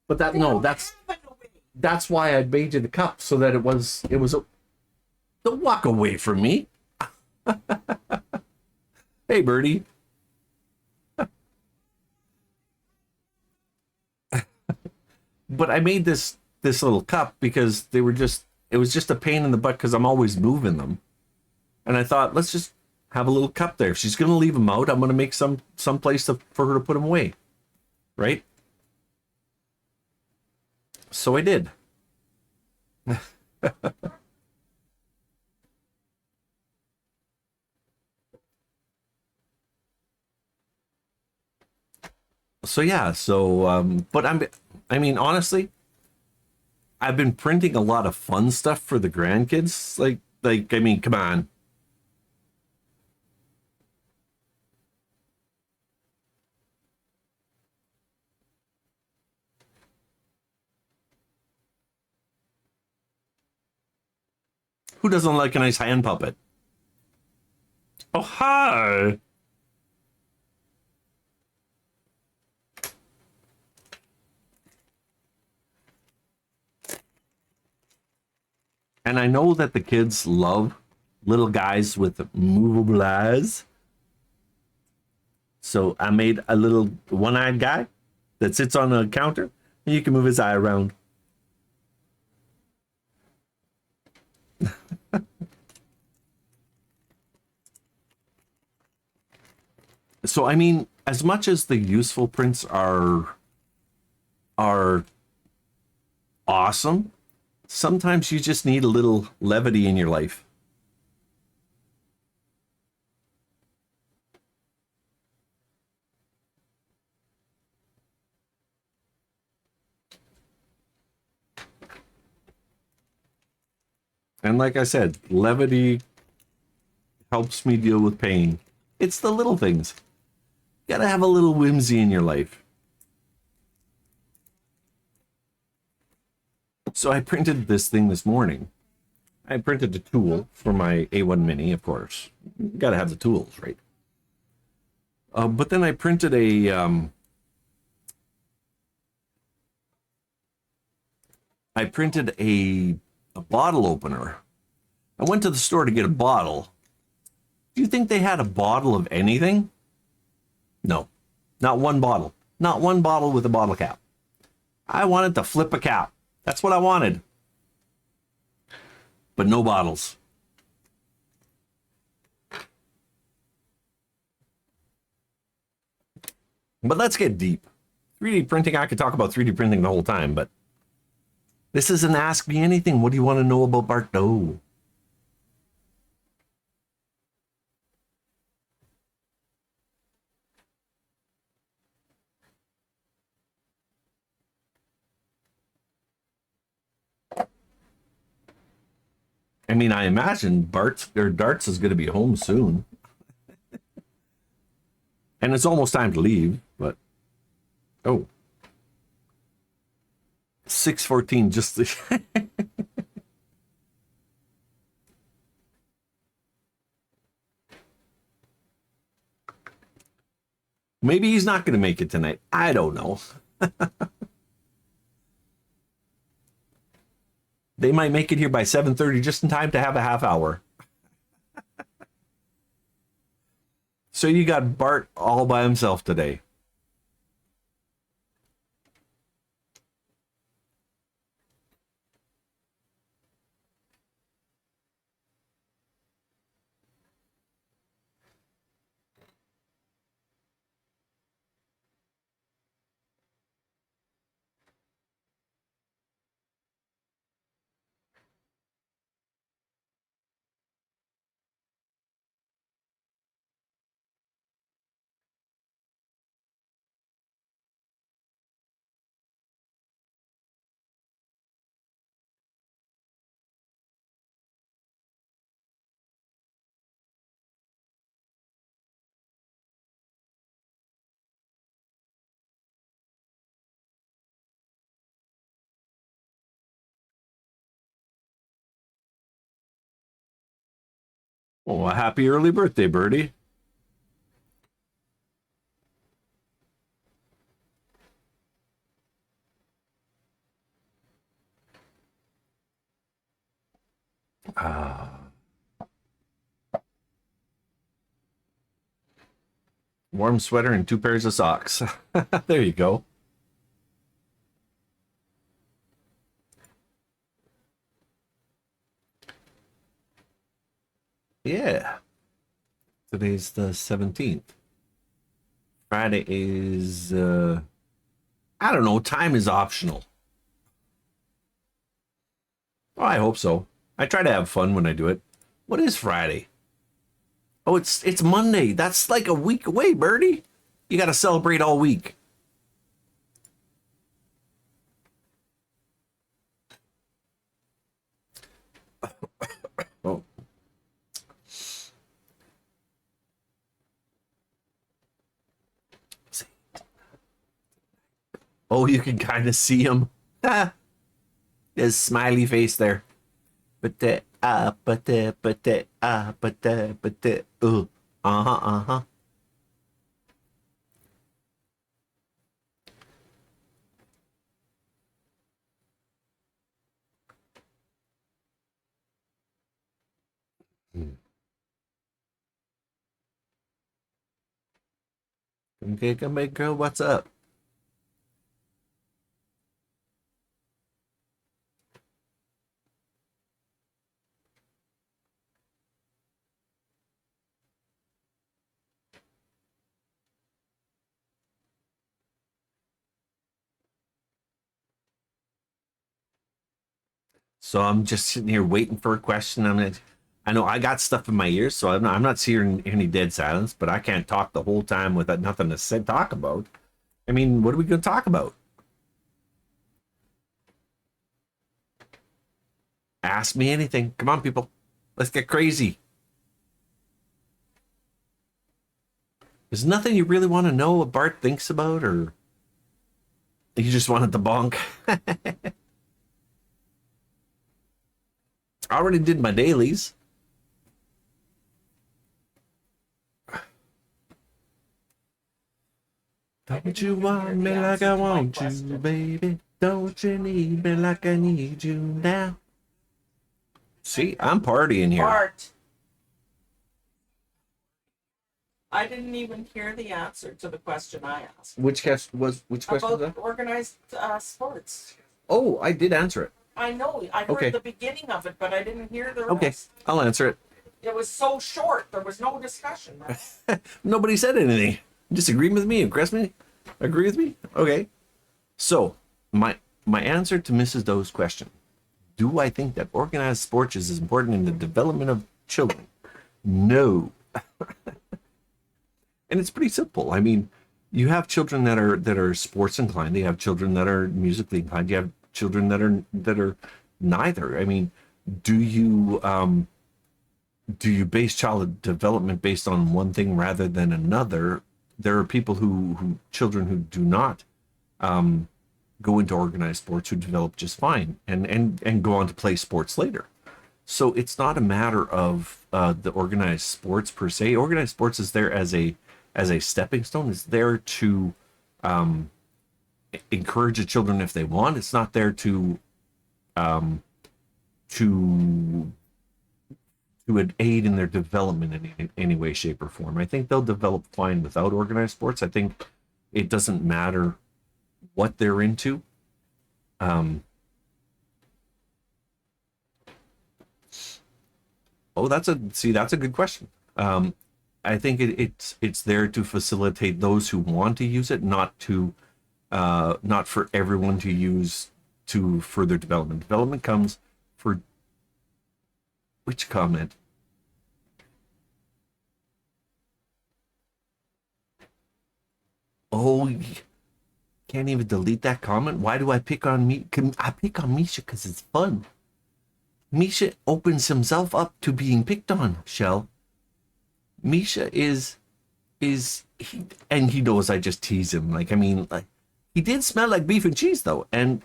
But that They no, don't that's have an away. that's why I made you the cup so that it was a don't walk away from me. Hey, Birdie. But I made this little cup because they were just it was just a pain in the butt because I'm always moving them, and I thought let's just have a little cup there. If she's gonna leave them out, I'm gonna make some place for her to put them away, right? So I did. So yeah, but I mean honestly, I've been printing a lot of fun stuff for the grandkids. Like I mean, come on. Who doesn't like a nice hand puppet? Oh hi. And I know that the kids love little guys with movable eyes. So I made a little one-eyed guy that sits on a counter and you can move his eye around. So I mean, as much as the useful prints are awesome, sometimes you just need a little levity in your life. And like I said, levity helps me deal with pain. It's the little things. You gotta have a little whimsy in your life. So I printed this thing this morning. I printed a tool for my A1 Mini, of course. You gotta have the tools, right? But then I printed a bottle opener. I went to the store to get a bottle. Do you think they had a bottle of anything? No, not one bottle. Not one bottle with a bottle cap. I wanted to flip a cap. That's what I wanted. But no bottles. But let's get deep. 3D printing, I could talk about 3D printing the whole time, but this isn't Ask Me Anything. What do you want to know about Bart? No. I mean, I imagine Darts is going to be home soon. And it's almost time to leave, but oh. 6:14 just Maybe he's not going to make it tonight. I don't know. They might make it here by 7:30 just in time to have a half hour. So you got Bart all by himself today. Oh, a happy early birthday, Birdie. Warm sweater and 2 pairs of socks. There you go. Yeah. Today's the 17th. Friday is, I don't know, time is optional. Oh, I hope so. I try to have fun when I do it. What is Friday? Oh, it's Monday. That's like a week away, Birdie. You got to celebrate all week. Oh. Oh, you can kind of see him. His smiley face there. Uh-huh. Okay, come back, girl. What's up? So I'm just sitting here waiting for a question. I know I got stuff in my ears, so I'm not hearing any dead silence, but I can't talk the whole time without nothing to say, talk about. I mean, what are we going to talk about? Ask me anything. Come on, people. Let's get crazy. There's nothing you really want to know what Bart thinks about, or you just wanted to bonk. I already did my dailies. Don't you want me like I want you, baby? Don't you need me like I need you now? See, I'm partying here. Bart. I didn't even hear the answer to the question I asked. Which question was About that? organized sports. Oh, I did answer it. I know. I heard Okay. the beginning of it, but I didn't hear the Okay, rest. I'll answer it. It was so short. There was no discussion. Right? Nobody said anything. Disagree with me? Agree with me? Okay. So my answer to Mrs. Doe's question: do I think that organized sports is important in the development of children? No. And it's pretty simple. I mean, you have children that are sports inclined. They have children that are musically inclined. You have children that are neither. I mean, do you base child development based on one thing rather than another? There are people who children who do not go into organized sports who develop just fine and go on to play sports later. So it's not a matter of the organized sports per se. Organized sports is there as a stepping stone. It's there to encourage the children if they want. It's not there to to aid in their development in any way, shape, or form. I think they'll develop fine without organized sports. I think it doesn't matter what they're into. Oh, that's a good question. I think it's there to facilitate those who want to use it, not for everyone to use to further development. Development comes for which comment? Oh, can't even delete that comment. Why do I pick on me? I pick on Misha because it's fun. Misha opens himself up to being picked on, Shell. Misha is he knows I just tease him. Like, I mean, like, he did smell like beef and cheese though, and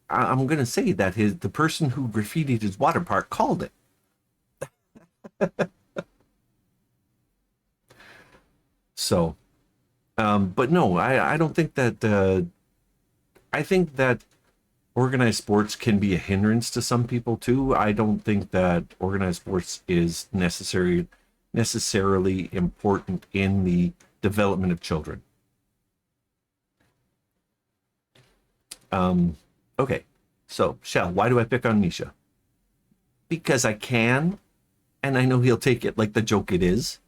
I'm gonna say that the person who graffitied his water park called it. So, but no, I don't think that. I think that organized sports can be a hindrance to some people too. I don't think that organized sports is necessarily important in the development of children. Okay, so Shell, why do I pick on Misha? Because I can, and I know he'll take it like the joke it is.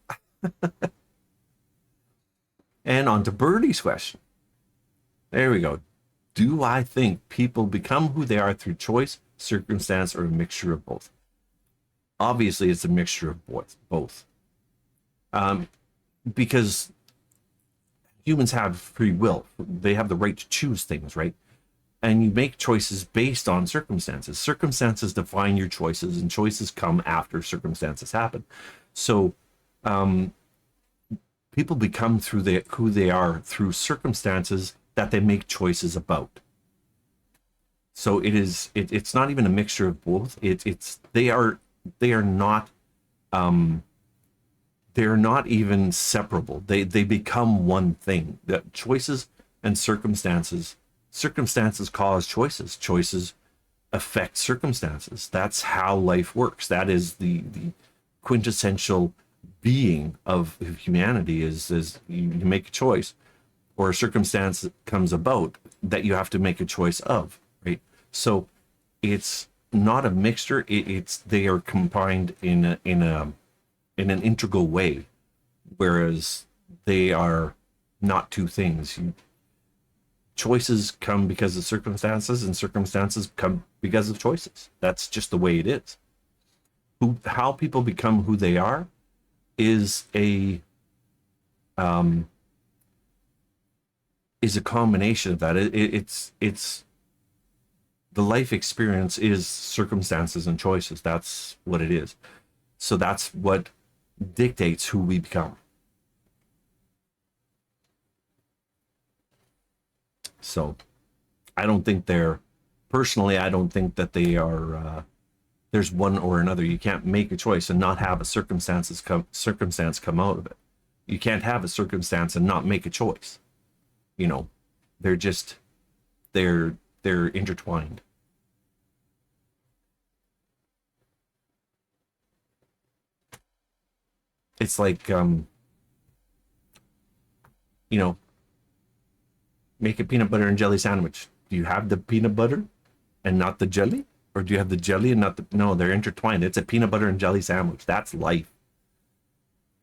And on to Birdie's question. There we go. Do I think people become who they are through choice, circumstance, or a mixture of both? Obviously, it's a mixture of both. Because humans have free will. They have the right to choose things, right? And you make choices based on circumstances. Circumstances define your choices, and choices come after circumstances happen. So people become who they are through circumstances that they make choices about. So it's not even a mixture of both. They are not they're not even separable. They become one thing. That choices and circumstances cause choices. Choices affect circumstances. That's how life works. That is the quintessential being of humanity is you make a choice or a circumstance comes about that you have to make a choice of, right? So it's not a mixture. It's they are combined in an integral way, whereas they are not two things. Choices come because of circumstances, and circumstances come because of choices. That's just the way it is. How people become who they are is a combination of that. It's the life experience is circumstances and choices. That's what it is. So that's what dictates who we become. So I don't think I don't think that they are there's one or another. You can't make a choice and not have a circumstance come out of it. You can't have a circumstance and not make a choice. They're just they're intertwined. It's like make a peanut butter and jelly sandwich. Do you have the peanut butter and not the jelly? Or do you have the jelly and not the... No, they're intertwined. It's a peanut butter and jelly sandwich. That's life.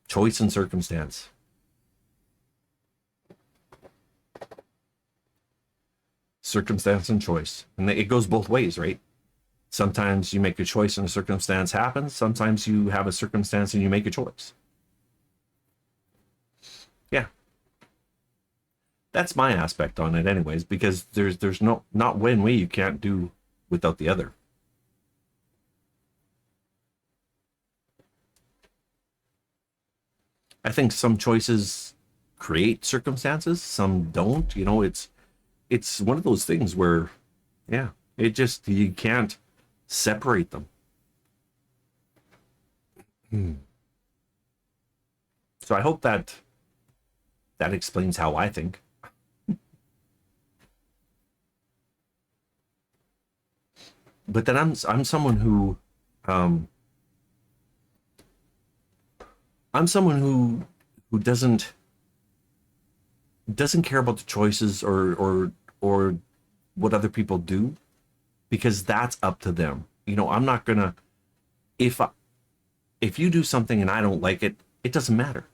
Choice and circumstance. Circumstance and choice. And it goes both ways, right? Sometimes you make a choice and a circumstance happens. Sometimes you have a circumstance and you make a choice. Yeah. That's my aspect on it anyways, because there's not one way you can't do without the other. I think some choices create circumstances, some don't. It's one of those things where, yeah, you can't separate them. So I hope that explains how I think. But then I'm someone who doesn't care about the choices or what other people do, because that's up to them. I'm not gonna, if you do something and I don't like it, it doesn't matter.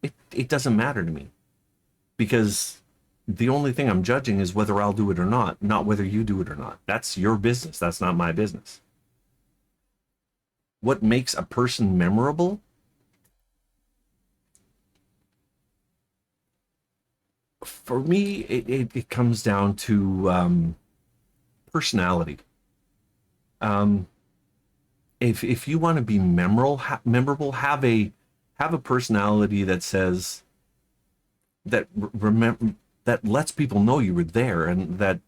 It doesn't matter to me, because the only thing I'm judging is whether I'll do it or not whether you do it or not. That's your business. That's not my business. What makes a person memorable? For me, it comes down to personality. If you want to be memorable, have a personality that says that that lets people know you were there, and that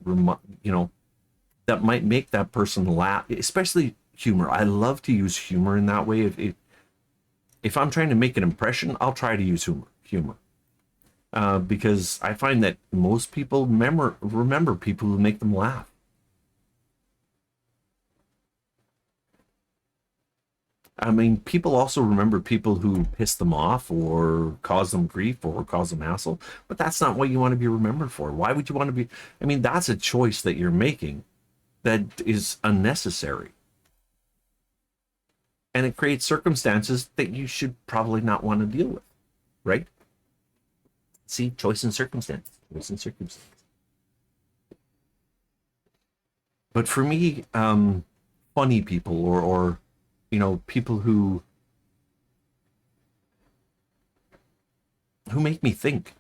that might make that person laugh. Especially humor. I love to use humor in that way. If I'm trying to make an impression, I'll try to use humor. Because I find that most people remember people who make them laugh. I mean, people also remember people who piss them off or cause them grief or cause them hassle, but that's not what you want to be remembered for. Why would you want to be? I mean, that's a choice that you're making that is unnecessary. And it creates circumstances that you should probably not want to deal with, right? See, choice and circumstance, choice and circumstance. But for me, funny people or people who make me think.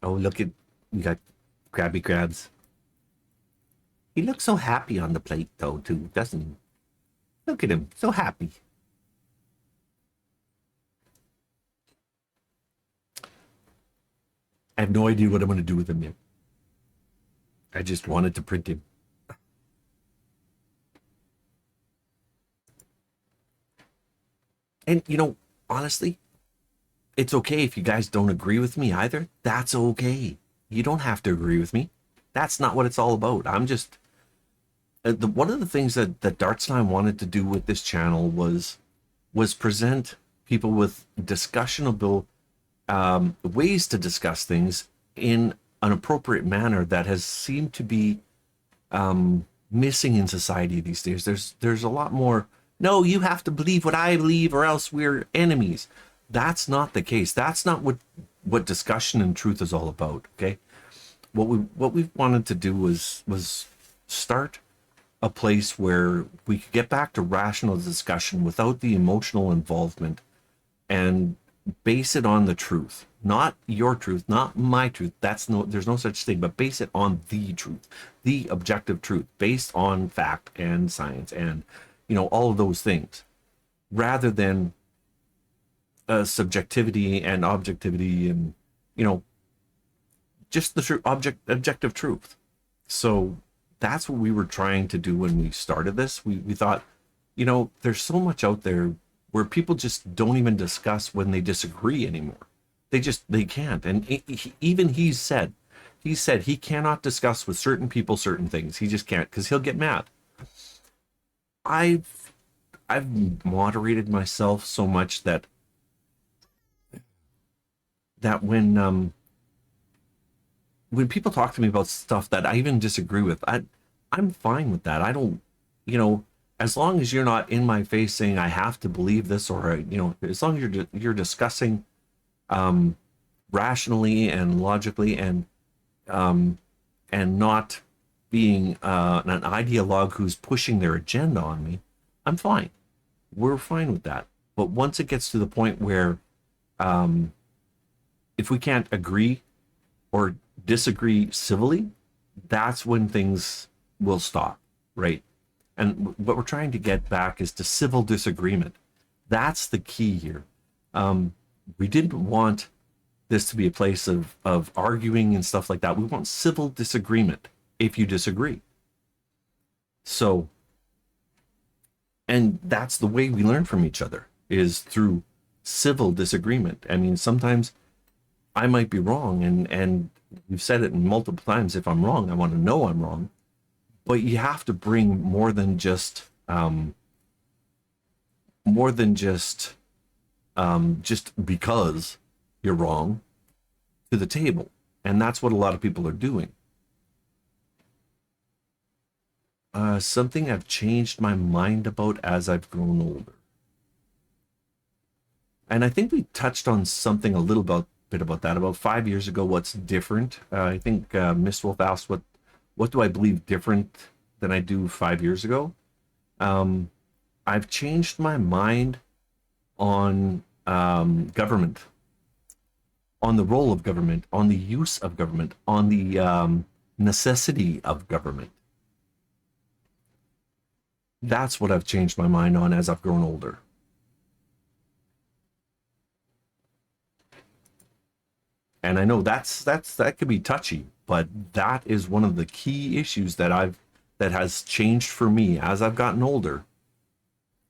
Oh, look at we got Krabby Krabs. He looks so happy on the plate though, too, doesn't he? Look at him, so happy. I have no idea what I'm going to do with him yet. I just wanted to print him. And honestly, it's okay if you guys don't agree with me either. That's okay. You don't have to agree with me. That's not what it's all about. I'm just one of the things that Darts and I wanted to do with this channel was present people with discussionable ways to discuss things in an appropriate manner that has seemed to be missing in society these days. There's a lot more. No, you have to believe what I believe, or else we're enemies. That's not the case. That's not what discussion and truth is all about. Okay, what we wanted to do was start a place where we could get back to rational discussion without the emotional involvement and base it on the truth, not your truth, not my truth. There's no such thing, but base it on the truth, the objective truth, based on fact and science and all of those things, rather than subjectivity and objectivity and just the objective truth. So that's what we were trying to do when we started this. We thought, there's so much out there where people just don't even discuss when they disagree anymore. They can't. And even he said he cannot discuss with certain people certain things. He just can't, because he'll get mad. I've moderated myself so much that when people talk to me about stuff that I even disagree with, I'm fine with that. I don't, as long as you're not in my face saying I have to believe this, or as long as you're discussing rationally and logically and not being an ideologue who's pushing their agenda on me, I'm fine. We're fine with that. But once it gets to the point where if we can't agree or disagree civilly, that's when things will stop, right? And what we're trying to get back is to civil disagreement. That's the key here. We didn't want this to be a place of arguing and stuff like that. We want civil disagreement if you disagree. So, and that's the way we learn from each other, is through civil disagreement. I mean, sometimes I might be wrong, and we've said it multiple times. If I'm wrong, I want to know I'm wrong. But you have to bring more than just because you're wrong to the table, and that's what a lot of people are doing. Something I've changed my mind about as I've grown older, and I think we touched on something a little bit about that about 5 years ago. What's different? I think Miss Wolf asked what do I believe different than I do 5 years ago. I've changed my mind on government, on the role of government, on the use of government, on the necessity of government. That's what I've changed my mind on as I've grown older. And I know that could be touchy, but that is one of the key issues that has changed for me as I've gotten older.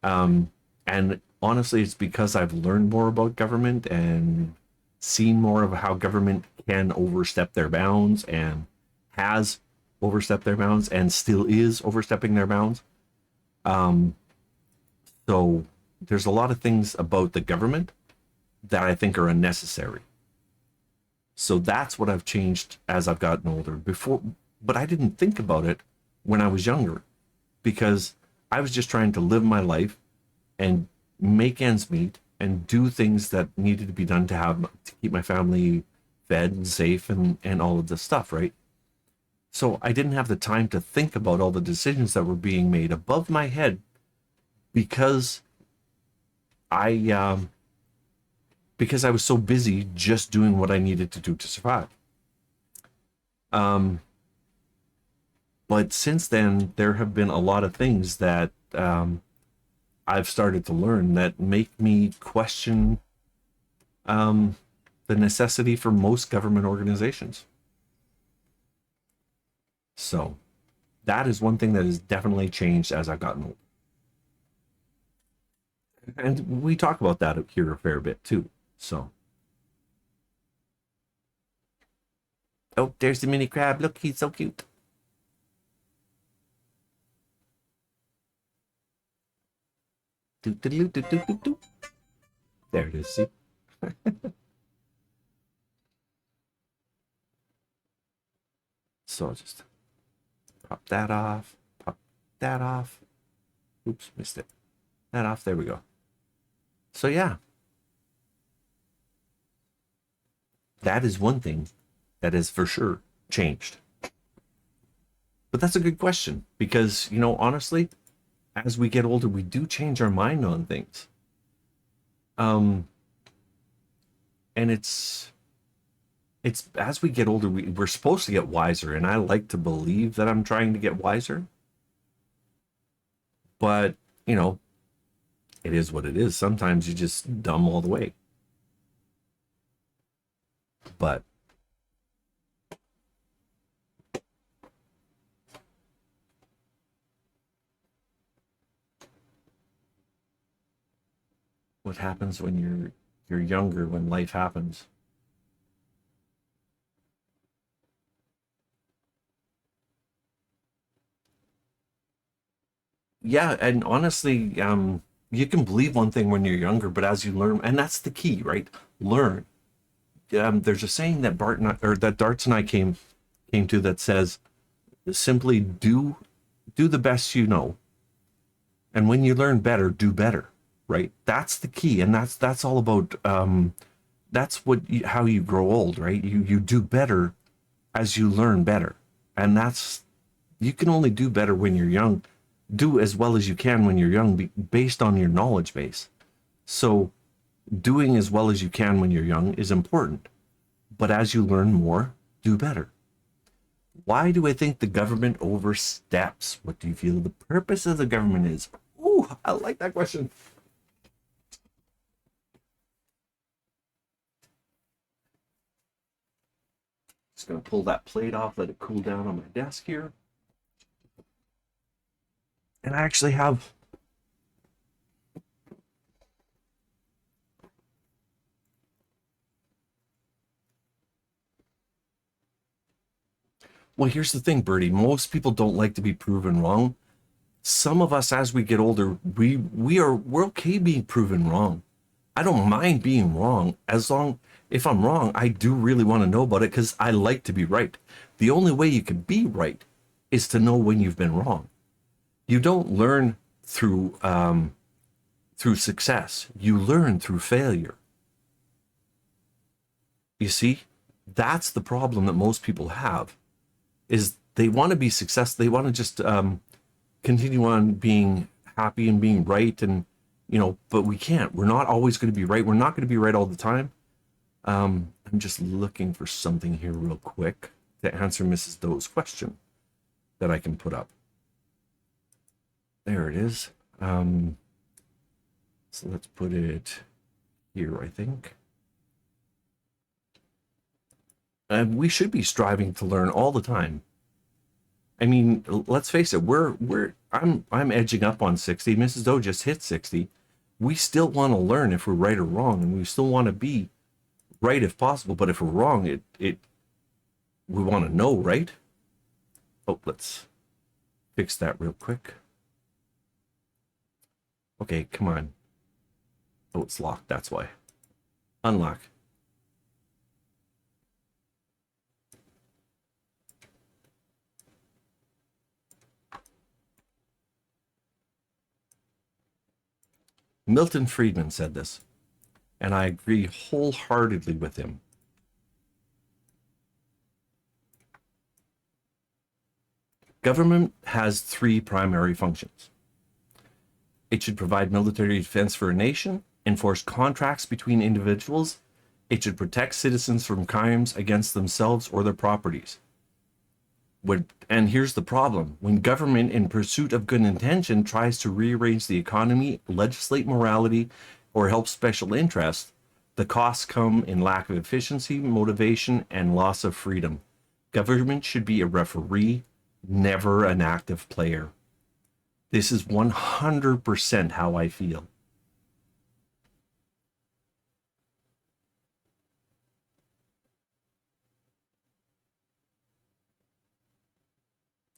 And honestly, it's because I've learned more about government, and seen more of how government can overstep their bounds and has overstepped their bounds and still is overstepping their bounds. Um, so there's a lot of things about the government that I think are unnecessary. So that's what I've changed as I've gotten older. Before, but I didn't think about it when I was younger because I was just trying to live my life and make ends meet and do things that needed to be done to keep my family fed and safe and all of this stuff, right? So I didn't have the time to think about all the decisions that were being made above my head because I because I was so busy just doing what I needed to do to survive. Um, but since then, there have been a lot of things that I've started to learn that make me question um, the necessity for most government organizations. So that is one thing that has definitely changed as I've gotten older. And we talk about that here a fair bit too. So, oh, there's the mini crab. Look, he's so cute. Do, do, do, do, do, do, do. There it is. See? So I'll just pop that off, pop that off. Oops, missed it. That off. There we go. So yeah, that is one thing that is for sure changed. But that's a good question because, honestly, as we get older, we do change our mind on things. Um, and it's as we get older, we're supposed to get wiser, and I like to believe that I'm trying to get wiser. But, it is what it is. Sometimes you just dumb all the way. But what happens when you're younger, when life happens? Yeah, and honestly, you can believe one thing when you're younger, but as you learn, and that's the key, right? Learn. There's a saying that Bart and I, or that Darts and I came to that says, simply do the best you know, and when you learn better, do better. Right? That's the key, and that's all about. That's how you grow old, right? You do better as you learn better, and that's you can only do better when you're young. Do as well as you can when you're young, based on your knowledge base. So, doing as well as you can when you're young is important, but as you learn more, do better. Why do I think the government oversteps? What do you feel the purpose of the government is? Ooh, I like that question. Just gonna pull that plate off, let it cool down on my desk here. And I actually have well, here's the thing, Bertie. Most people don't like to be proven wrong. Some of us, as we get older, we're okay being proven wrong. I don't mind being wrong as long if I'm wrong, I do really want to know about it because I like to be right. The only way you can be right is to know when you've been wrong. You don't learn through success. You learn through failure. You see, that's the problem that most people have is they want to be successful. They want to just continue on being happy and being right. And, but we can't. We're not always going to be right. We're not going to be right all the time. I'm just looking for something here real quick to answer Mrs. Doe's question that I can put up. There it is. So let's put it here, I think. And we should be striving to learn all the time. I mean, let's face it, I'm edging up on 60. Mrs. Doe just hit 60. We still want to learn if we're right or wrong, and we still want to be right if possible, but if we're wrong, we want to know, right? Oh, let's fix that real quick. Okay, come on. Oh, it's locked, that's why. Unlock. Milton Friedman said this, and I agree wholeheartedly with him. Government has three primary functions. It should provide military defense for a nation, enforce contracts between individuals. It should protect citizens from crimes against themselves or their properties. And here's the problem. When government, in pursuit of good intention, tries to rearrange the economy, legislate morality, or help special interests, the costs come in lack of efficiency, motivation, and loss of freedom. Government should be a referee, never an active player. This is 100% how I feel.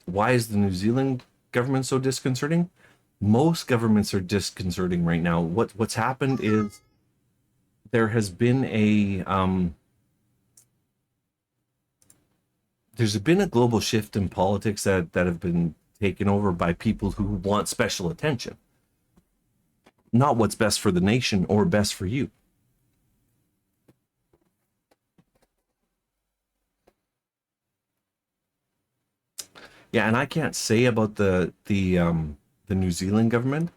Why is the New Zealand government so disconcerting? Most governments are disconcerting right now. What's happened is there has been there's been a global shift in politics that have been taken over by people who want special attention, not what's best for the nation or best for you. Yeah, and I can't say about the New Zealand government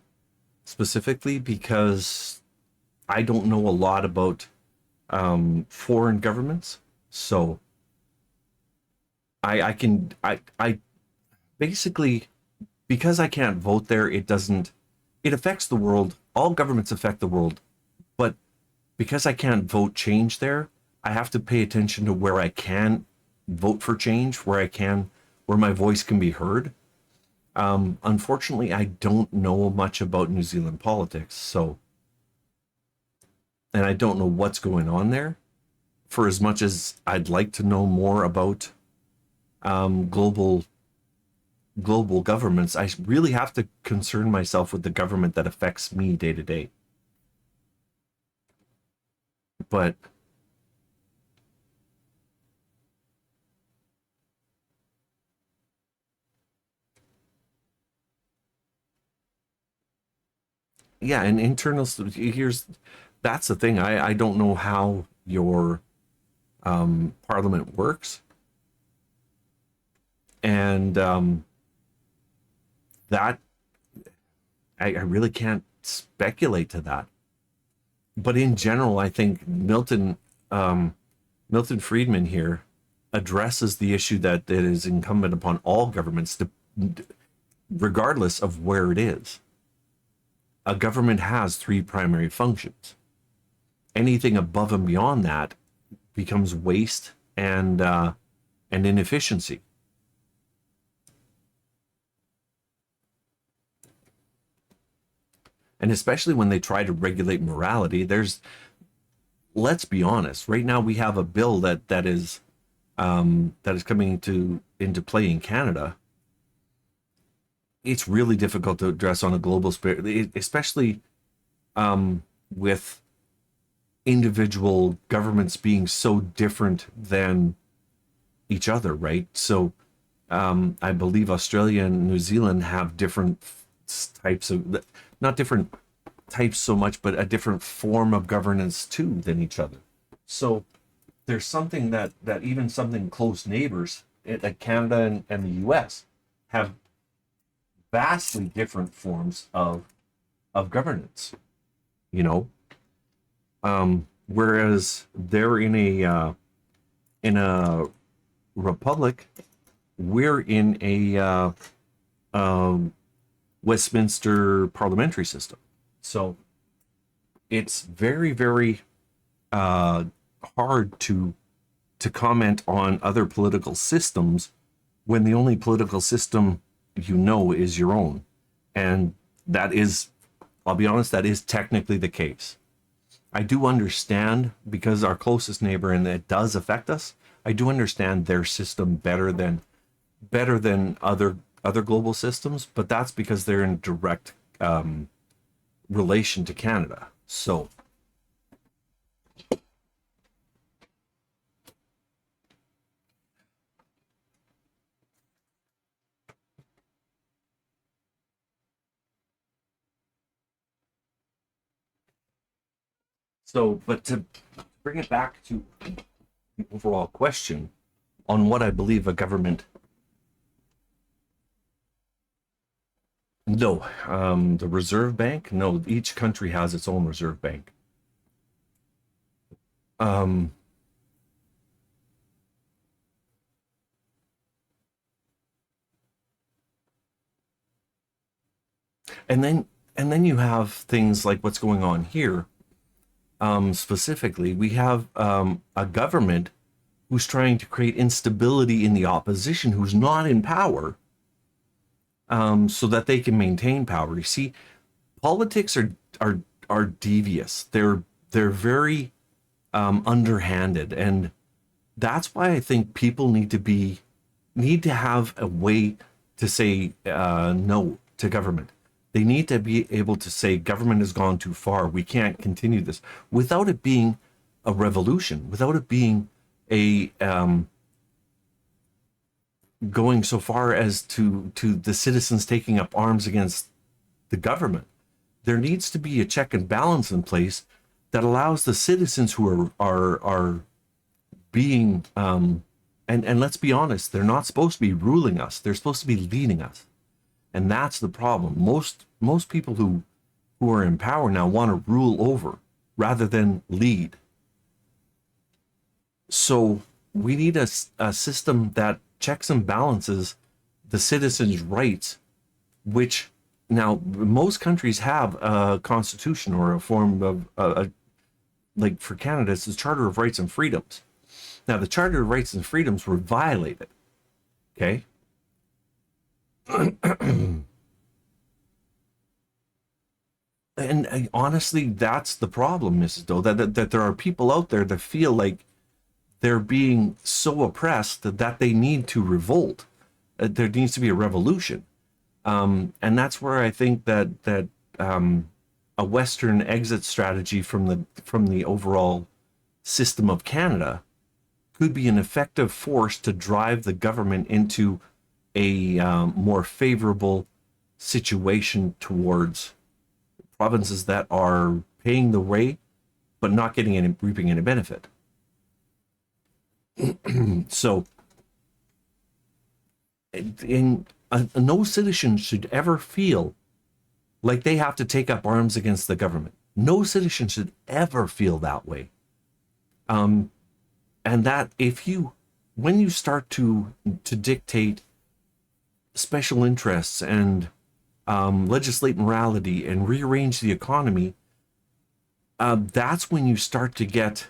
specifically because I don't know a lot about foreign governments. So I basically, because I can't vote there, it affects the world. All governments affect the world, but because I can't vote change there, I have to pay attention to where I can vote for change, where my voice can be heard. Unfortunately, I don't know much about New Zealand politics, and I don't know what's going on there. For as much as I'd like to know more about global governments, I really have to concern myself with the government that affects me day to day. But yeah, and here's that's the thing. I don't know how your parliament works, and that I really can't speculate to that. But in general, I think Milton Friedman here addresses the issue that it is incumbent upon all governments to, regardless of where it is. A government has three primary functions. Anything above and beyond that becomes waste and inefficiency. And especially when they try to regulate morality, let's be honest. Right now, we have a bill that is coming into play in Canada. It's really difficult to address on a global scale, especially with individual governments being so different than each other, right? So I believe Australia and New Zealand have different types of, not different types so much, but a different form of governance too than each other. So there's something that even something close neighbors like Canada and the US have vastly different forms of governance, you know. Whereas they're in a republic, we're in a Westminster parliamentary system. So it's very, very hard to comment on other political systems when the only political system you know is your own. And that is, I'll be honest, that is technically the case. I do understand, because our closest neighbor, and it does affect us. I do understand their system better than other global systems, but that's because they're in direct relation to Canada. So but to bring it back to the overall question on what I believe a government. No, the Reserve Bank. No, each country has its own Reserve Bank. Um, and then you have things like what's going on here. Specifically, we have a government who's trying to create instability in the opposition, who's not in power, so that they can maintain power. You see, politics are devious. They're very underhanded, and that's why I think people need to have a way to say no to government. They need to be able to say government has gone too far. We can't continue this without it being a revolution, without it being a going so far as to the citizens taking up arms against the government. There needs to be a check and balance in place that allows the citizens who are being and let's be honest, they're not supposed to be ruling us. They're supposed to be leading us. And that's the problem. Most people who are in power now want to rule over rather than lead. So we need a system that checks and balances the citizens' rights, which now most countries have a constitution or a form of like for Canada, it's the Charter of Rights and Freedoms. Now the Charter of Rights and Freedoms were violated. Okay. And honestly, that's the problem, Mrs. Doe, that there are people out there that feel like they're being so oppressed that they need to revolt. There needs to be a revolution. And that's where I think that a Western exit strategy from the overall system of Canada could be an effective force to drive the government into a more favorable situation towards provinces that are paying the way but not getting any reaping any benefit. So no citizen should ever feel like they have to take up arms against the government. No citizen should ever feel that way. And that when you start to dictate special interests and legislate morality and rearrange the economy, that's when you start to get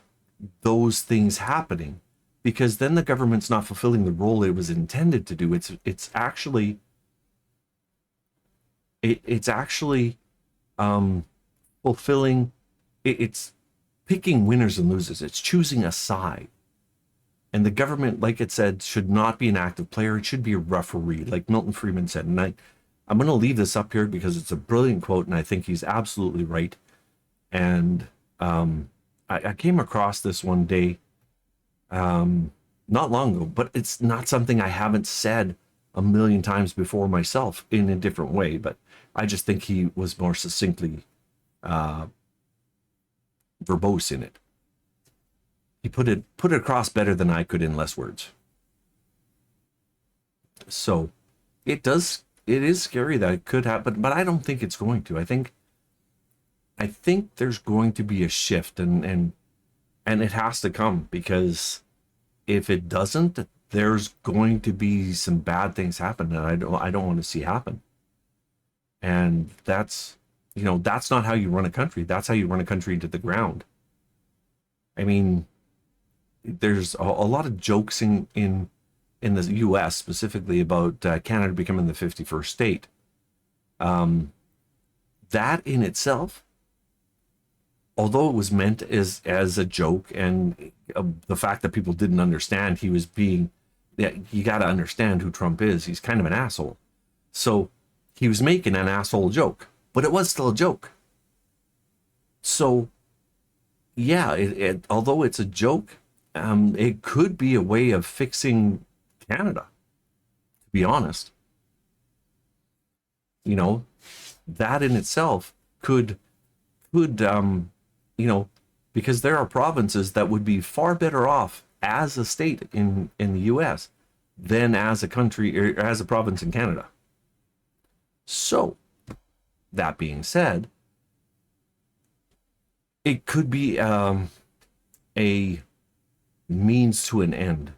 those things happening, because then the government's not fulfilling the role it was intended to do. It's actually fulfilling. It's picking winners and losers. It's choosing a side. And the government, like it said, should not be an active player. It should be a referee, like Milton Friedman said. And I'm going to leave this up here because it's a brilliant quote, and I think he's absolutely right. And I came across this one day, not long ago, but it's not something I haven't said a million times before myself in a different way. But I just think he was more succinctly verbose in it. He put it across better than I could in less words. So it is scary that it could happen, but I don't think it's going to. I think there's going to be a shift, and it has to come, because if it doesn't, there's going to be some bad things happen that I don't want to see happen. And that's not how you run a country. That's how you run a country to the ground. I mean, there's a lot of jokes in the U.S. specifically about Canada becoming the 51st state. That in itself although it was meant as a joke, and the fact that people didn't understand he was being, yeah, you got to understand who Trump is. He's kind of an asshole. So he was making an asshole joke, but it was still a joke. So yeah, although it's a joke, it could be a way of fixing Canada. To be honest, you know, that in itself could you know, because there are provinces that would be far better off as a state in the U.S. than as a country or as a province in Canada. So that being said, it could be a means to an end.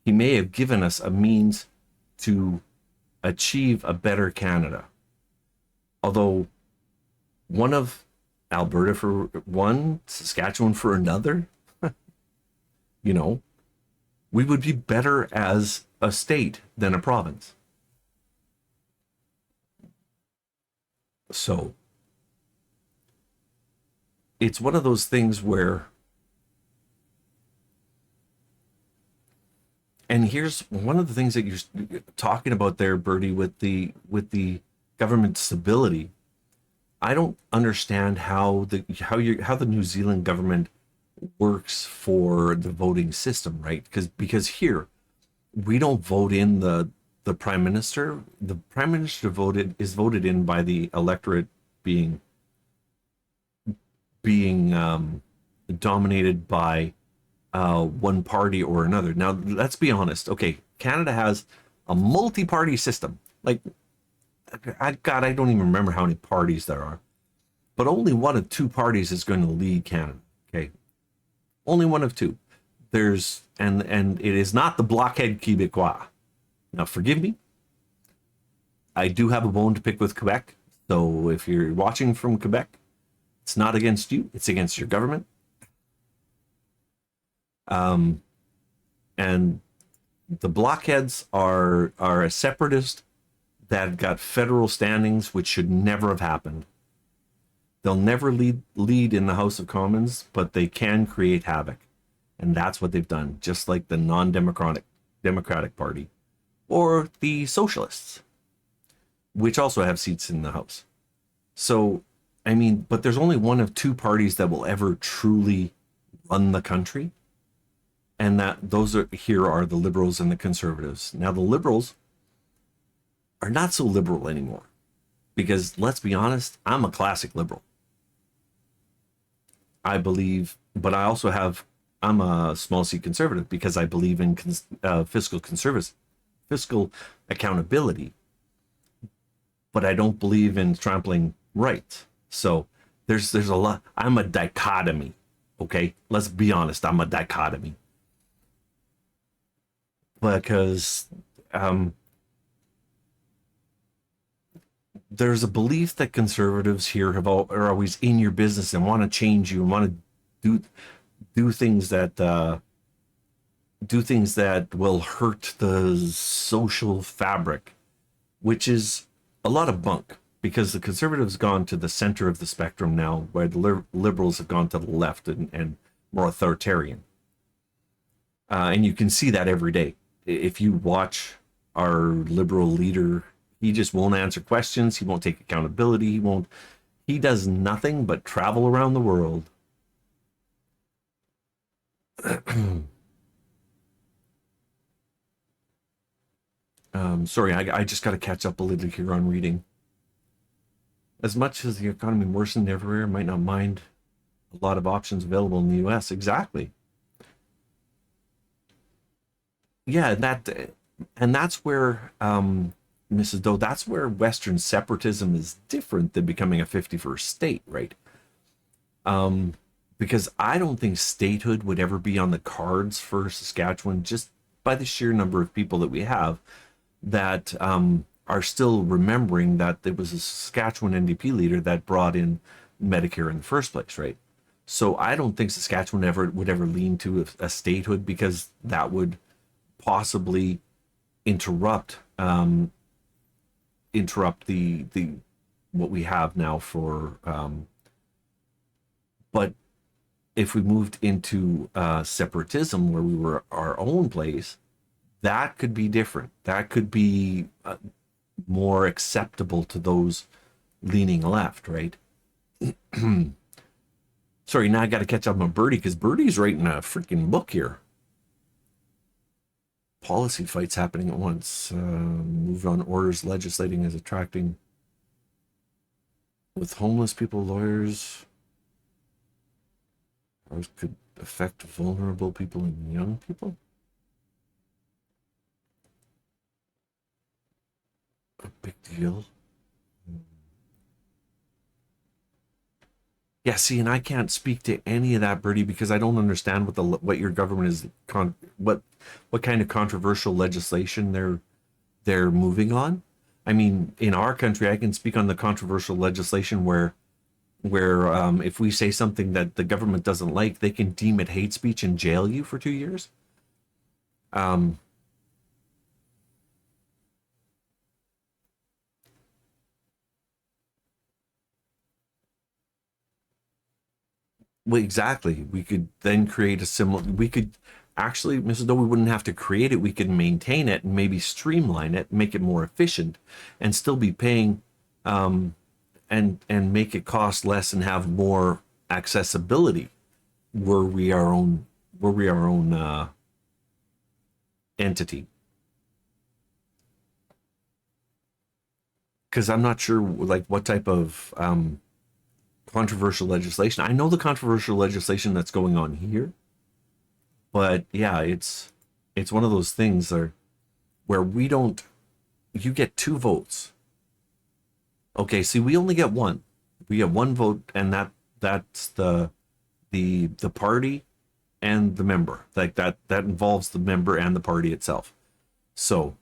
He may have given us a means to achieve a better Canada. Although one of Alberta for one, Saskatchewan for another, you know, we would be better as a state than a province. So it's one of those things where, and here's one of the things that you're talking about there, Bertie, with the government stability. I don't understand how the New Zealand government works for the voting system, right? Because here we don't vote in the prime minister. The prime minister is voted in by the electorate being being dominated by one party or another. Now, let's be honest. Okay, Canada has a multi-party system. Like, God, I don't even remember how many parties there are, but only one of two parties is going to lead Canada. Okay, only one of two. There's and it is not the blockhead Québécois. Now, forgive me. I do have a bone to pick with Quebec. So if you're watching from Quebec, it's not against you. It's against your government. Um, and the blockheads are a separatist that got federal standings, which should never have happened. They'll never lead in the House of Commons, but they can create havoc, and that's what they've done. Just like the Democratic Party or the Socialists, which also have seats in the House. So, I mean, but there's only one of two parties that will ever truly run the country, and that those are here are the Liberals and the Conservatives. Now, the Liberals are not so liberal anymore because, let's be honest, I'm a classic liberal. I believe, but I also have, I'm a small c conservative because I believe in fiscal accountability, but I don't believe in trampling rights. So there's a lot. I'm a dichotomy. Okay, let's be honest. I'm a dichotomy because there's a belief that conservatives here are always in your business and want to change you and want to do things that will hurt the social fabric, which is a lot of bunk because the conservatives gone to the center of the spectrum now, where the liberals have gone to the left and more authoritarian. And you can see that every day. If you watch our liberal leader, he just won't answer questions. He won't take accountability. He does nothing but travel around the world. Sorry, I just got to catch up a little here on reading. As much as the economy worsened everywhere, might not mind a lot of options available in the U.S. Exactly. Yeah, that's where Mrs. Doe, that's where Western separatism is different than becoming a 51st state, right? Because I don't think statehood would ever be on the cards for Saskatchewan, just by the sheer number of people that we have that are still remembering that there was a Saskatchewan NDP leader that brought in Medicare in the first place, right? So I don't think Saskatchewan would ever lean to a statehood because that would possibly interrupt the what we have now for But if we moved into separatism, where we were our own place, that could be different. That could be more acceptable to those leaning left, right? Sorry, now I got to catch up on Birdie because Birdie's writing a freaking book here. Policy fights happening at once. Move on orders legislating is attracting with homeless people, lawyers. Or could affect vulnerable people and young people. A big deal. Yeah, see, and I can't speak to any of that, Bertie, because I don't understand what your government is what kind of controversial legislation they're moving on. I mean, in our country, I can speak on the controversial legislation where if we say something that the government doesn't like, they can deem it hate speech and jail you for 2 years. Um, well, exactly. We could then create a similar. We could actually, Mrs. Doe, we wouldn't have to create it. We could maintain it and maybe streamline it, make it more efficient, and still be paying, and make it cost less and have more accessibility. Were we our own entity? Because I'm not sure like what type of controversial legislation. I know the controversial legislation that's going on here, but yeah, it's one of those things where we don't. You get 2 votes. Okay, see, we only get one. We get one vote, and that's the party and the member. Like that involves the member and the party itself. So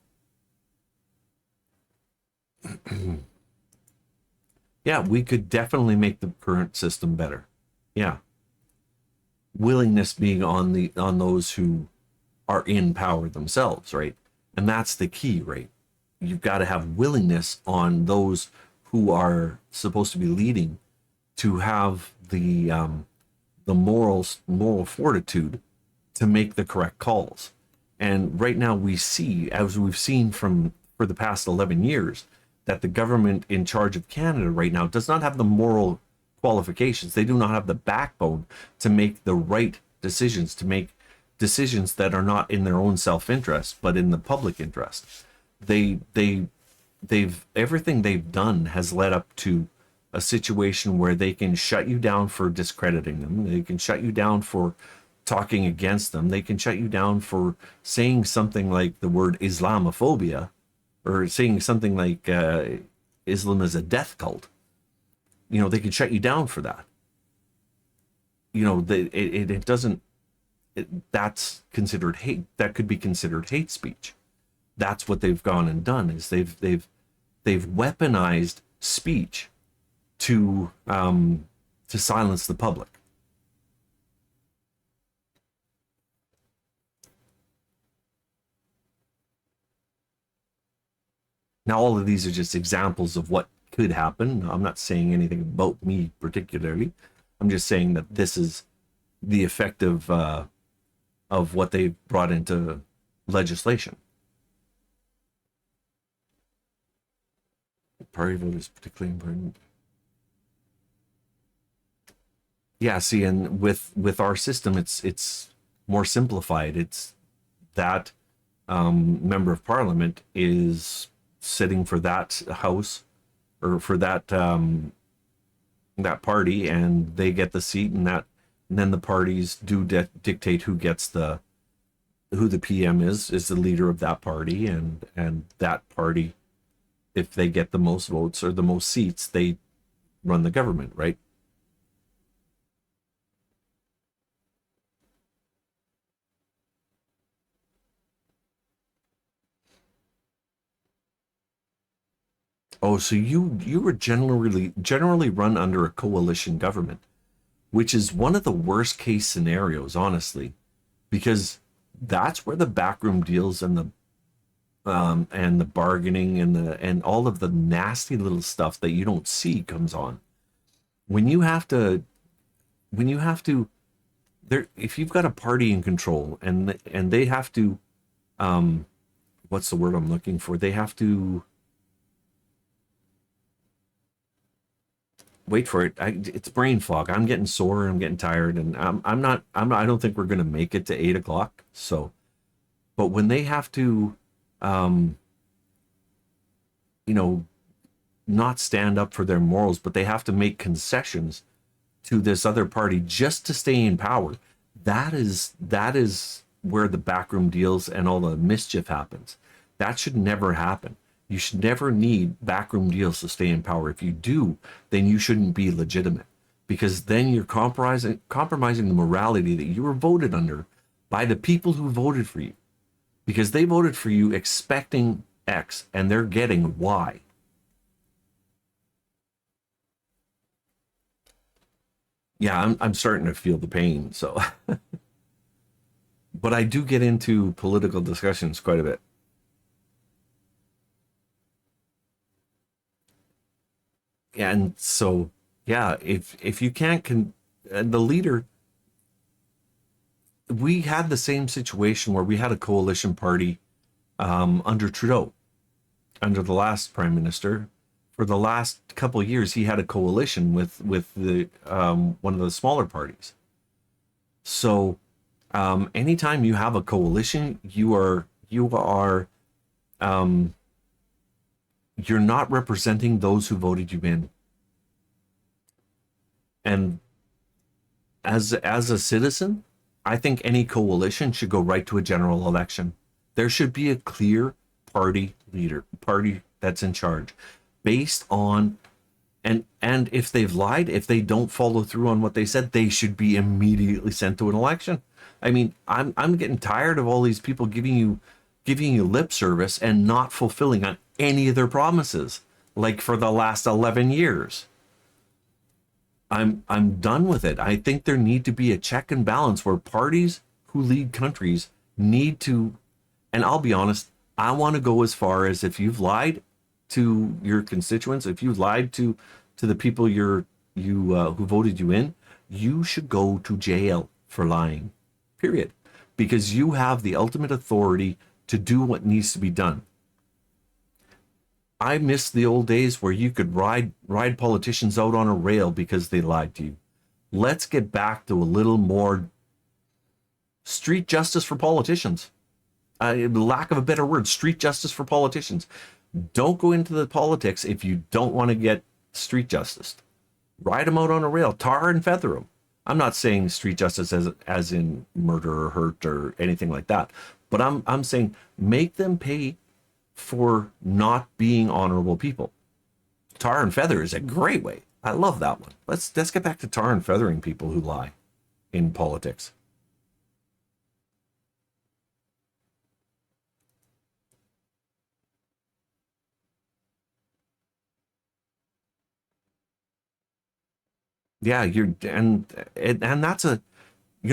yeah, we could definitely make the current system better. Yeah, willingness being on those who are in power themselves, right? And that's the key, right? You've got to have willingness on those who are supposed to be leading to have the moral fortitude to make the correct calls. And right now we see, as we've seen for the past 11 years, that the government in charge of Canada right now does not have the moral qualifications. They do not have the backbone to make the right decisions, to make decisions that are not in their own self-interest, but in the public interest. They've everything they've done has led up to a situation where they can shut you down for discrediting them. They can shut you down for talking against them. They can shut you down for saying something like the word Islamophobia, or saying something like Islam is a death cult. They can shut you down for that. It doesn't. That's considered hate. That could be considered hate speech. That's what they've gone and done. Is they've weaponized speech to silence the public. Now, all of these are just examples of what could happen. I'm not saying anything about me particularly. I'm just saying that this is the effect of what they brought into legislation. Party vote is particularly important. Yeah, see, and with our system, it's more simplified. It's that member of parliament is sitting for that house or for that party, and they get the seat, and then the parties do dictate who the PM is the leader of that party, and that party, if they get the most votes or the most seats, they run the government, right? Oh, so you were generally run under a coalition government, which is one of the worst case scenarios, honestly, because that's where the backroom deals and the bargaining and all of the nasty little stuff that you don't see comes on. When you have to when you have to, there, if you've got a party in control and they have to, um, what's the word I'm looking for? They have to wait for it. It's brain fog. I'm getting sore. I'm getting tired, and I don't think we're gonna make it to 8 o'clock. So, but when they have to, um, you know, not stand up for their morals, but they have to make concessions to this other party just to stay in power. That is where the backroom deals and all the mischief happens. That should never happen. You should never need backroom deals to stay in power. If you do, then you shouldn't be legitimate, because then you're compromising the morality that you were voted under by the people who voted for you, because they voted for you expecting X and they're getting Y. Yeah, I'm starting to feel the pain. So, but I do get into political discussions quite a bit. And so, yeah, if you can't and the leader, we had the same situation where we had a coalition party under Trudeau, under the last prime minister. For the last couple of years, he had a coalition with the one of the smaller parties. So anytime you have a coalition, you are um, you're not representing those who voted you in. And as a citizen, I think any coalition should go right to a general election. There should be a clear party that's in charge, based on, and if they've lied, if they don't follow through on what they said, they should be immediately sent to an election. I mean, I'm getting tired of all these people giving you lip service and not fulfilling on any of their promises, like for the last 11 years. I'm done with it. I think there need to be a check and balance where parties who lead countries need to, and I'll be honest, I want to go as far as, if you've lied to your constituents, if you've lied to the people who voted you in, you should go to jail for lying. Period. Because you have the ultimate authority to do what needs to be done. I miss the old days where you could ride politicians out on a rail because they lied to you. Let's get back to a little more street justice for politicians. Lack of a better word, street justice for politicians. Don't go into the politics if you don't want to get street justice. Ride them out on a rail, tar and feather them. I'm not saying street justice as in murder or hurt or anything like that, but I'm saying make them pay for not being honorable people. Tar and feather is a great way. I love that one. Let's get back to tar and feathering people who lie in politics. Yeah, and that's a,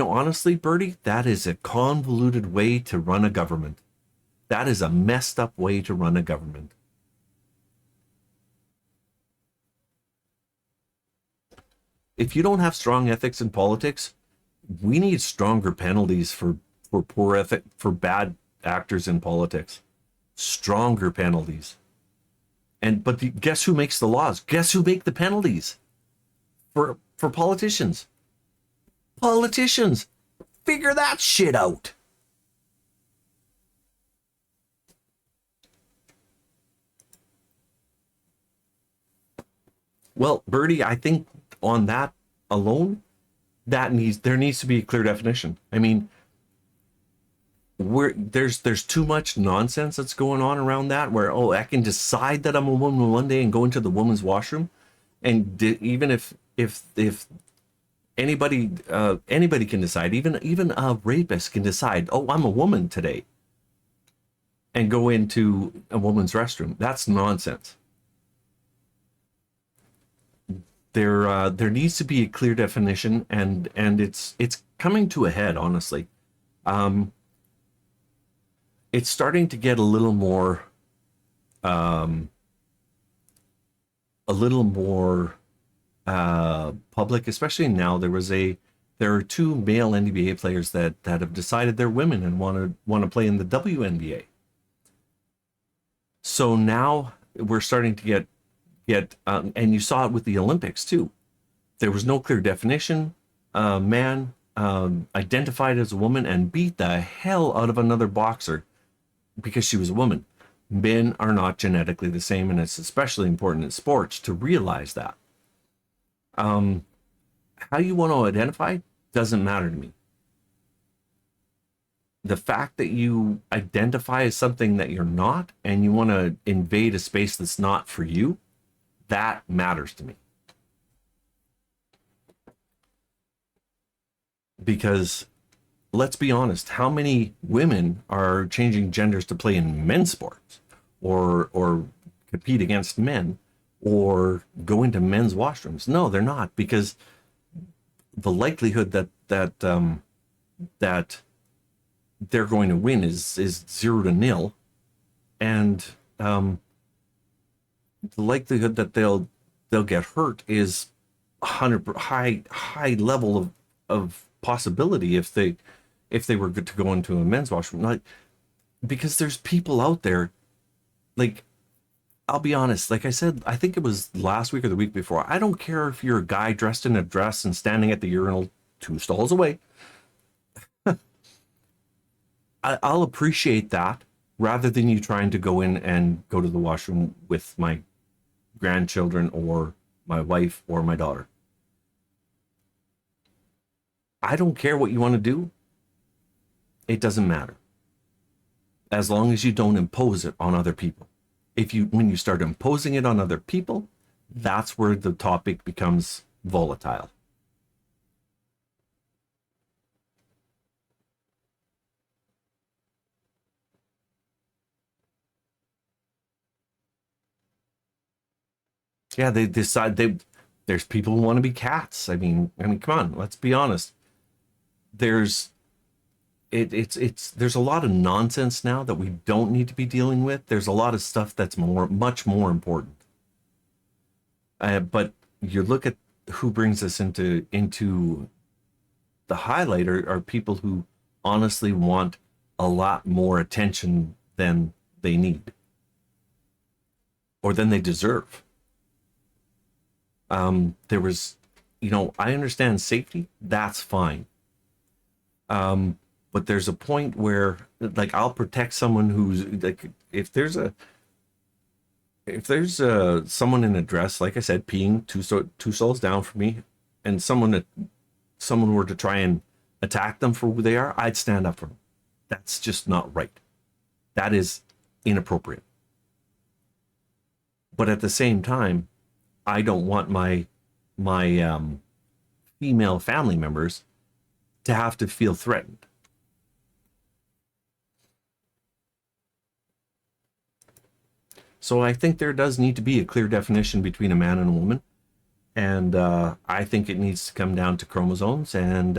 honestly, Bertie, that is a convoluted way to run a government. That is a messed up way to run a government. If you don't have strong ethics in politics, we need stronger penalties for poor ethic, for bad actors in politics. Stronger penalties. Guess who makes the laws? Guess who make the penalties for politicians? Politicians. Figure that shit out. Well, Bertie, I think on that alone, there needs to be a clear definition. I mean, there's too much nonsense that's going on around that, where, oh, I can decide that I'm a woman one day and go into the woman's washroom, and even if anybody can decide, even a rapist can decide, oh, I'm a woman today, and go into a woman's restroom. That's nonsense. There needs to be a clear definition, and it's coming to a head, honestly. um it's starting to get um a little more public, especially now. There are two male NBA players that have decided they're women and want to play in the WNBA. So now we're starting to get and you saw it with the Olympics too. There was no clear definition. A man identified as a woman and beat the hell out of another boxer because she was a woman. Men are not genetically the same, and it's especially important in sports to realize that. Um, how you want to identify doesn't matter to me. The fact that you identify as something that you're not and you want to invade a space that's not for you, that matters to me. Because let's be honest, how many women are changing genders to play in men's sports or compete against men or go into men's washrooms? No, they're not, because the likelihood that they're going to win is 0 to 0, and the likelihood that they'll get hurt is 100 high level of possibility if they were good to go into a men's washroom. Like, because there's people out there, like, I'll be honest, like I said, I think it was last week or the week before, I don't care if you're a guy dressed in a dress and standing at the urinal 2 stalls away. I'll appreciate that rather than you trying to go in and go to the washroom with my grandchildren or my wife or my daughter. I don't care what you want to do. It doesn't matter. As long as you don't impose it on other people. When you start imposing it on other people, that's where the topic becomes volatile. Yeah, they decide there's people who want to be cats. I mean, come on, let's be honest. There's it's there's a lot of nonsense now that we don't need to be dealing with. There's a lot of stuff that's much more important. But you look at who brings us into the highlight are people who honestly want a lot more attention than they need or than they deserve. There was, I understand safety, that's fine. But there's a point where, like, I'll protect someone who's like, if there's someone in a dress, like I said, peeing two stalls down from me, and someone were to try and attack them for who they are, I'd stand up for them. That's just not right. That is inappropriate. But at the same time, I don't want my female family members to have to feel threatened. So I think there does need to be a clear definition between a man and a woman, and I think it needs to come down to chromosomes. And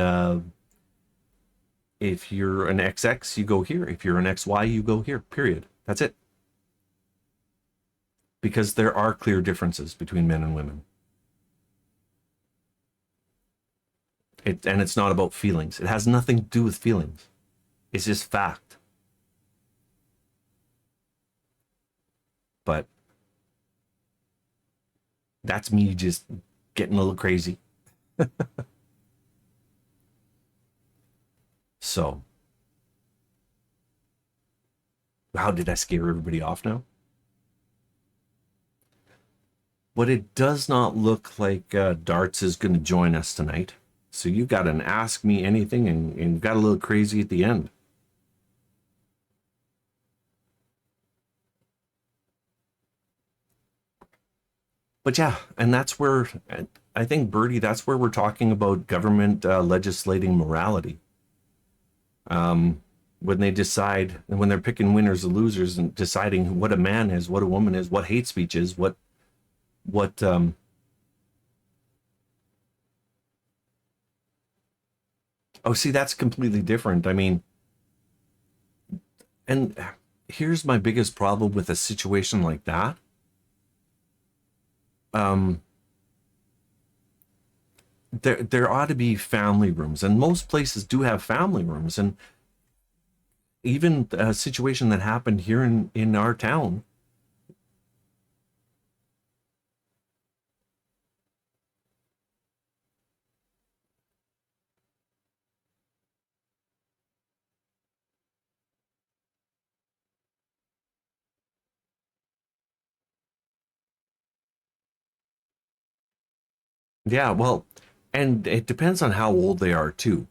if you're an XX, you go here. If you're an XY, you go here. Period. That's it. Because there are clear differences between men and women. And it's not about feelings. It has nothing to do with feelings. It's just fact. But that's me just getting a little crazy. So, how did I scare everybody off now? But it does not look like Darts is going to join us tonight. So you got an Ask Me Anything and got a little crazy at the end. But yeah, and that's where I think, Bertie, that's where we're talking about government legislating morality. When they decide, and when they're picking winners and losers and deciding what a man is, what a woman is, what hate speech is, what oh, see, that's completely different. I mean, and here's my biggest problem with a situation like that. Um, there ought to be family rooms, and most places do have family rooms. And even a situation that happened here in our town. Yeah, well, and it depends on how old they are too,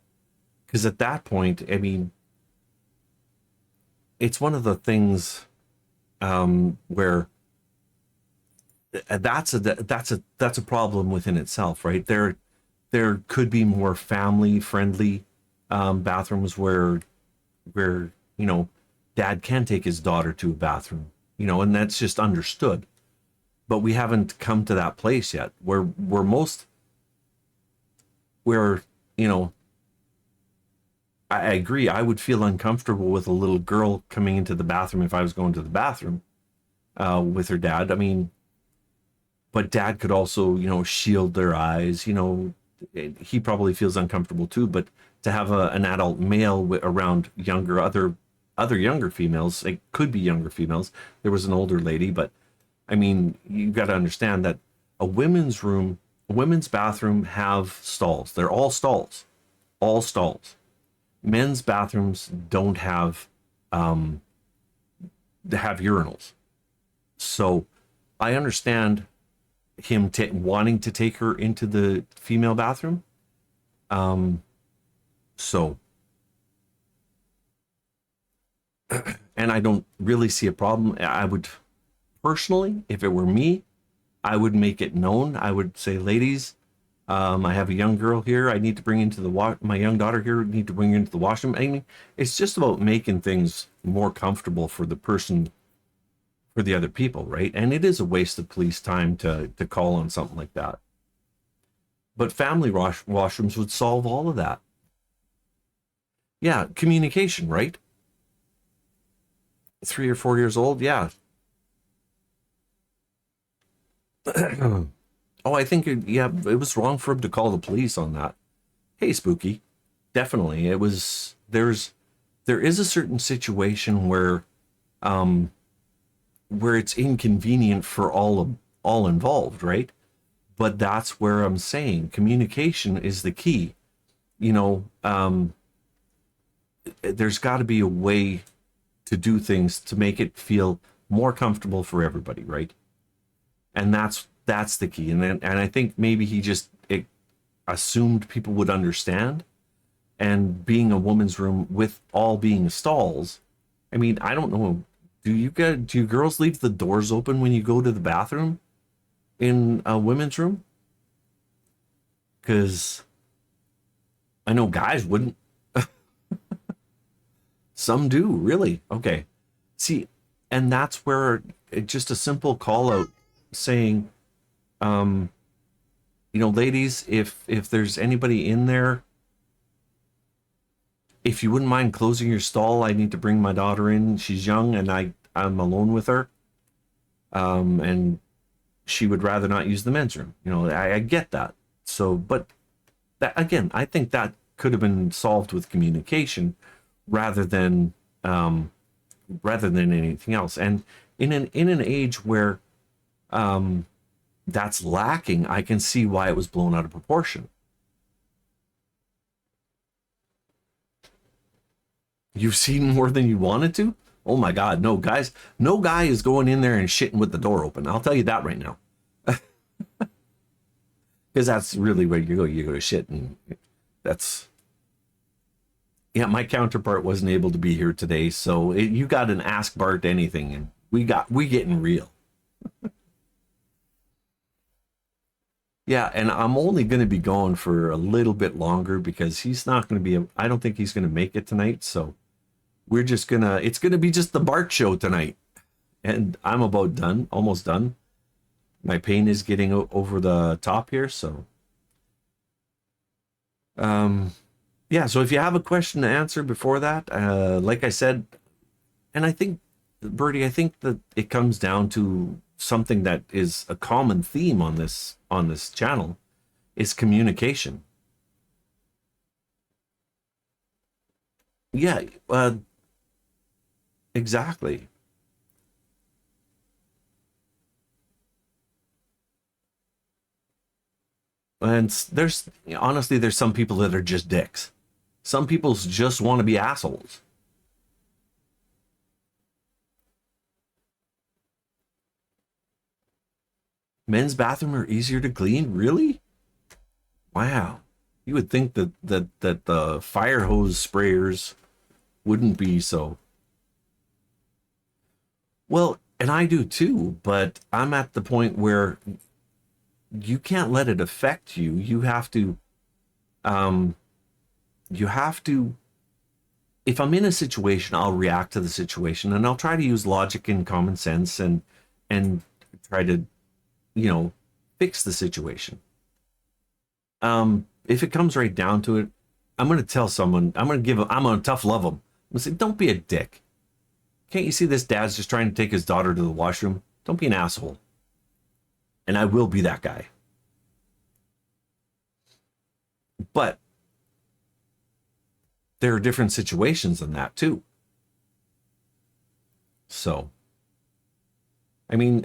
because at that point, I mean, it's one of the things where that's a problem within itself, right? There could be more family friendly bathrooms where dad can take his daughter to a bathroom, and that's just understood. But we haven't come to that place yet where you know I agree. I would feel uncomfortable with a little girl coming into the bathroom if I was going to the bathroom with her dad. I mean, but dad could also, shield their eyes. He probably feels uncomfortable too. But to have an adult male around other younger females, it could be younger females. There was an older lady, but I mean, you got to understand that a women's bathroom have stalls. They're all stalls. Men's bathrooms don't um, have urinals. So I understand him wanting to take her into the female bathroom. Um, so, and I don't really see a problem. I would personally, if it were me, I would make it known. I would say, ladies, I have a young girl here. I need to bring into my young daughter here. I need to bring her into the washroom. I mean, it's just about making things more comfortable for the person, for the other people, right? And it is a waste of police time to call on something like that. But family washrooms would solve all of that. Yeah, communication, right? 3 or 4 years old, yeah. Oh, I think yeah, it was wrong for him to call the police on that. Hey, Spooky, definitely, it was. There is a certain situation um where it's inconvenient for all involved, right? But that's where I'm saying communication is the key. You know, there's got to be a way to do things to make it feel more comfortable for everybody, right? And that's the key. And I think maybe he just assumed people would understand. And being a woman's room with all being stalls, I mean, I don't know. Do you girls leave the doors open when you go to the bathroom in a women's room? Because I know guys wouldn't. Some do, really. Okay. See, and that's where just a simple call out saying, um, ladies, if there's anybody in there, if you wouldn't mind closing your stall, I need to bring my daughter in. She's young and I'm alone with her. And she would rather not use the men's room. I get that. So, but that again, I think that could have been solved with communication rather than um, rather than anything else. And in an age where that's lacking, I can see why it was blown out of proportion. You've seen more than you wanted to? Oh my God, no guys, no guy is going in there and shitting with the door open. I'll tell you that right now. Because that's really where you go. You go to shit, and that's yeah. My counterpart wasn't able to be here today, so you got an Ask Bart anything, and we getting real. Yeah, and I'm only going to be going for a little bit longer because he's not going to be. I don't think he's going to make it tonight, so we're just gonna. It's going to be just the Bart show tonight, and I'm about done, almost done. My pain is getting over the top here, so um, yeah. So if you have a question to answer before that, like I said, and I think, Bertie, I think that it comes down to something that is a common theme on this channel is communication. Yeah, exactly. And there's honestly, there's some people that are just dicks. Some people just want to be assholes. Men's bathroom are easier to clean, really? Wow. You would think that the fire hose sprayers wouldn't be so. Well, and I do too, but I'm at the point where you can't let it affect you. Um you have to if I'm in a situation, I'll react to the situation and I'll try to use logic and common sense and try to, you know, fix the situation. If it comes right down to it, I'm going to tell someone, I'm going to tough love them. I'm going to say, don't be a dick. Can't you see this dad's just trying to take his daughter to the washroom? Don't be an asshole. And I will be that guy. But there are different situations in that too. So, I mean,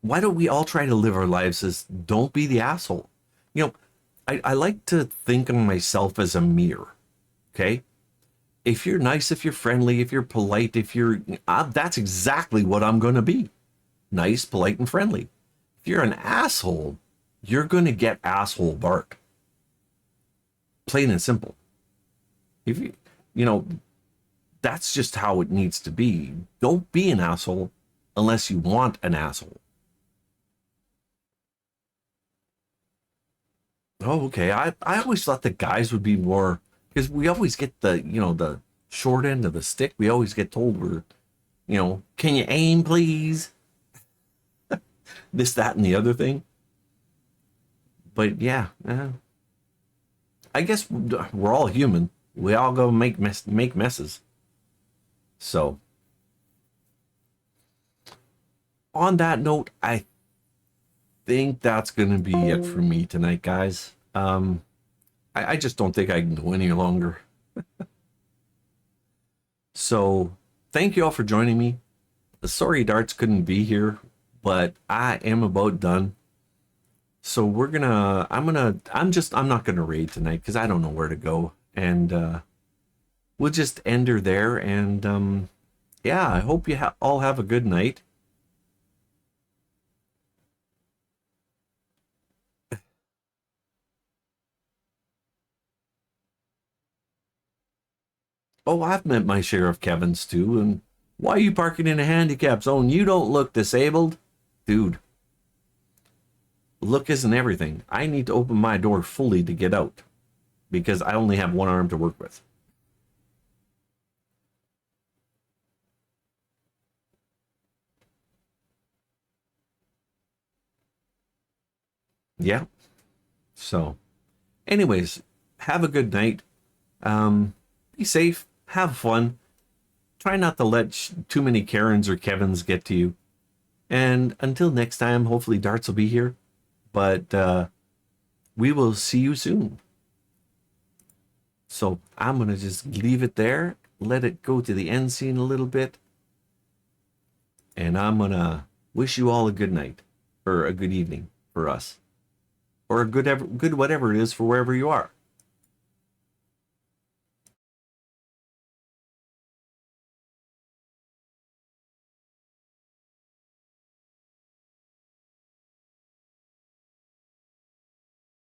why don't we all try to live our lives as don't be the asshole? You know, I like to think of myself as a mirror. Okay. If you're nice, if you're friendly, if you're polite, if you're, that's exactly what I'm going to be. Nice, polite, and friendly. If you're an asshole, you're going to get asshole Bart. Plain and simple. If you, you know, that's just how it needs to be. Don't be an asshole unless you want an asshole. Oh, okay. I always thought the guys would be more because we always get the short end of the stick. We always get told can you aim, please? This, that, and the other thing. But yeah, I guess we're all human. We all go make messes. So on that note, I think that's gonna be it for me tonight, guys. I just don't think I can go any longer. So thank you all for joining me. Sorry Darts couldn't be here, but I am about done. So I'm not gonna raid tonight because I don't know where to go. And we'll just end her there. And yeah, I hope you all have a good night. Oh, I've met my share of Kevins too. And why are you parking in a handicap zone? You don't look disabled. Dude, look isn't everything. I need to open my door fully to get out because I only have one arm to work with. Yeah. So, anyways, have a good night. Be safe. Have fun. Try not to let too many Karens or Kevins get to you. And until next time, hopefully Darts will be here. But we will see you soon. So I'm going to just leave it there. Let it go to the end scene a little bit. And I'm going to wish you all a good night. Or a good evening for us. Or a good whatever it is for wherever you are.